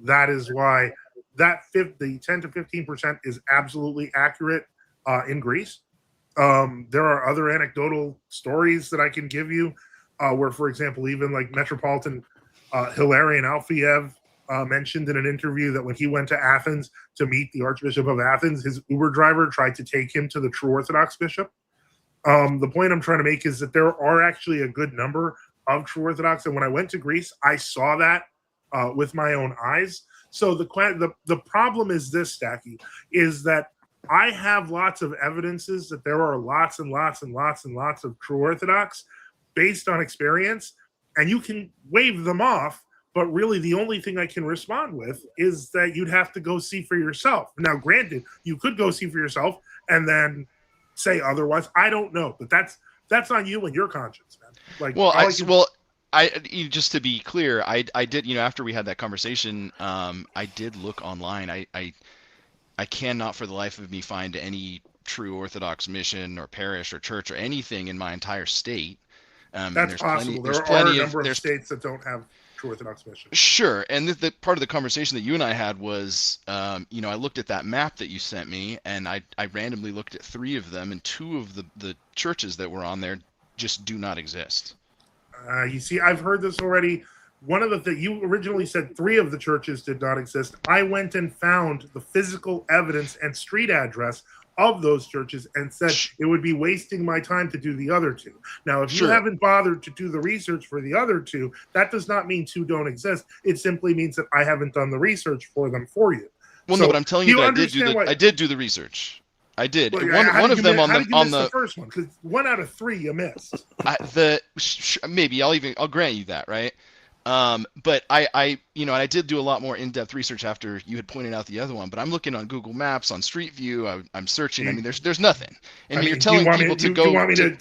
that is why the 10 to 15% is absolutely accurate in Greece. There are other anecdotal stories that I can give you where, for example, even like Metropolitan Hilarion Alfiev mentioned in an interview that when he went to Athens to meet the Archbishop of Athens, his Uber driver tried to take him to the True Orthodox bishop. The point I'm trying to make is that there are actually a good number of True Orthodox, and when I went to Greece, I saw that with my own eyes. So the problem is this, Stacky, is that I have lots of evidences that there are lots and lots and lots and lots of True Orthodox based on experience, and you can wave them off. But really, the only thing I can respond with is that you'd have to go see for yourself. Now, granted, you could go see for yourself and then say otherwise. I don't know, but that's on you and your conscience, man. Like, just to be clear, I did, after we had that conversation, I did look online. I cannot for the life of me find any True Orthodox mission or parish or church or anything in my entire state. That's possible. There are a number of states that don't have True Orthodox mission. Sure, and the part of the conversation that you and I had was, I looked at that map that you sent me, and I randomly looked at 3 of them, and 2 of the churches that were on there just do not exist. You see, I've heard this already. One of the you originally said 3 of the churches did not exist. I went and found the physical evidence and street address of those churches and said it would be wasting my time to do the other 2. Now, if you haven't bothered to do the research for the other 2, that does not mean 2 don't exist. It simply means that I haven't done the research for them for you. Well, no, but I'm telling you that I did do the research. I did. Well, one of them on the first one, because 1 out of 3 you missed. Maybe I'll grant you that, right? But I did do a lot more in-depth research after you had pointed out the other one. But I'm looking on Google Maps, on Street View. I'm searching. I mean, there's nothing. And you're telling people to go. Do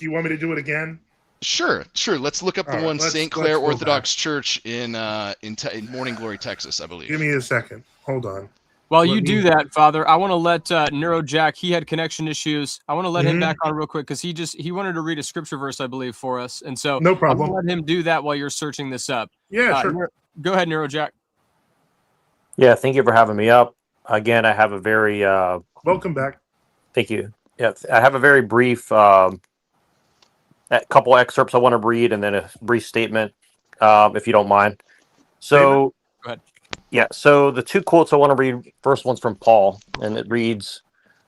you want me to do it again? Sure. Let's look up the one St. Clair Orthodox Church in Morning Glory, Texas, I believe. Give me a second. Hold on. While you do that, Father, I want to let Neurojack, he had connection issues. I want to let him back on real quick because he wanted to read a scripture verse, I believe, for us. And so no problem. I'm going to let him do that while you're searching this up. Yeah, sure. Go ahead, Neurojack. Yeah, thank you for having me up. Again, I have a very... welcome back. Thank you. Yeah, I have a very brief couple excerpts I want to read and then a brief statement, if you don't mind. So... Go ahead. Yeah, so the 2 quotes I want to read, first one's from Paul, and it reads,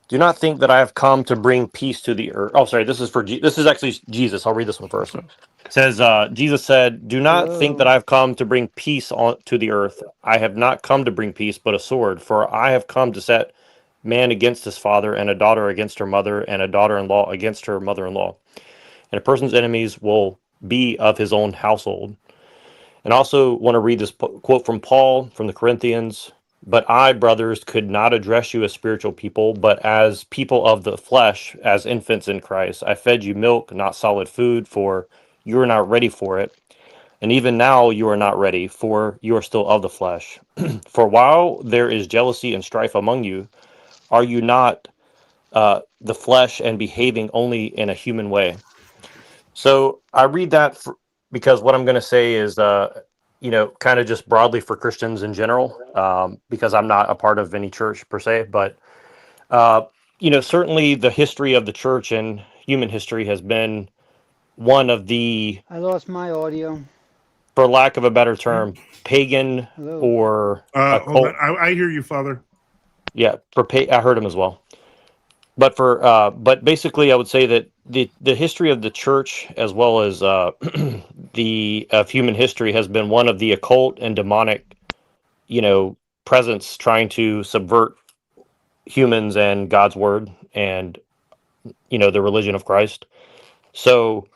"Do not think that I have come to bring peace to the earth." Oh, sorry, this is actually Jesus. I'll read this one first. It says, Jesus said, "Do not think that I have come to bring peace to the earth. I have not come to bring peace, but a sword. For I have come to set man against his father, and a daughter against her mother, and a daughter-in-law against her mother-in-law. And a person's enemies will be of his own household." And also want to read this quote from Paul from the Corinthians. "But I, brothers, could not address you as spiritual people, but as people of the flesh, as infants in Christ. I fed you milk, not solid food, for you are not ready for it. And even now you are not ready, for you are still of the flesh. For while there is jealousy and strife among you, are you not the flesh and behaving only in a human way? So I read that because what I'm going to say is, kind of just broadly for Christians in general, because I'm not a part of any church per se, but certainly the history of the church and human history has been one of the, I lost my audio. for lack of a better term, pagan Hello. or hold occult. on. I hear you, Father. Yeah, I heard him as well. But but basically, I would say that the history of the church, as well as the of human history, has been one of the occult and demonic, presence trying to subvert humans and God's word and the religion of Christ. So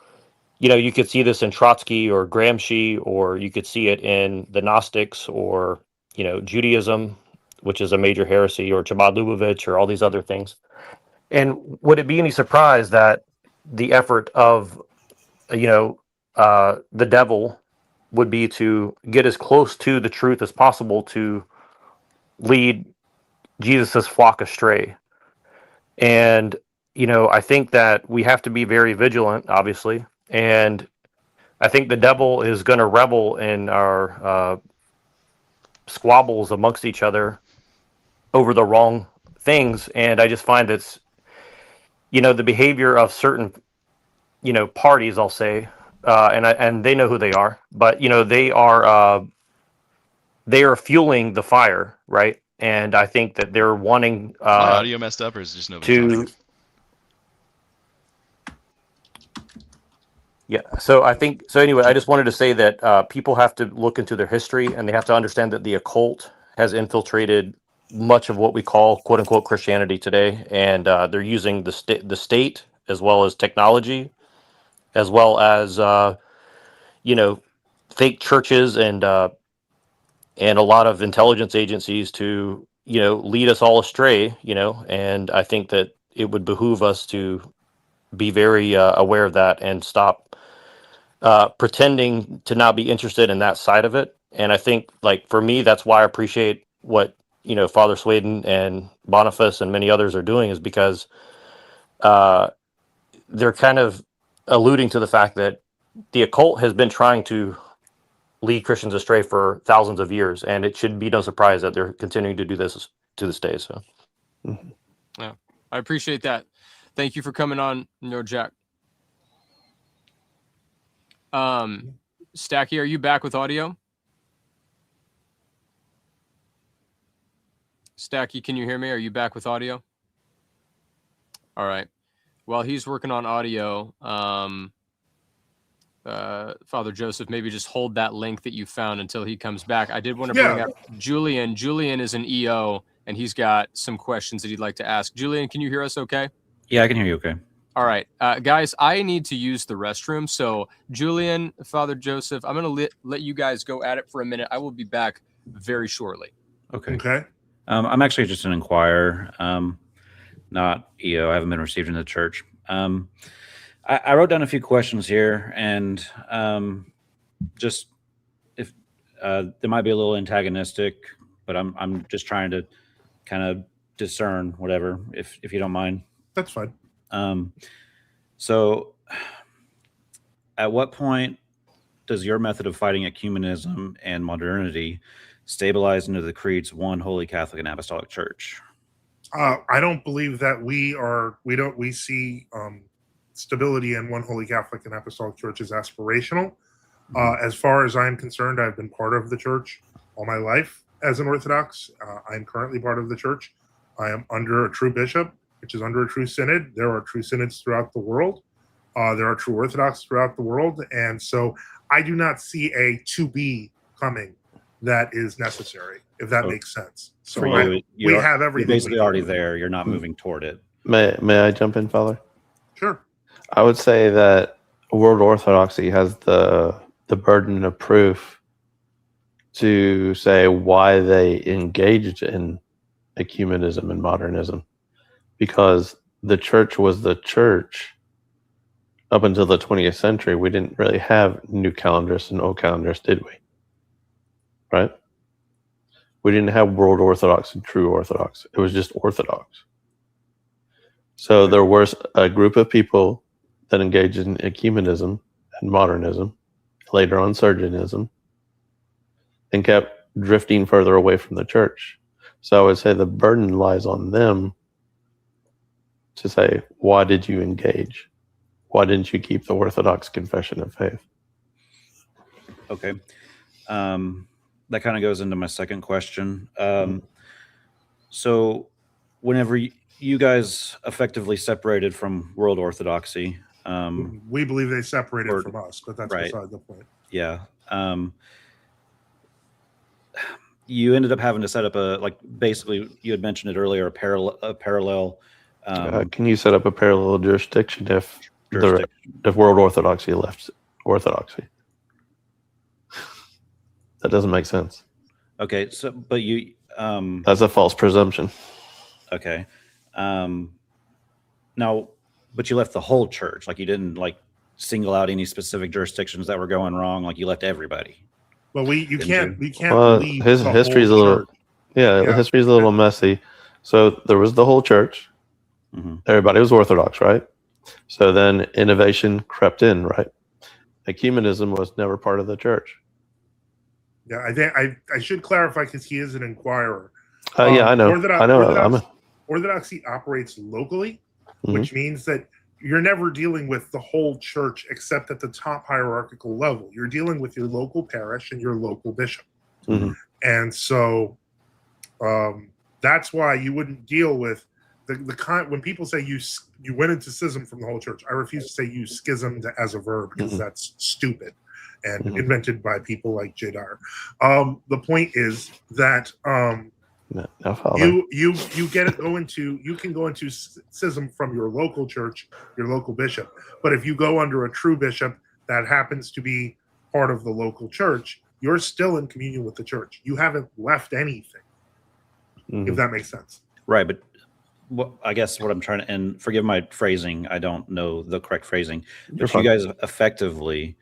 you could see this in Trotsky or Gramsci, or you could see it in the Gnostics, or Judaism, which is a major heresy, or Chabad Lubavitch, or all these other things. And would it be any surprise that the effort of the devil would be to get as close to the truth as possible to lead Jesus's flock astray? And I think that we have to be very vigilant, obviously, and I think the devil is going to revel in our squabbles amongst each other over the wrong things. And I just find it's the behavior of certain parties, I'll say, and they know who they are, but they are fueling the fire, right? And I think that they're wanting Is my audio messed up, or is just nobody talking? Yeah. So I think so. Anyway, I just wanted to say that people have to look into their history, and they have to understand that the occult has infiltrated much of what we call "quote unquote" Christianity today, and they're using the state as well as technology, as well as fake churches and a lot of intelligence agencies to lead us all astray. And I think that it would behoove us to be very aware of that and stop pretending to not be interested in that side of it. And I think, like, for me, that's why I appreciate what Father Sweden and Boniface and many others are doing, is because they're kind of alluding to the fact that the occult has been trying to lead Christians astray for thousands of years, and it should be no surprise that they're continuing to do this to this day. So yeah, I appreciate that. Thank you for coming on, Jack. Stacky, are you back with audio? Stacky, can you hear me? Are you back with audio? All right. While he's working on audio, Father Joseph, maybe just hold that link that you found until he comes back. I did want to bring up Julian. Julian is an EO, and he's got some questions that he'd like to ask. Julian, can you hear us okay? Yeah, I can hear you okay. All right, guys, I need to use the restroom. So Julian, Father Joseph, I'm going to let you guys go at it for a minute. I will be back very shortly. Okay. Okay. I'm actually just an inquirer, not EO. I haven't been received in the church. I wrote down a few questions here, and just if they might be a little antagonistic, but I'm just trying to kind of discern whatever, if you don't mind. That's fine. So at what point does your method of fighting ecumenism and modernity stabilize into the creed's one holy Catholic and Apostolic Church? I don't believe that we see stability in one holy Catholic and Apostolic Church as aspirational. As far as I'm concerned, I've been part of the church all my life as an Orthodox. I'm currently part of the church. I am under a true bishop, which is under a true synod. There are true synods throughout the world. There are true Orthodox throughout the world. And so I do not see a to be coming that is necessary, if that makes sense. So we have everything. You're basically already there. You're not moving toward it. May I jump in, Father? Sure. I would say that World Orthodoxy has the burden of proof to say why they engaged in ecumenism and modernism, because the church was the church up until the 20th century, we didn't really have new calendars and old calendars, did we? Right? We didn't have World Orthodox and True Orthodox. It was just Orthodox. So there was a group of people that engaged in ecumenism and modernism, later on Sergianism, and kept drifting further away from the church. So I would say the burden lies on them to say, why did you engage? Why didn't you keep the Orthodox confession of faith? Okay. That kind of goes into my second question. So whenever you guys effectively separated from World Orthodoxy, we believe they separated from us, but that's right. beside the point. Yeah. You ended up having to set up basically you had mentioned it earlier, a parallel. Can you set up a parallel jurisdiction if World Orthodoxy left Orthodoxy? That doesn't make sense. Okay, so but you that's a false presumption. Okay. Now, but you left the whole church. Like you didn't single out any specific jurisdictions that were going wrong. Like you left everybody. Well, you can't leave his the history's a whole little church. the history's a little messy. So there was the whole church. Mm-hmm. Everybody was Orthodox, right? So then innovation crept in, right? Ecumenism was never part of the church. Yeah, I think I should clarify because he is an inquirer. Yeah, I know. Orthodoxy operates locally, which means that you're never dealing with the whole church except at the top hierarchical level. You're dealing with your local parish and your local bishop. And so that's why you wouldn't deal with the kind when people say you went into schism from the whole church. I refuse to say you schismed as a verb because that's stupid and invented by people like J. Dyer. The point is that you can go into schism from your local church, your local bishop. But if you go under a true bishop that happens to be part of the local church, you're still in communion with the church. You haven't left anything, if that makes sense. Right, but I guess what I'm trying to, and forgive my phrasing, I don't know the correct phrasing, but you guys effectively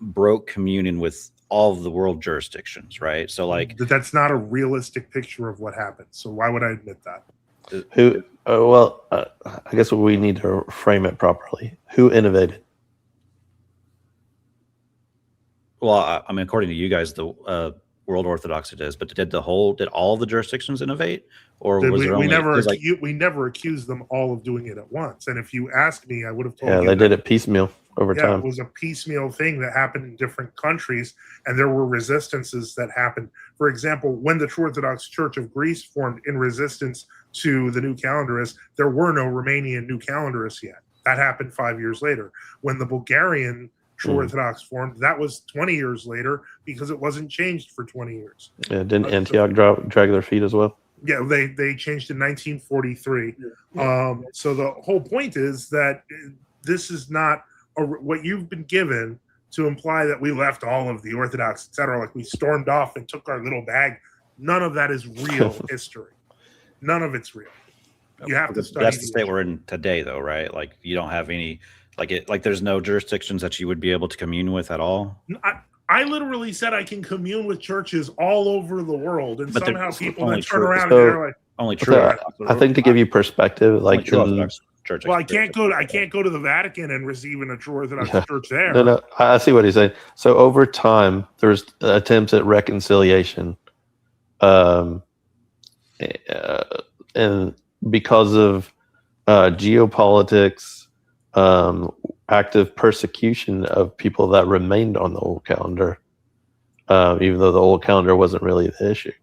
broke communion with all of the world jurisdictions, right? So that's not a realistic picture of what happened. So why would I admit that? I guess we need to frame it properly. Who innovated? Well, I mean, according to you guys, the World Orthodoxy does, but did all the jurisdictions innovate, or was there only? We never accused them all of doing it at once. And if you asked me, I would have told you. Yeah, they did it piecemeal over time. It was a piecemeal thing that happened in different countries, and there were resistances that happened. For example, when the True Orthodox Church of Greece formed in resistance to the new calendarists, there were no Romanian new calendarists yet. That happened 5 years later. When the Bulgarian True Orthodox formed, that was 20 years later because it wasn't changed for 20 years. Yeah, didn't Antioch drag their feet as well? Yeah, they changed in 1943. So the whole point is that this is not what you've been given to imply that we left all of the Orthodox, etc., like we stormed off and took our little bag. None of that is real history. None of it's real. You have to study. That's the state we're in today, though, right? Like you don't have any, there's no jurisdictions that you would be able to commune with at all. I literally said I can commune with churches all over the world, and somehow people then turn around and they're like, only true. I think to give you perspective, church. Well, I can't go to the Vatican and receive in a True Orthodox church there. No, I see what he's saying. So over time, there's attempts at reconciliation, and because of geopolitics, active persecution of people that remained on the old calendar, even though the old calendar wasn't really the issue.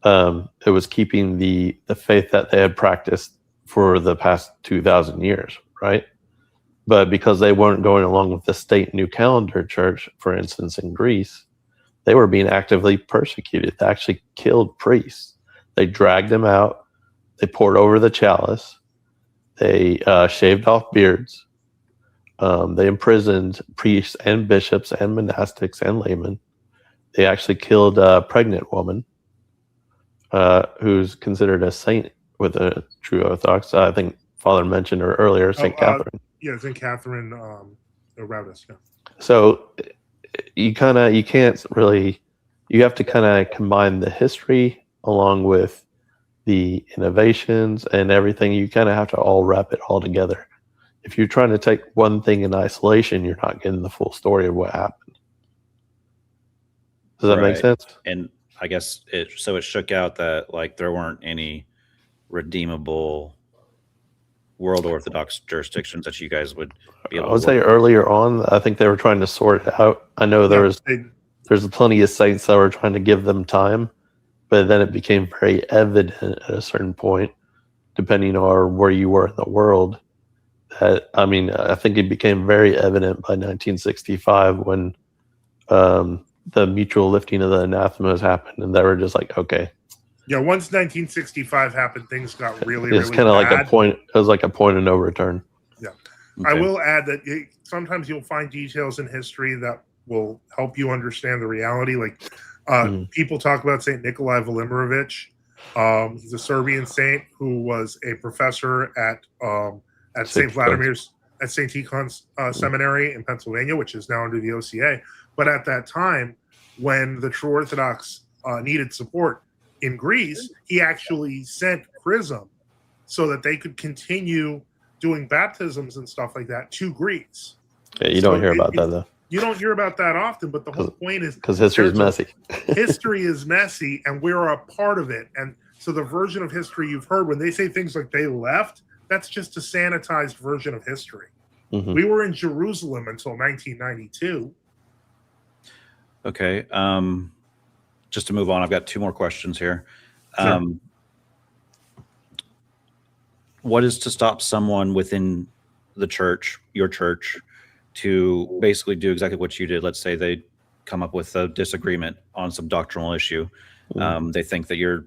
It was keeping the faith that they had practiced for the past 2,000 years, right? But because they weren't going along with the state new calendar church, for instance, in Greece, they were being actively persecuted. They actually killed priests. They dragged them out. They poured over the chalice. They shaved off beards. They imprisoned priests and bishops and monastics and laymen. They actually killed a pregnant woman who's considered a saint with a True Orthodox. I think Father mentioned her earlier, St. Catherine. Yeah, St. Catherine Roudas. Yeah. So you can't really, you have to kind of combine the history along with the innovations and everything. You kind of have to all wrap it all together. If you're trying to take one thing in isolation, you're not getting the full story of what happened. Does that make sense? And I guess it shook out that like there weren't any redeemable World Orthodox jurisdictions that you guys would be able to. I would say earlier on, I think they were trying to sort it out. I know there's plenty of saints that were trying to give them time, but then it became very evident at a certain point, depending on where you were in the world. That, I mean, I think it became very evident by 1965 when the mutual lifting of the anathemas happened, and they were just like, okay. Yeah, once 1965 happened, things got really, It's really kind of bad. like a point. It was like a point of no return. Yeah. Okay. I will add that sometimes you'll find details in history that will help you understand the reality. Like people talk about St. Nikolai Velimirovich. He's a Serbian saint who was a professor at St. Vladimir's, at St. Tikhon's Seminary in Pennsylvania, which is now under the OCA. But at that time, when the true Orthodox needed support in Greece, he actually sent Chrism so that they could continue doing baptisms and stuff like that to Greece. Yeah, you don't hear about that though. You don't hear about that often, but the whole point is because history is messy. History is messy, and we're a part of it. And so the version of history you've heard, when they say things like they left, that's just a sanitized version of history. Mm-hmm. We were in Jerusalem until 1992. Okay. Just to move on, I've got two more questions here. Sure. What is to stop someone within the church, your church, to basically do exactly what you did? Let's say they come up with a disagreement on some doctrinal issue. They think that you're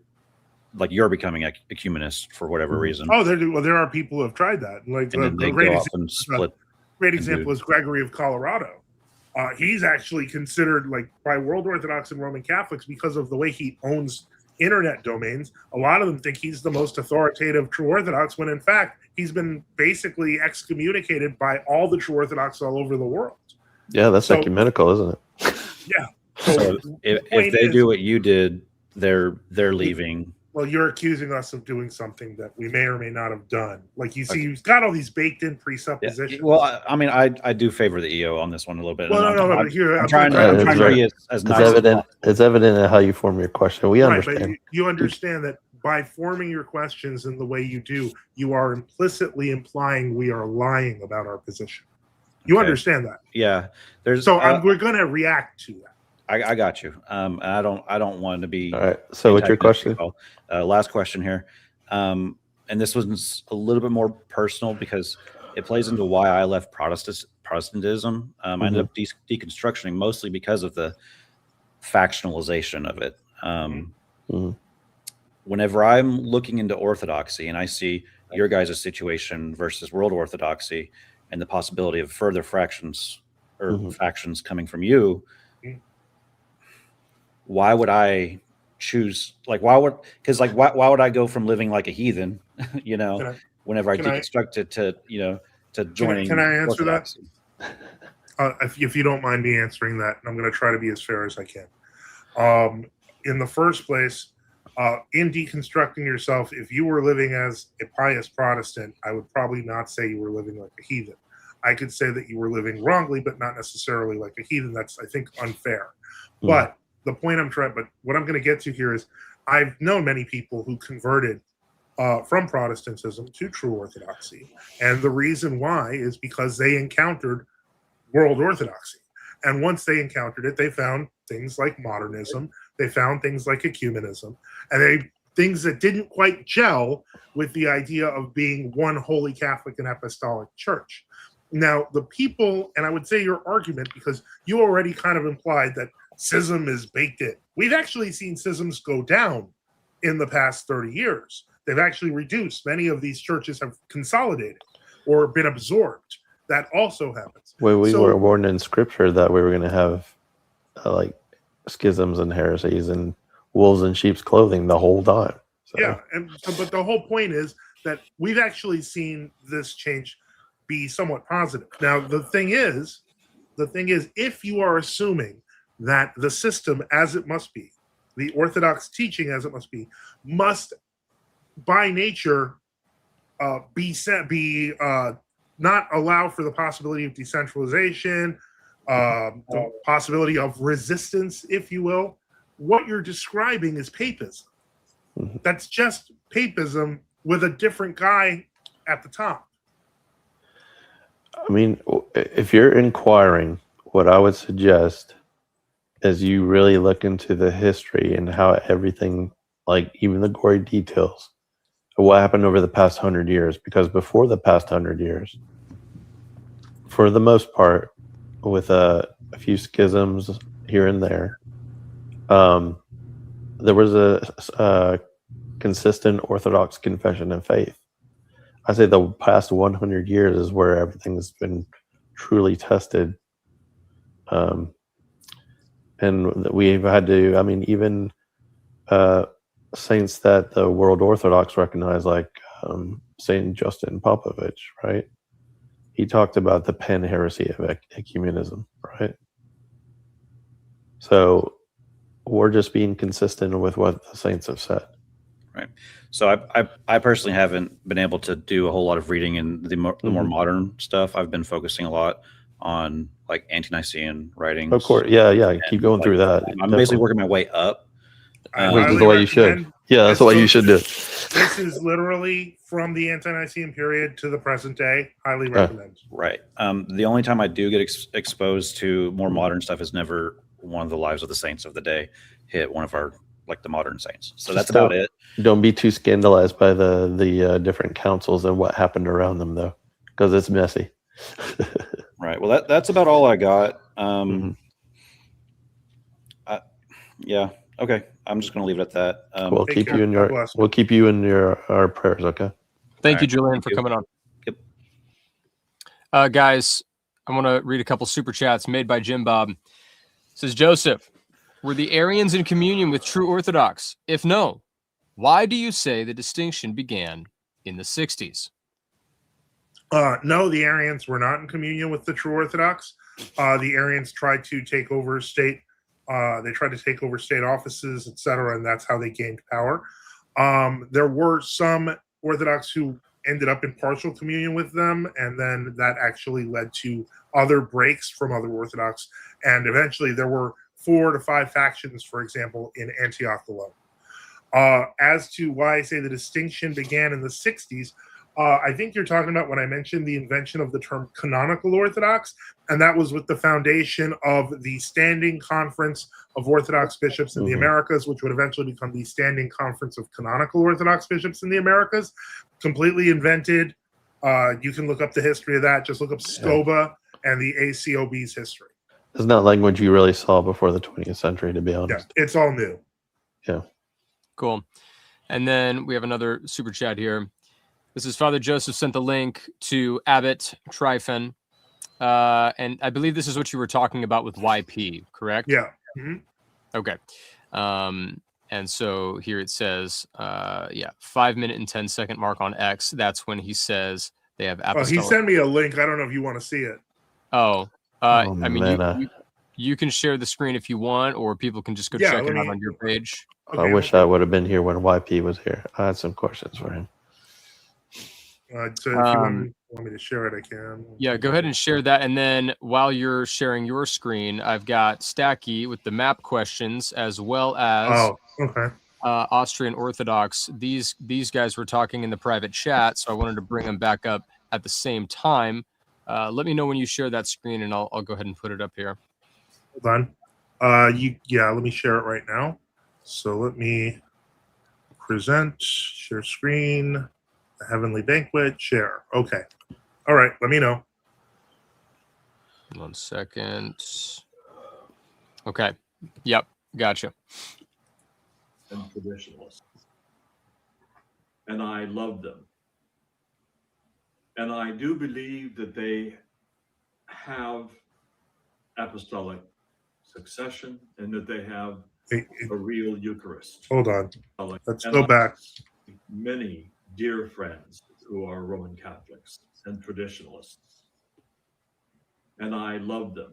becoming ecumenist for whatever reason. Oh, there are people who have tried that. Like and then they go off and split. Great example is Gregory of Colorado. He's actually considered, like, by World Orthodox and Roman Catholics, because of the way he owns internet domains. A lot of them think he's the most authoritative true Orthodox, when in fact he's been basically excommunicated by all the true Orthodox all over the world. Yeah, that's ecumenical, isn't it? Yeah. So if they do what you did, they're leaving. Well, you're accusing us of doing something that we may or may not have done. Like, you see, you've got all these baked-in presuppositions. Yeah. Well, I mean, I do favor the EO on this one a little bit. Well, no, but here I'm trying to be as nice evident. It's evident in how you form your question. We understand. But you understand that by forming your questions in the way you do, you are implicitly implying we are lying about our position. You understand that? Yeah. We're going to react to that. I got you. I don't want to be. All right. So what's your question? Last question here. And this was a little bit more personal because it plays into why I left Protestantism. I ended up deconstructing mostly because of the factionalization of it. Whenever I'm looking into Orthodoxy and I see your guys' situation versus World Orthodoxy and the possibility of further fractions or factions coming from you, why would I choose? Why would I go from living like a heathen, whenever I deconstruct it to joining? Can I answer Orthodoxy? that? If you don't mind me answering that, I'm going to try to be as fair as I can. In the first place, in deconstructing yourself, if you were living as a pious Protestant, I would probably not say you were living like a heathen. I could say that you were living wrongly, but not necessarily like a heathen. That's, I think, unfair. But the point what I'm going to get to here is I've known many people who converted from Protestantism to true Orthodoxy. And the reason why is because they encountered World Orthodoxy. And once they encountered it, they found things like modernism. They found things like ecumenism. And things that didn't quite gel with the idea of being one holy Catholic and apostolic church. Now, the people, and I would say your argument, because you already kind of implied that schism is baked in. We've actually seen schisms go down in the past 30 years. They've actually reduced. Many of these churches have consolidated or been absorbed. That also happens. We were warned in Scripture that we were going to have like schisms and heresies and wolves in sheep's clothing the whole time. So. Yeah, but the whole point is that we've actually seen this change be somewhat positive. Now, the thing is, if you are assuming that the system as it must be, the Orthodox teaching as it must be, must by nature not allow for the possibility of decentralization, the possibility of resistance, if you will. What you're describing is papism. That's just papism with a different guy at the top. I mean, if you're inquiring, what I would suggest is you really look into the history and how everything, like even the gory details of what happened over the past 100 years. Because before the past 100 years, for the most part, with a few schisms here and there, there was a consistent Orthodox confession of faith. I say the past 100 years is where everything's been truly tested. And we've had to, I mean, even saints that the World Orthodox recognize, like Saint Justin Popovich, right? He talked about the Penn heresy of ecumenism, right? So we're just being consistent with what the saints have said. Right. So I personally haven't been able to do a whole lot of reading in the more modern stuff. I've been focusing a lot on like anti-Nicene writings. Of course, yeah. Keep going through that. I'm basically working my way up. Which is the way you should. Yeah, that's the way you should do. This is literally from the anti-Nicene period to the present day. Highly recommend. Right. The only time I do get exposed to more modern stuff is never one of the lives of the saints of the day hit one of our the modern saints. So that's about it. Don't be too scandalized by the different councils and what happened around them, though, because it's messy. Right. Well, that's about all I got. Yeah. Okay. I'm just going to leave it at that. We'll keep you in our prayers. Okay. Thank you, Julian, for coming on. Yep. Guys, I want to read a couple super chats made by Jim Bob. It says, Joseph, were the Arians in communion with true Orthodox? If no, why do you say the distinction began in the 60s? No, the Arians were not in communion with the true Orthodox. The Arians tried to take over state. They tried to take over state offices, etc., and that's how they gained power. There were some Orthodox who ended up in partial communion with them, and then that actually led to other breaks from other Orthodox. And eventually, there were 4 to 5 factions, for example, in Antioch alone. As to why I say the distinction began in the 60s, I think you're talking about when I mentioned the invention of the term canonical Orthodox, and that was with the foundation of the Standing Conference of Orthodox Bishops in the Americas, which would eventually become the Standing Conference of Canonical Orthodox Bishops in the Americas. Completely invented. You can look up the history of that. Just look up SCOBA and the ACOB's history. It's not language you really saw before the 20th century, to be honest. Yeah, it's all new. Yeah. Cool. And then we have another super chat here. This is Father Joseph sent the link to Abbot Tryphon. And I believe this is what you were talking about with YP, correct? Yeah. Okay. And so here it says, 5 minute and 10 second mark on X. That's when he says they have apostolic. He sent me a link. I don't know if you want to see it. I mean, you can share the screen if you want, or people can just go check it out on your page. I wish I would have been here when YP was here. I had some questions for him. So if you want me to share it, I can. Yeah, go ahead and share that. And then while you're sharing your screen, I've got Stacky with the map questions, as well as Austrian Orthodox. These guys were talking in the private chat, so I wanted to bring them back up at the same time. Let me know when you share that screen, and I'll go ahead and put it up here. Hold on. Let me share it right now. So let me present, share screen, the Heavenly Banquet, share. Okay. All right. Let me know. 1 second. Okay. Yep. Gotcha. And traditionalists. And I love them. And I do believe that they have apostolic succession and that they have a real Eucharist. Hold on. Let's go back. Many dear friends who are Roman Catholics. and traditionalists. And I love them.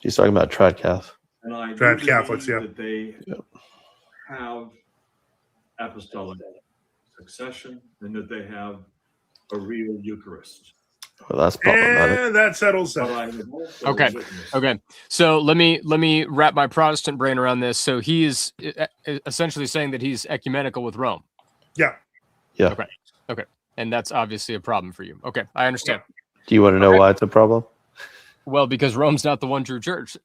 He's talking about trad Catholics. And I Trad do Catholics, believe yeah. that they have apostolic succession and that they have a real Eucharist. Well, that's problematic. And that settles that. But I have also Okay. witnessed Okay. So let me wrap my Protestant brain around this. So he is essentially saying that he's ecumenical with Rome. Yeah. Yeah. Okay. Okay. And that's obviously a problem for you. Okay. I understand. Do you want to know why it's a problem? Well, because Rome's not the one true church.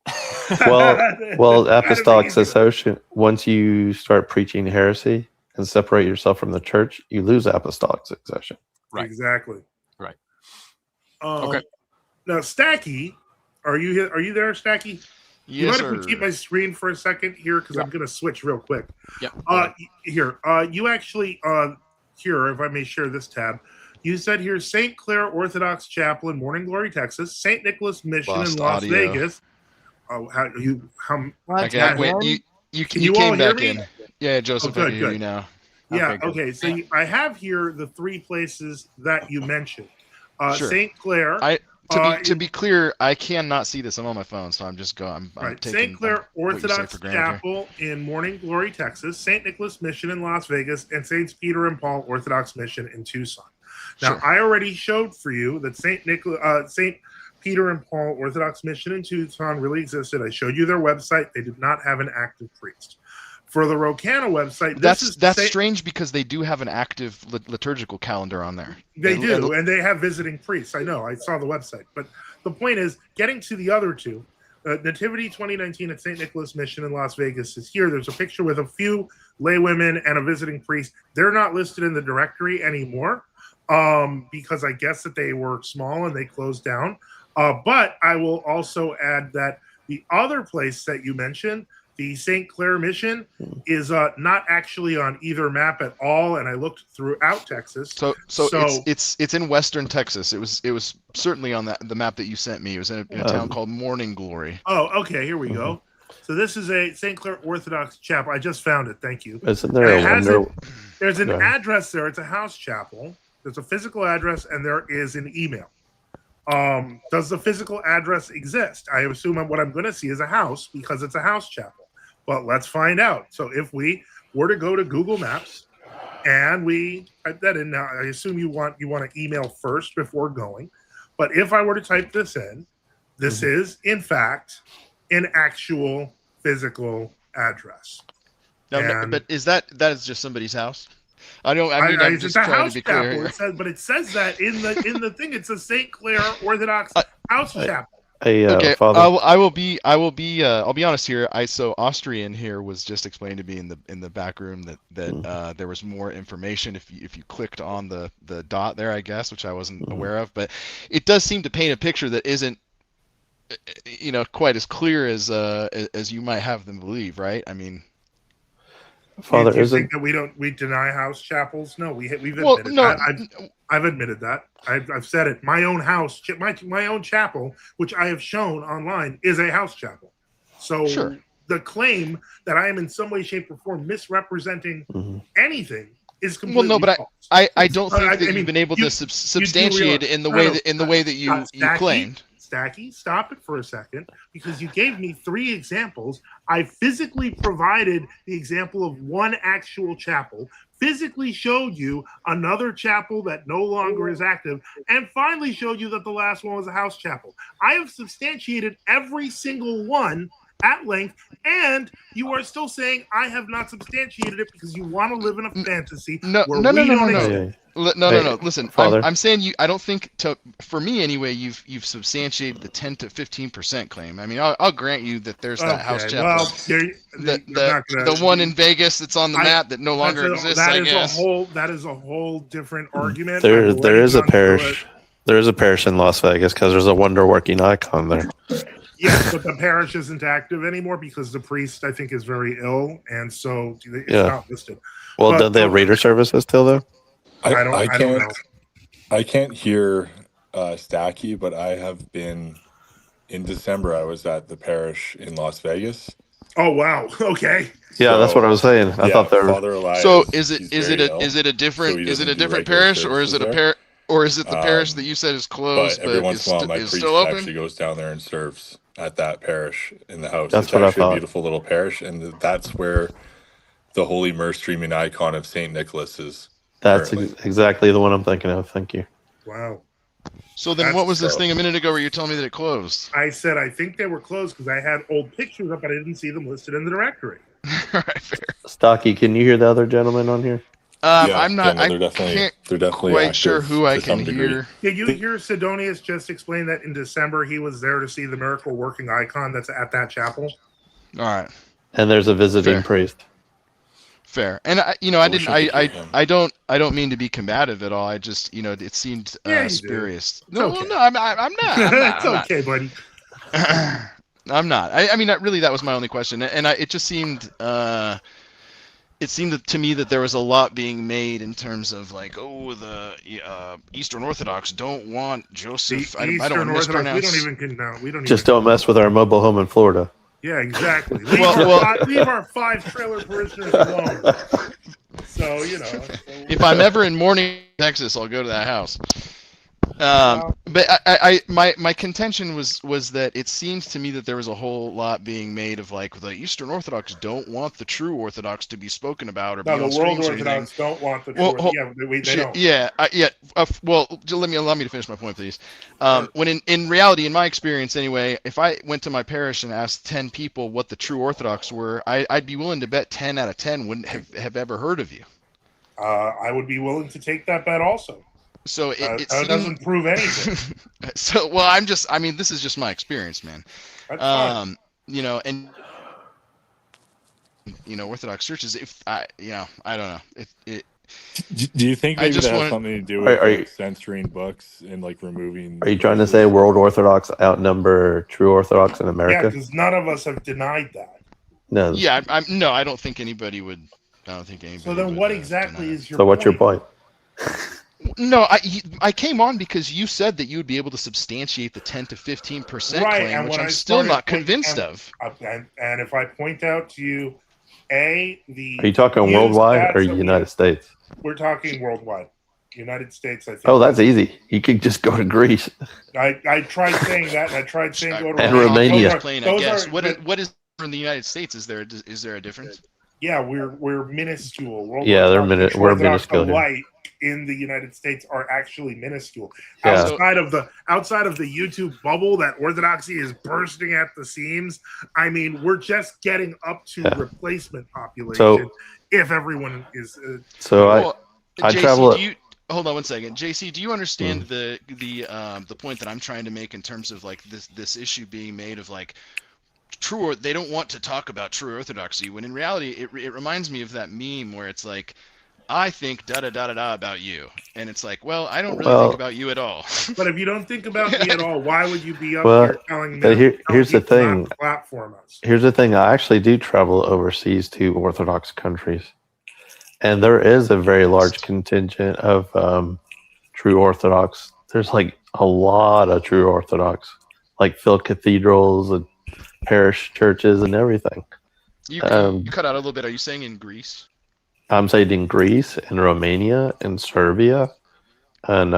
Well, apostolic succession. Once you start preaching heresy and separate yourself from the church, you lose apostolic succession. Right. Exactly. Right. Okay. Now, Stacky, are you here? Are you there, Stacky? You Yes, mind if we keep my screen for a second here because I'm going to switch real quick. Yep. Here, you actually here, if I may share this tab. You said here St. Clair Orthodox Chapel in Morning Glory, Texas, St. Nicholas Mission Lost in Las audio. Vegas. Oh, You Can you all came hear back me? in. Yeah, Joseph, I can hear you now. Yeah. Okay. So I have here the 3 places that you mentioned. Sure. St. Clair. To be clear, I cannot see this. I'm on my phone, so I'm just going. I'm taking St. Clair what you say Orthodox for granted here. Chapel in Morning Glory, Texas, St. Nicholas Mission in Las Vegas, and Saints Peter and Paul Orthodox Mission in Tucson. Now, I already showed for you that St. Peter and Paul Orthodox Mission in Tucson really existed. I showed you their website. They did not have an active priest. For the Rocana website, That's strange because they do have an active liturgical calendar on there. They do, and they have visiting priests. I know. I saw the website. But the point is, getting to the other 2, Nativity 2019 at St. Nicholas Mission in Las Vegas is here. There's a picture with a few laywomen and a visiting priest. They're not listed in the directory anymore because I guess that they were small and they closed down. But I will also add that the other place that you mentioned, the St. Clair Mission, is not actually on either map at all, and I looked throughout Texas. So it's in Western Texas. It was certainly on the map that you sent me. It was in a town called Morning Glory. Oh, okay. Here we go. So this is a St. Clair Orthodox Chapel. I just found it. Thank you. Isn't there there's an address there. It's a house chapel. There's a physical address, and there is an email. Does the physical address exist? I assume what I'm going to see is a house because it's a house chapel. But let's find out. So if we were to go to Google Maps and we type that in, now I assume you want to email first before going. But if I were to type this in, this is in fact an actual physical address. No, but that is just somebody's house? I'm just trying to be clear here. It says that in the thing. It's a St. Clair Orthodox house chapel. Okay, Father. I'll be honest here. So Austrian here was just explained to me in the back room that there was more information if you clicked on the dot there, I guess, which I wasn't aware of. But it does seem to paint a picture that isn't quite as clear as you might have them believe, right? I mean, Father, do you think that we deny house chapels? No, we've admitted that. I've admitted that. I've said it. My own house, my own chapel, which I have shown online, is a house chapel. So the claim that I am in some way, shape, or form misrepresenting anything is completely false. I don't think that you've been able to substantiate it in the way that you claimed. Stacky, stop it for a second, because you gave me 3 examples. I physically provided the example of one actual chapel, physically showed you another chapel that no longer is active, and finally showed you that the last one was a house chapel. I have substantiated every single one at length, and you are still saying I have not substantiated it because you want to live in a fantasy. No. Listen, Father. I'm saying you. I don't think for me anyway. You've substantiated the 10 to 15% claim. I mean, I'll grant you that there's that house chapel. Well, the one in Vegas that's on the map that no longer exists. I guess that is a whole different argument. There is a parish. There is a parish in Las Vegas because there's a wonder working icon there. Yes, but the parish isn't active anymore because the priest, I think, is very ill, and so it's not listed. Well, do they have reader services still, though? I don't know. I can't hear Stacky, but I have been in December. I was at the parish in Las Vegas. Oh wow! Okay. Yeah, that's what I was saying. I thought they were. So is it a different parish, or is it a Or is it the parish that you said is closed, but every once is, in a while, my is priest still open? actually goes down there and serves at that parish in the house. That's It's what I actually a thought. beautiful little parish, and that's where the holy immersed streaming icon of Saint Nicholas is. That's currently. exactly the one I'm thinking of. Thank you. Wow. So then what was this thing a minute ago where you told me that it closed? I said I think they were closed because I had old pictures up, but I didn't see them listed in the directory. Right, fair. Stocky, can you hear the other gentleman on here? Yeah, I'm not. they're definitely quite sure active who I to some can degree. hear. Did you hear Sidonius just explain that in December he was there to see the miracle working icon that's at that chapel? All right. And there's a visiting priest. Fair. And I didn't. I don't mean to be combative at all. I just, it seemed spurious. No, okay. no, I'm not. It's okay, buddy. I'm not. I mean, really, that was my only question, and it just seemed. It seemed to me that there was a lot being made in terms of like, the Eastern Orthodox don't want Joseph. I don't want to mispronounce. We don't Just even don't mess with our mobile home in Florida. Yeah, exactly. Leave our 5 trailer parishioners alone. So, If I'm ever in Morning, Texas, I'll go to that house. But my contention was that it seems to me that there was a whole lot being made of like the Eastern Orthodox don't want the true Orthodox to be spoken about or be on the streams world or anything. Orthodox don't want the true. They don't. Yeah. Well, allow me to finish my point, please. When in reality, in my experience anyway, if I went to my parish and asked 10 people what the true Orthodox were, I'd be willing to bet 10 out of 10 wouldn't have ever heard of you. I would be willing to take that bet also. So it doesn't prove anything. So this is just my experience, man. That's fine. And Orthodox churches, I don't know. Do you think maybe that has something to do with censoring books and like removing? Are you trying to say World Orthodox outnumber True Orthodox in America? Yeah, because none of us have denied that. No. Yeah, I don't think anybody would. I don't think anybody. So then, what exactly is your? So what's your point? No, I came on because you said that you would be able to substantiate the 10 to 15% claim, which I'm still not convinced of. And if I point out to you, are you talking worldwide or United States? We're talking worldwide. United States, I think. Oh, that's easy. You could just go to Greece. I tried saying that. And I tried saying go to and Romania. What is in the United States? Is there a difference? Yeah, we're minuscule. We're minuscule. Light in the United States are actually minuscule. Yeah. Outside of the YouTube bubble that Orthodoxy is bursting at the seams. I mean, we're just getting up to replacement population. So, if everyone is. I JC, travel. Hold on one second, JC. Do you understand the point that I'm trying to make in terms of like this issue being made of like? They don't want to talk about true Orthodoxy when in reality it reminds me of that meme where it's like I think da da da da da about you and it's like well I don't really think about you at all. But if you don't think about me at all, why would you be up here telling me? Here's the thing. Platform us. Here's the thing. I actually do travel overseas to Orthodox countries, and there is a very large contingent of true Orthodox. There's like a lot of true Orthodox, like filled cathedrals and parish churches and everything. You cut out a little bit. Are you saying in Greece? I'm saying in Greece, in Romania, in Serbia, and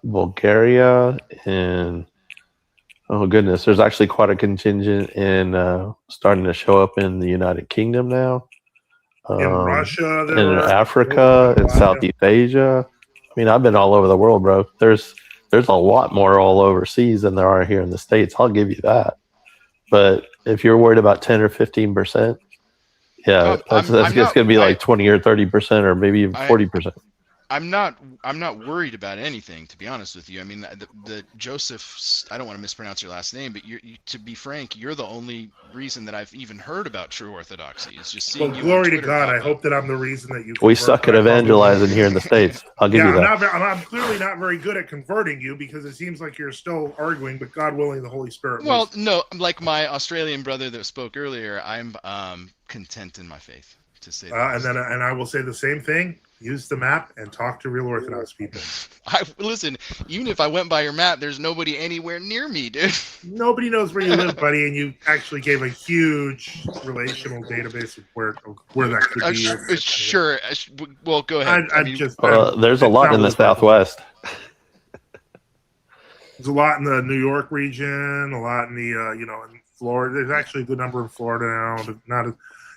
Bulgaria, and oh goodness, there's actually quite a contingent in starting to show up in the United Kingdom now. In Russia, in Africa, in Southeast Asia. I mean, I've been all over the world, bro. There's a lot more all overseas than there are here in the States. I'll give you that. But if you're worried about 10 or 15%, yeah, that's going to be like 20 or 30% or maybe even 40%. I'm not worried about anything, to be honest with you. I mean, the Joseph, I don't want to mispronounce your last name, but to be frank, you're the only reason that I've even heard about true Orthodoxy. It's just seeing you. Glory to God! I hope that I'm the reason that you. We suck at evangelizing here in the States. I'll give you that. I'm clearly not very good at converting you because it seems like you're still arguing. But God willing, the Holy Spirit. Well, no, like my Australian brother that spoke earlier, I'm content in my faith. To say and I will say the same thing. Use the map and talk to real Orthodox people. Listen, even if I went by your map, there's nobody anywhere near me, dude. Nobody knows where you live, buddy, and you actually gave a huge relational database of where that could be. Sure. Well, go ahead. There's a lot in the Southwest. There's a lot in the New York region, a lot in the in Florida. There's actually a good number in Florida now. But not,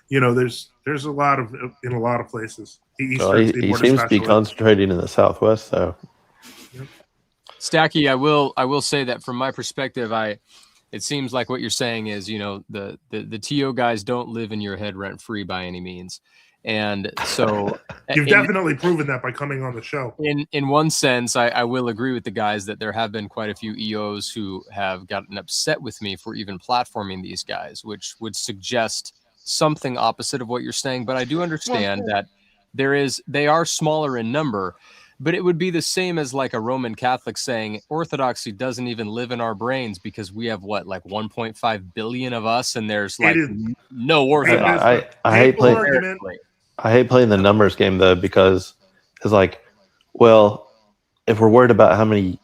there's a lot of in a lot of places. Well, he seems to be concentrating in the Southwest, though. Stacky, I will say that from my perspective, it seems like what you're saying is, the TO guys don't live in your head rent free by any means. And so you've definitely proven that by coming on the show. In one sense, I will agree with the guys that there have been quite a few EOs who have gotten upset with me for even platforming these guys, which would suggest something opposite of what you're saying. But I do understand that they are smaller in number, but it would be the same as like a Roman Catholic saying Orthodoxy doesn't even live in our brains because we have like 1.5 billion of us, and there's like no Orthodox. I hate playing the numbers game though, because it's like, well, if we're worried about how many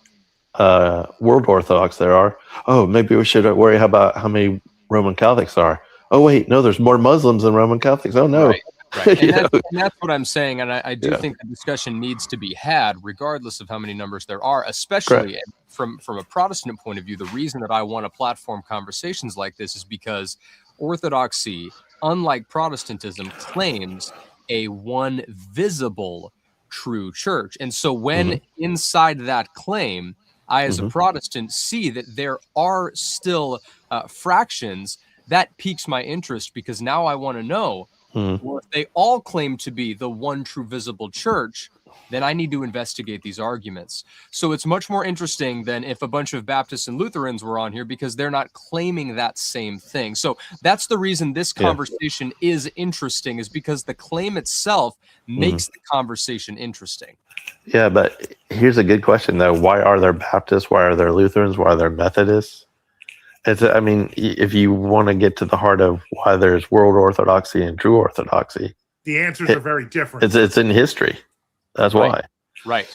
World Orthodox there are, oh, maybe we should worry about how many Roman Catholics are. Oh wait, no, there's more Muslims than Roman Catholics. Oh no. Right. And that's what I'm saying, and I do think the discussion needs to be had regardless of how many numbers there are, especially from a Protestant point of view. The reason that I want to platform conversations like this is because Orthodoxy, unlike Protestantism, claims a one visible true church. And so when inside that claim, I as a Protestant see that there are still fractions, that piques my interest, because now I want to know, well, if they all claim to be the one true visible church, then I need to investigate these arguments. So it's much more interesting than if a bunch of Baptists and Lutherans were on here, because they're not claiming that same thing. So that's the reason this conversation is interesting, is because the claim itself makes the conversation interesting. Yeah, but here's a good question though. Why are there Baptists? Why are there Lutherans? Why are there Methodists? I mean, if you want to get to the heart of why there's World Orthodoxy and True Orthodoxy, the answers are very different. It's in history. That's why. Right.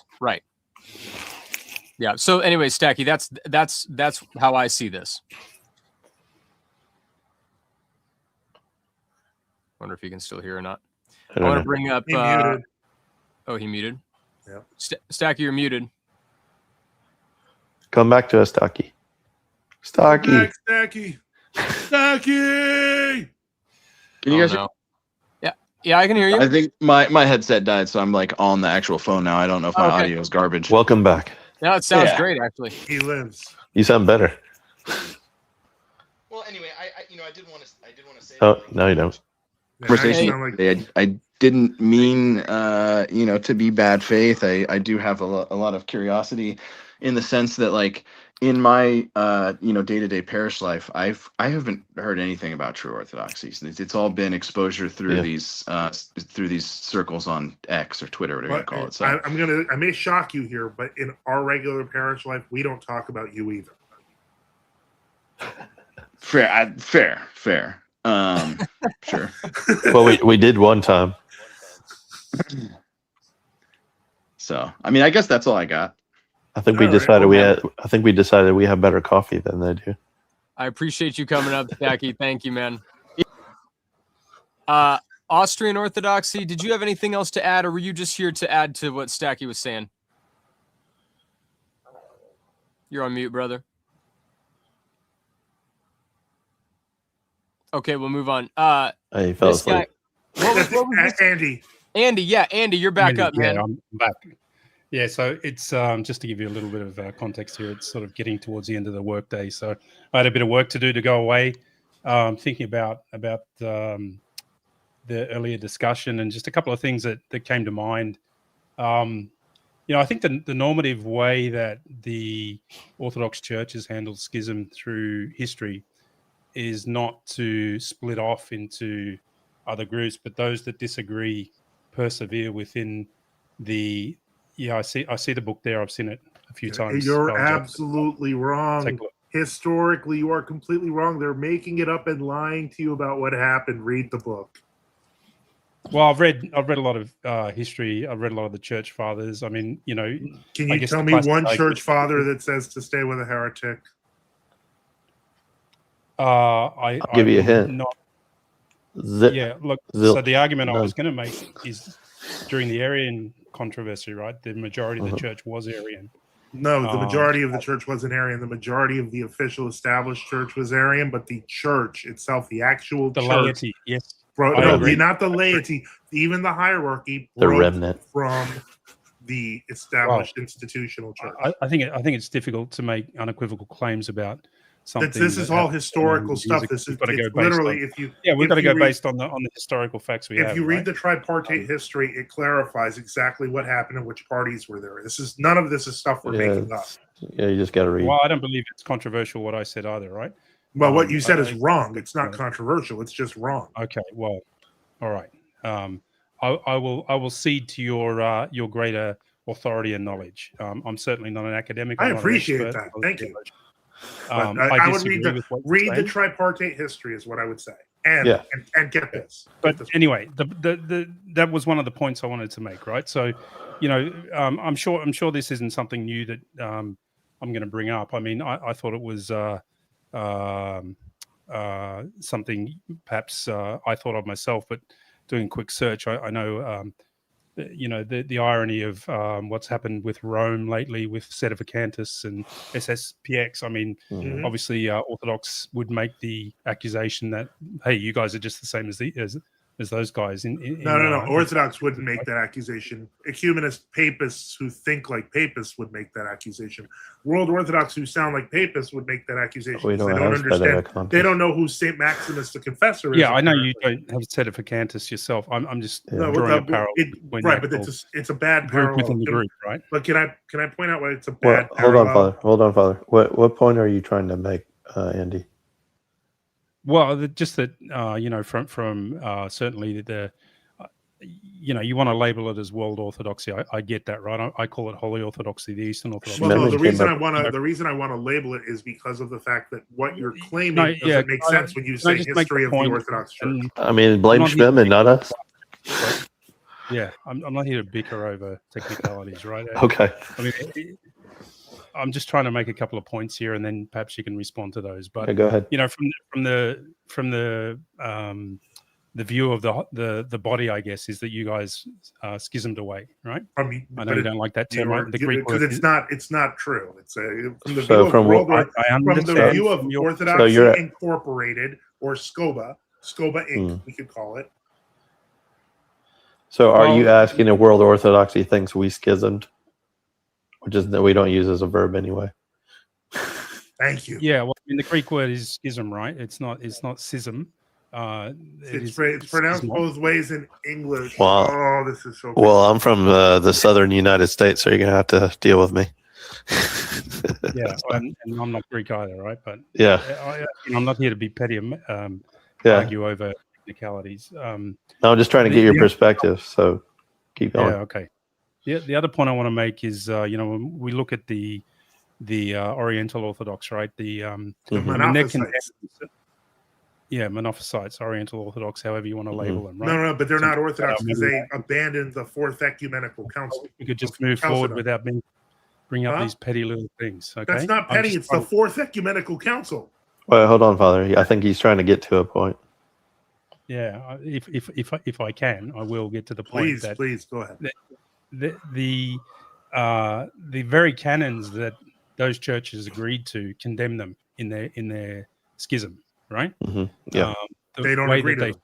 Yeah. So anyway, Stacky, that's how I see this. Wonder if you can still hear or not. I want to bring up. He muted. Oh, he muted. Yeah. Stacky, you're muted. Come back to us, Stacky. Stacky. Can you guys hear? Yeah, I can hear you. I think my headset died, so I'm like on the actual phone now. I don't know if my audio is garbage. Welcome back. No, it sounds great, actually. He lives. You sound better. Well, anyway, I did want to say. Oh, no, you don't. Conversation. I didn't mean to be bad faith. I do have a lot of curiosity, in the sense that, like, in my day-to-day parish life, I haven't heard anything about True Orthodoxy. It's all been exposure through these circles on X or Twitter, whatever you call it. So I may shock you here, but in our regular parish life, we don't talk about you either. Fair. Sure. Well, we did one time. So I mean, I guess that's all I got. I think we decided we have better coffee than they do. I appreciate you coming up, Stacky. Thank you, man. Austrian Orthodoxy, did you have anything else to add, or were you just here to add to what Stacky was saying? You're on mute, brother. Okay, we'll move on. He fell asleep. What was Andy. Andy, you're back up, man. I'm back. Yeah, so it's just to give you a little bit of context here. It's sort of getting towards the end of the workday, so I had a bit of work to do to go away. Thinking about the earlier discussion, and just a couple of things that came to mind. I think the normative way that the Orthodox Church has handled schism through history is not to split off into other groups, but those that disagree persevere within the. Yeah, I see the book there. I've seen it a few times. You're absolutely wrong. Historically, you are completely wrong. They're making it up and lying to you about what happened. Read the book. Well, I've read a lot of history. I've read a lot of the church fathers. I mean, Can you tell me one church father that says to stay with a heretic? I'll give you a hint. So the argument I was going to make is during the Arian controversy, right? The majority of the church was Arian. No, the majority of the church wasn't Arian. The majority of the official established church was Arian, but the church itself, the actual the church, laity, yes. not the laity, even the hierarchy The broke remnant from the established institutional church. I think it's difficult to make unequivocal claims about something. This is all historical stuff. This is literally we've got to go based on the historical facts we have. If you read the tripartite history, it clarifies exactly what happened and which parties were there. None of this is stuff we're making up. Yeah, you just got to read. Well, I don't believe it's controversial what I said either, right? Well, what you said is wrong. It's not controversial. It's just wrong. Okay. Well, all right. I will cede to your greater authority and knowledge. I'm certainly not an academic. I appreciate that. Thank you. I would read the tripartite history is what I would say, and get this. But anyway, that was one of the points I wanted to make, right? So, I'm sure this isn't something new that I'm going to bring up. I mean, I thought it was something perhaps I thought of myself, but doing a quick search, I know. The irony of what's happened with Rome lately with Sedevacantus and SSPX. I mean, obviously, Orthodox would make the accusation that, hey, you guys are just the same as those guys. No. Orthodox wouldn't make that accusation. Ecumenist papists who think like papists would make that accusation. World Orthodox who sound like papists would make that accusation. We don't they don't understand. They don't know who Saint Maximus the Confessor is. Yeah, I know you don't have Sedevacantus yourself. I'm just drawing a parallel. Right, but it's a bad parallel within the group, right? But can I point out why it's a bad parallel? Hold parallel? on, Father. What point are you trying to make, Andy? Well, just that from certainly you want to label it as world orthodoxy. I get that, right? I call it holy orthodoxy, the Eastern Orthodoxy. Well, no, the reason I want to label it is because of the fact that what you're claiming doesn't make sense when you say history of the Orthodox Church. I mean, blame Schmidt, not us. Yeah, I'm not here to bicker over technicalities, right? Okay. I mean, I'm just trying to make a couple of points here, and then perhaps you can respond to those. But go ahead. From the view of the body, I guess, is that you guys schismed away, right? I mean, I know you don't like that term, right? The Greek word it's not true. It's from the view of Orthodoxy Incorporated or SCOBA Inc. We could call it. So, are you asking if World Orthodoxy thinks we schismed? Which is that we don't use as a verb anyway. Thank you. Yeah, well, I mean, the Greek word is schism, right? It's not schism. It's pronounced both ways in English. Well, this is so. Well, I'm from the southern United States, so you're gonna have to deal with me. Yeah, and I'm not Greek either, right? But yeah, I'm not here to be petty. Argue over technicalities. No, I'm just trying to get your perspective. So keep going. Yeah. Okay. The other point I want to make is, when we look at the Oriental Orthodox, right? The Monophysites. Monophysites, Oriental Orthodox, however you want to label them, right? No, but they're not Orthodox because they abandoned the Fourth Ecumenical Council. We could just move forward without bring up these petty little things. Okay, that's not petty. It's the Fourth Ecumenical Council. Well, hold on, Father. I think he's trying to get to a point. Yeah, if I can, I will get to the point. Please go ahead. The very canons that those churches agreed to condemn them in their schism, right? Mm-hmm. Yeah, they don't agree to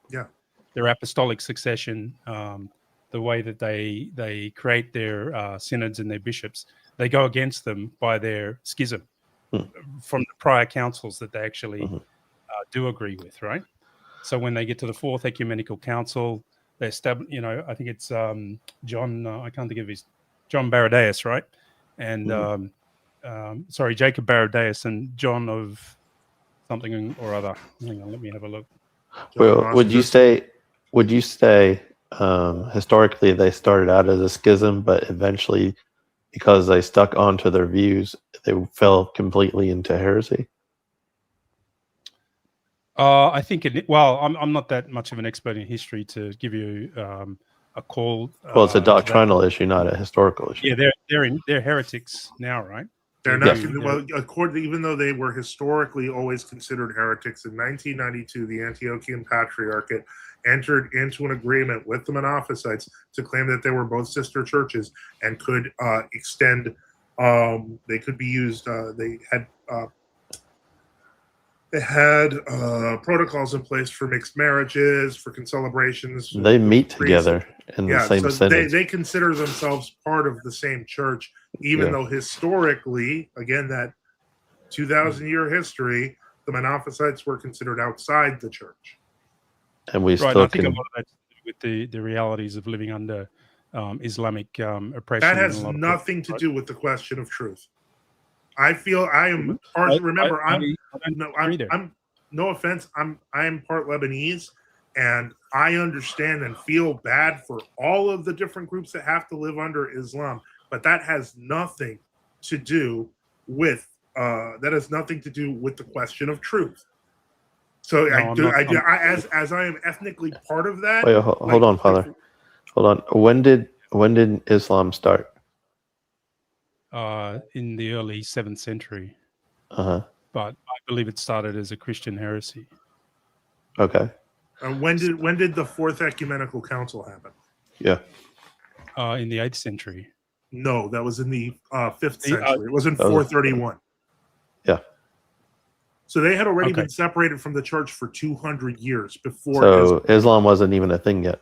them. Their apostolic succession, the way that they create their synods and their bishops, they go against them by their schism from the prior councils that they actually do agree with, right? So when they get to the Fourth Ecumenical Council, they establish, I think it's John, I can't think of John Baradaeus, right? And Jacob Baradaeus and John of something or other. Hang on, let me have a look. Well, would you say historically they started out as a schism, but eventually, because they stuck onto their views, they fell completely into heresy? I think I'm not that much of an expert in history to give you a call. Well, it's a doctrinal issue, not a historical issue. Yeah, they're heretics now, right? They're not. Well, even though they were historically always considered heretics, in 1992, the Antiochian Patriarchate entered into an agreement with the Monophysites to claim that they were both sister churches and could extend They could be used. They had protocols in place for mixed marriages, for celebrations. They meet together in the same so sentence. they consider themselves part of the same church, even though historically, again, that 2,000-year history, the Monophysites were considered outside the church. And we Right, still I think can. a lot of that's to do with the realities of living under Islamic oppression. That has in a lot of nothing places, to right? do with the question of truth. I feel I am part. Remember, I'm no offense. I am part Lebanese, and I understand and feel bad for all of the different groups that have to live under Islam. But that has nothing to do with the question of truth. So No, as I am ethnically part of that. Wait, hold on, Father. Hold on. When did Islam start? In the early 7th century. Uh-huh. But I believe it started as a Christian heresy. Okay. When did the Fourth Ecumenical Council happen? Yeah. In the 8th century. No, that was in the 5th century. It was in That was- 431. Yeah. So they had already been separated from the church for 200 years before. So Islam wasn't even a thing yet.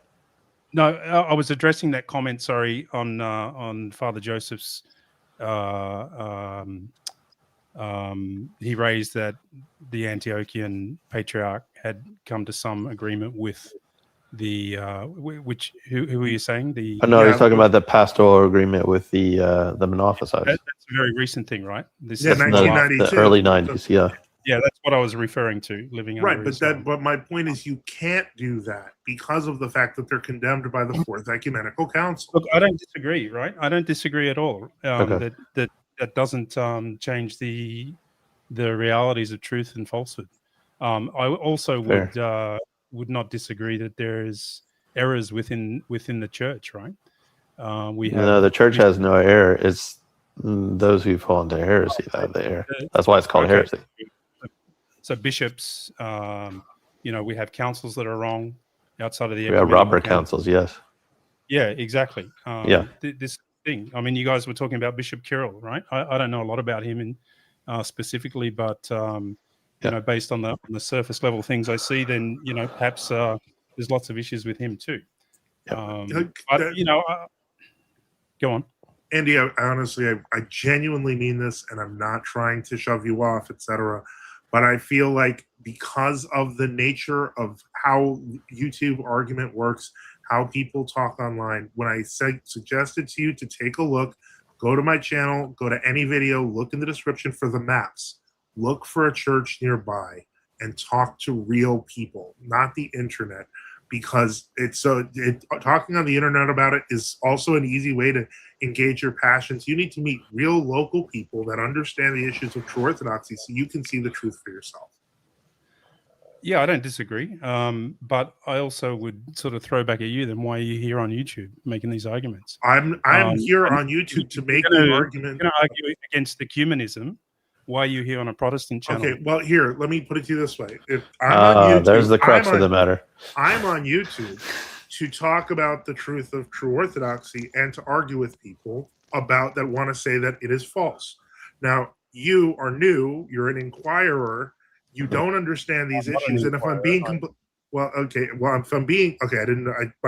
No, I was addressing that comment. Sorry, on Father Joseph's. He raised that the Antiochian Patriarch had come to some agreement with the who are you saying? No, he's talking about the pastoral agreement with the Monophysites. That's a very recent thing, right? That's 1992. The early 90s, yeah. Yeah, that's what I was referring to. Living under Right, Islam. but my point is, you can't do that because of the fact that they're condemned by the Fourth Ecumenical Council. Look, I don't disagree. Right, I don't disagree at all. Okay. That doesn't change the realities of truth and falsehood. I also would not disagree that there is errors within the church. Right. The church has no error. It's those who fall into heresy that have the error. That's why it's called heresy. So bishops, we have councils that are wrong outside of the. We have robber councils, yes. Yeah, exactly. Yeah. This thing. I mean, you guys were talking about Bishop Kirill, right? I don't know a lot about him specifically, but based on the surface level things I see, then perhaps there's lots of issues with him too. Go on. Andy, honestly, I genuinely mean this, and I'm not trying to shove you off, etc. But I feel like because of the nature of how YouTube argument works, how people talk online, when I suggested to you to take a look, go to my channel, go to any video, look in the description for the maps, look for a church nearby, and talk to real people, not the internet. Because talking on the internet about it is also an easy way to engage your passions. You need to meet real local people that understand the issues of true Orthodoxy so you can see the truth for yourself. Yeah, I don't disagree. But I also would sort of throw back at you, then why are you here on YouTube making these arguments? I'm here on YouTube to make the argument. You're going to argue against ecumenism. Why are you here on a Protestant channel? Okay, well, here, let me put it to you this way. If I'm on YouTube, there's the crux of the matter. I'm on YouTube to talk about the truth of true Orthodoxy and to argue with people about that want to say that it is false. Now, you are new, you're an inquirer, you don't understand these issues, and if I'm being I might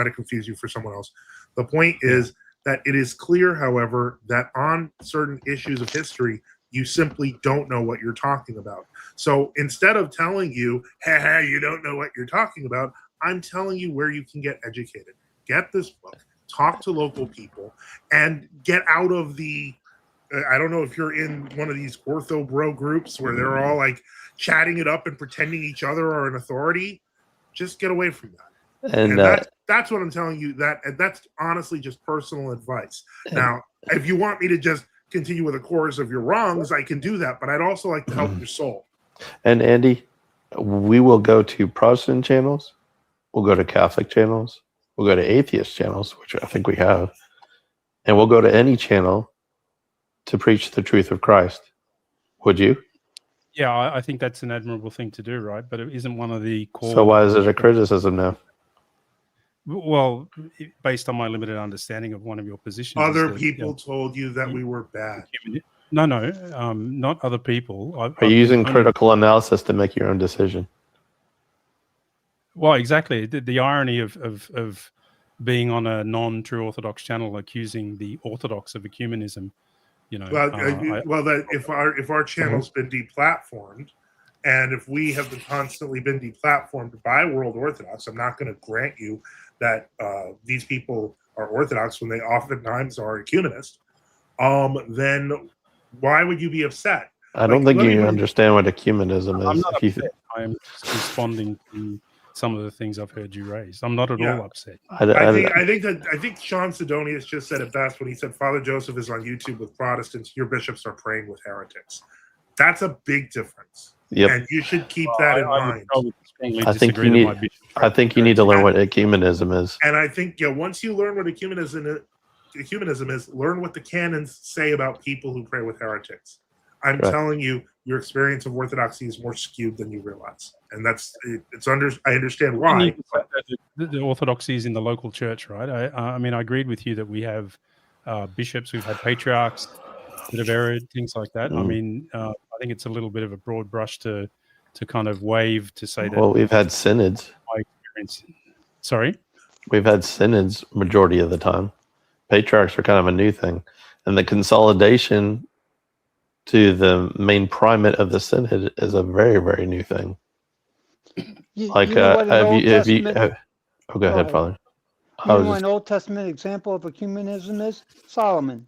have confused you for someone else. The point is that it is clear, however, that on certain issues of history, you simply don't know what you're talking about. So instead of telling you, hey, you don't know what you're talking about, I'm telling you where you can get educated. Get this book, talk to local people, and get out of the, I don't know if you're in one of these ortho bro groups where they're all like chatting it up and pretending each other are an authority. Just get away from that. And that's what I'm telling you. That's honestly just personal advice. Now, if you want me to just continue with a chorus of your wrongs, I can do that, but I'd also like to help your soul. And Andy, we will go to Protestant channels, we'll go to Catholic channels, we'll go to atheist channels, which I think we have, and we'll go to any channel to preach the truth of Christ. Would you? Yeah, I think that's an admirable thing to do, right? But it isn't one of the core. So why is it a criticism now? Well, based on my limited understanding of one of your positions, other people told you that we were bad. No, not other people. Are you using critical analysis to make your own decision? Well, exactly. The irony of being on a non-true Orthodox channel accusing the Orthodox of ecumenism, you know. That if our channel's been deplatformed, and if we have constantly been deplatformed by World Orthodox, I'm not going to grant you that these people are Orthodox when they oftentimes are ecumenist. Then why would you be upset? I don't think you understand what ecumenism is. I'm not upset. I'm just responding to some of the things I've heard you raise. I'm not at all upset. I think Sean Sidonius just said it best when he said Father Joseph is on YouTube with Protestants. Your bishops are praying with heretics. That's a big difference. Yep. And you should keep that in mind. I think you need to learn what ecumenism is. And I think once you learn what ecumenism is, learn what the canons say about people who pray with heretics. I'm telling you, your experience of Orthodoxy is more skewed than you realize, and I understand why. The Orthodoxy is in the local church, right? I mean, I agreed with you that we have bishops, we've had patriarchs that have erred, things like that. I mean, I think it's a little bit of a broad brush to kind of wave to say that. Well, we've had synods. My experience. Sorry? We've had synods majority of the time. Patriarchs are kind of a new thing, and the consolidation to the main primate of the synod is a very, very new thing. You know go ahead, Father. You know what an Old Testament example of ecumenism is? Solomon,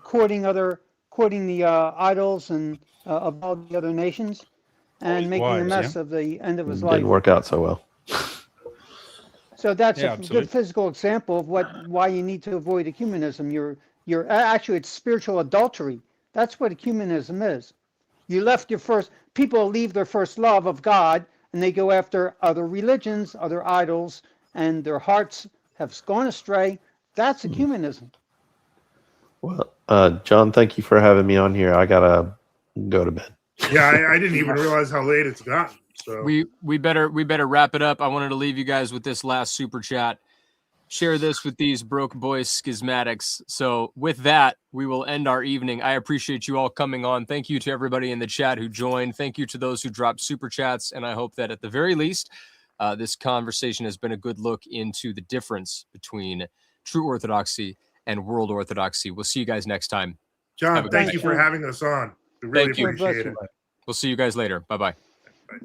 courting the idols and of all the other nations, and making a mess of the end of his life. Didn't work out so well. So that's a good physical example of why you need to avoid ecumenism. You're actually, it's spiritual adultery. That's what ecumenism is. People leave their first love of God and they go after other religions, other idols, and their hearts have gone astray. That's ecumenism. Well, John, thank you for having me on here. I gotta go to bed. Yeah, I didn't even realize how late it's gotten. So we better wrap it up. I wanted to leave you guys with this last super chat. Share this with these broke boys schismatics. So with that, we will end our evening. I appreciate you all coming on. Thank you to everybody in the chat who joined. Thank you to those who dropped super chats. And I hope that at the very least, this conversation has been a good look into the difference between true Orthodoxy and world Orthodoxy. We'll see you guys next time. John, thank you for having us on. We really appreciate it. We'll see you guys later. Bye-bye. Bye.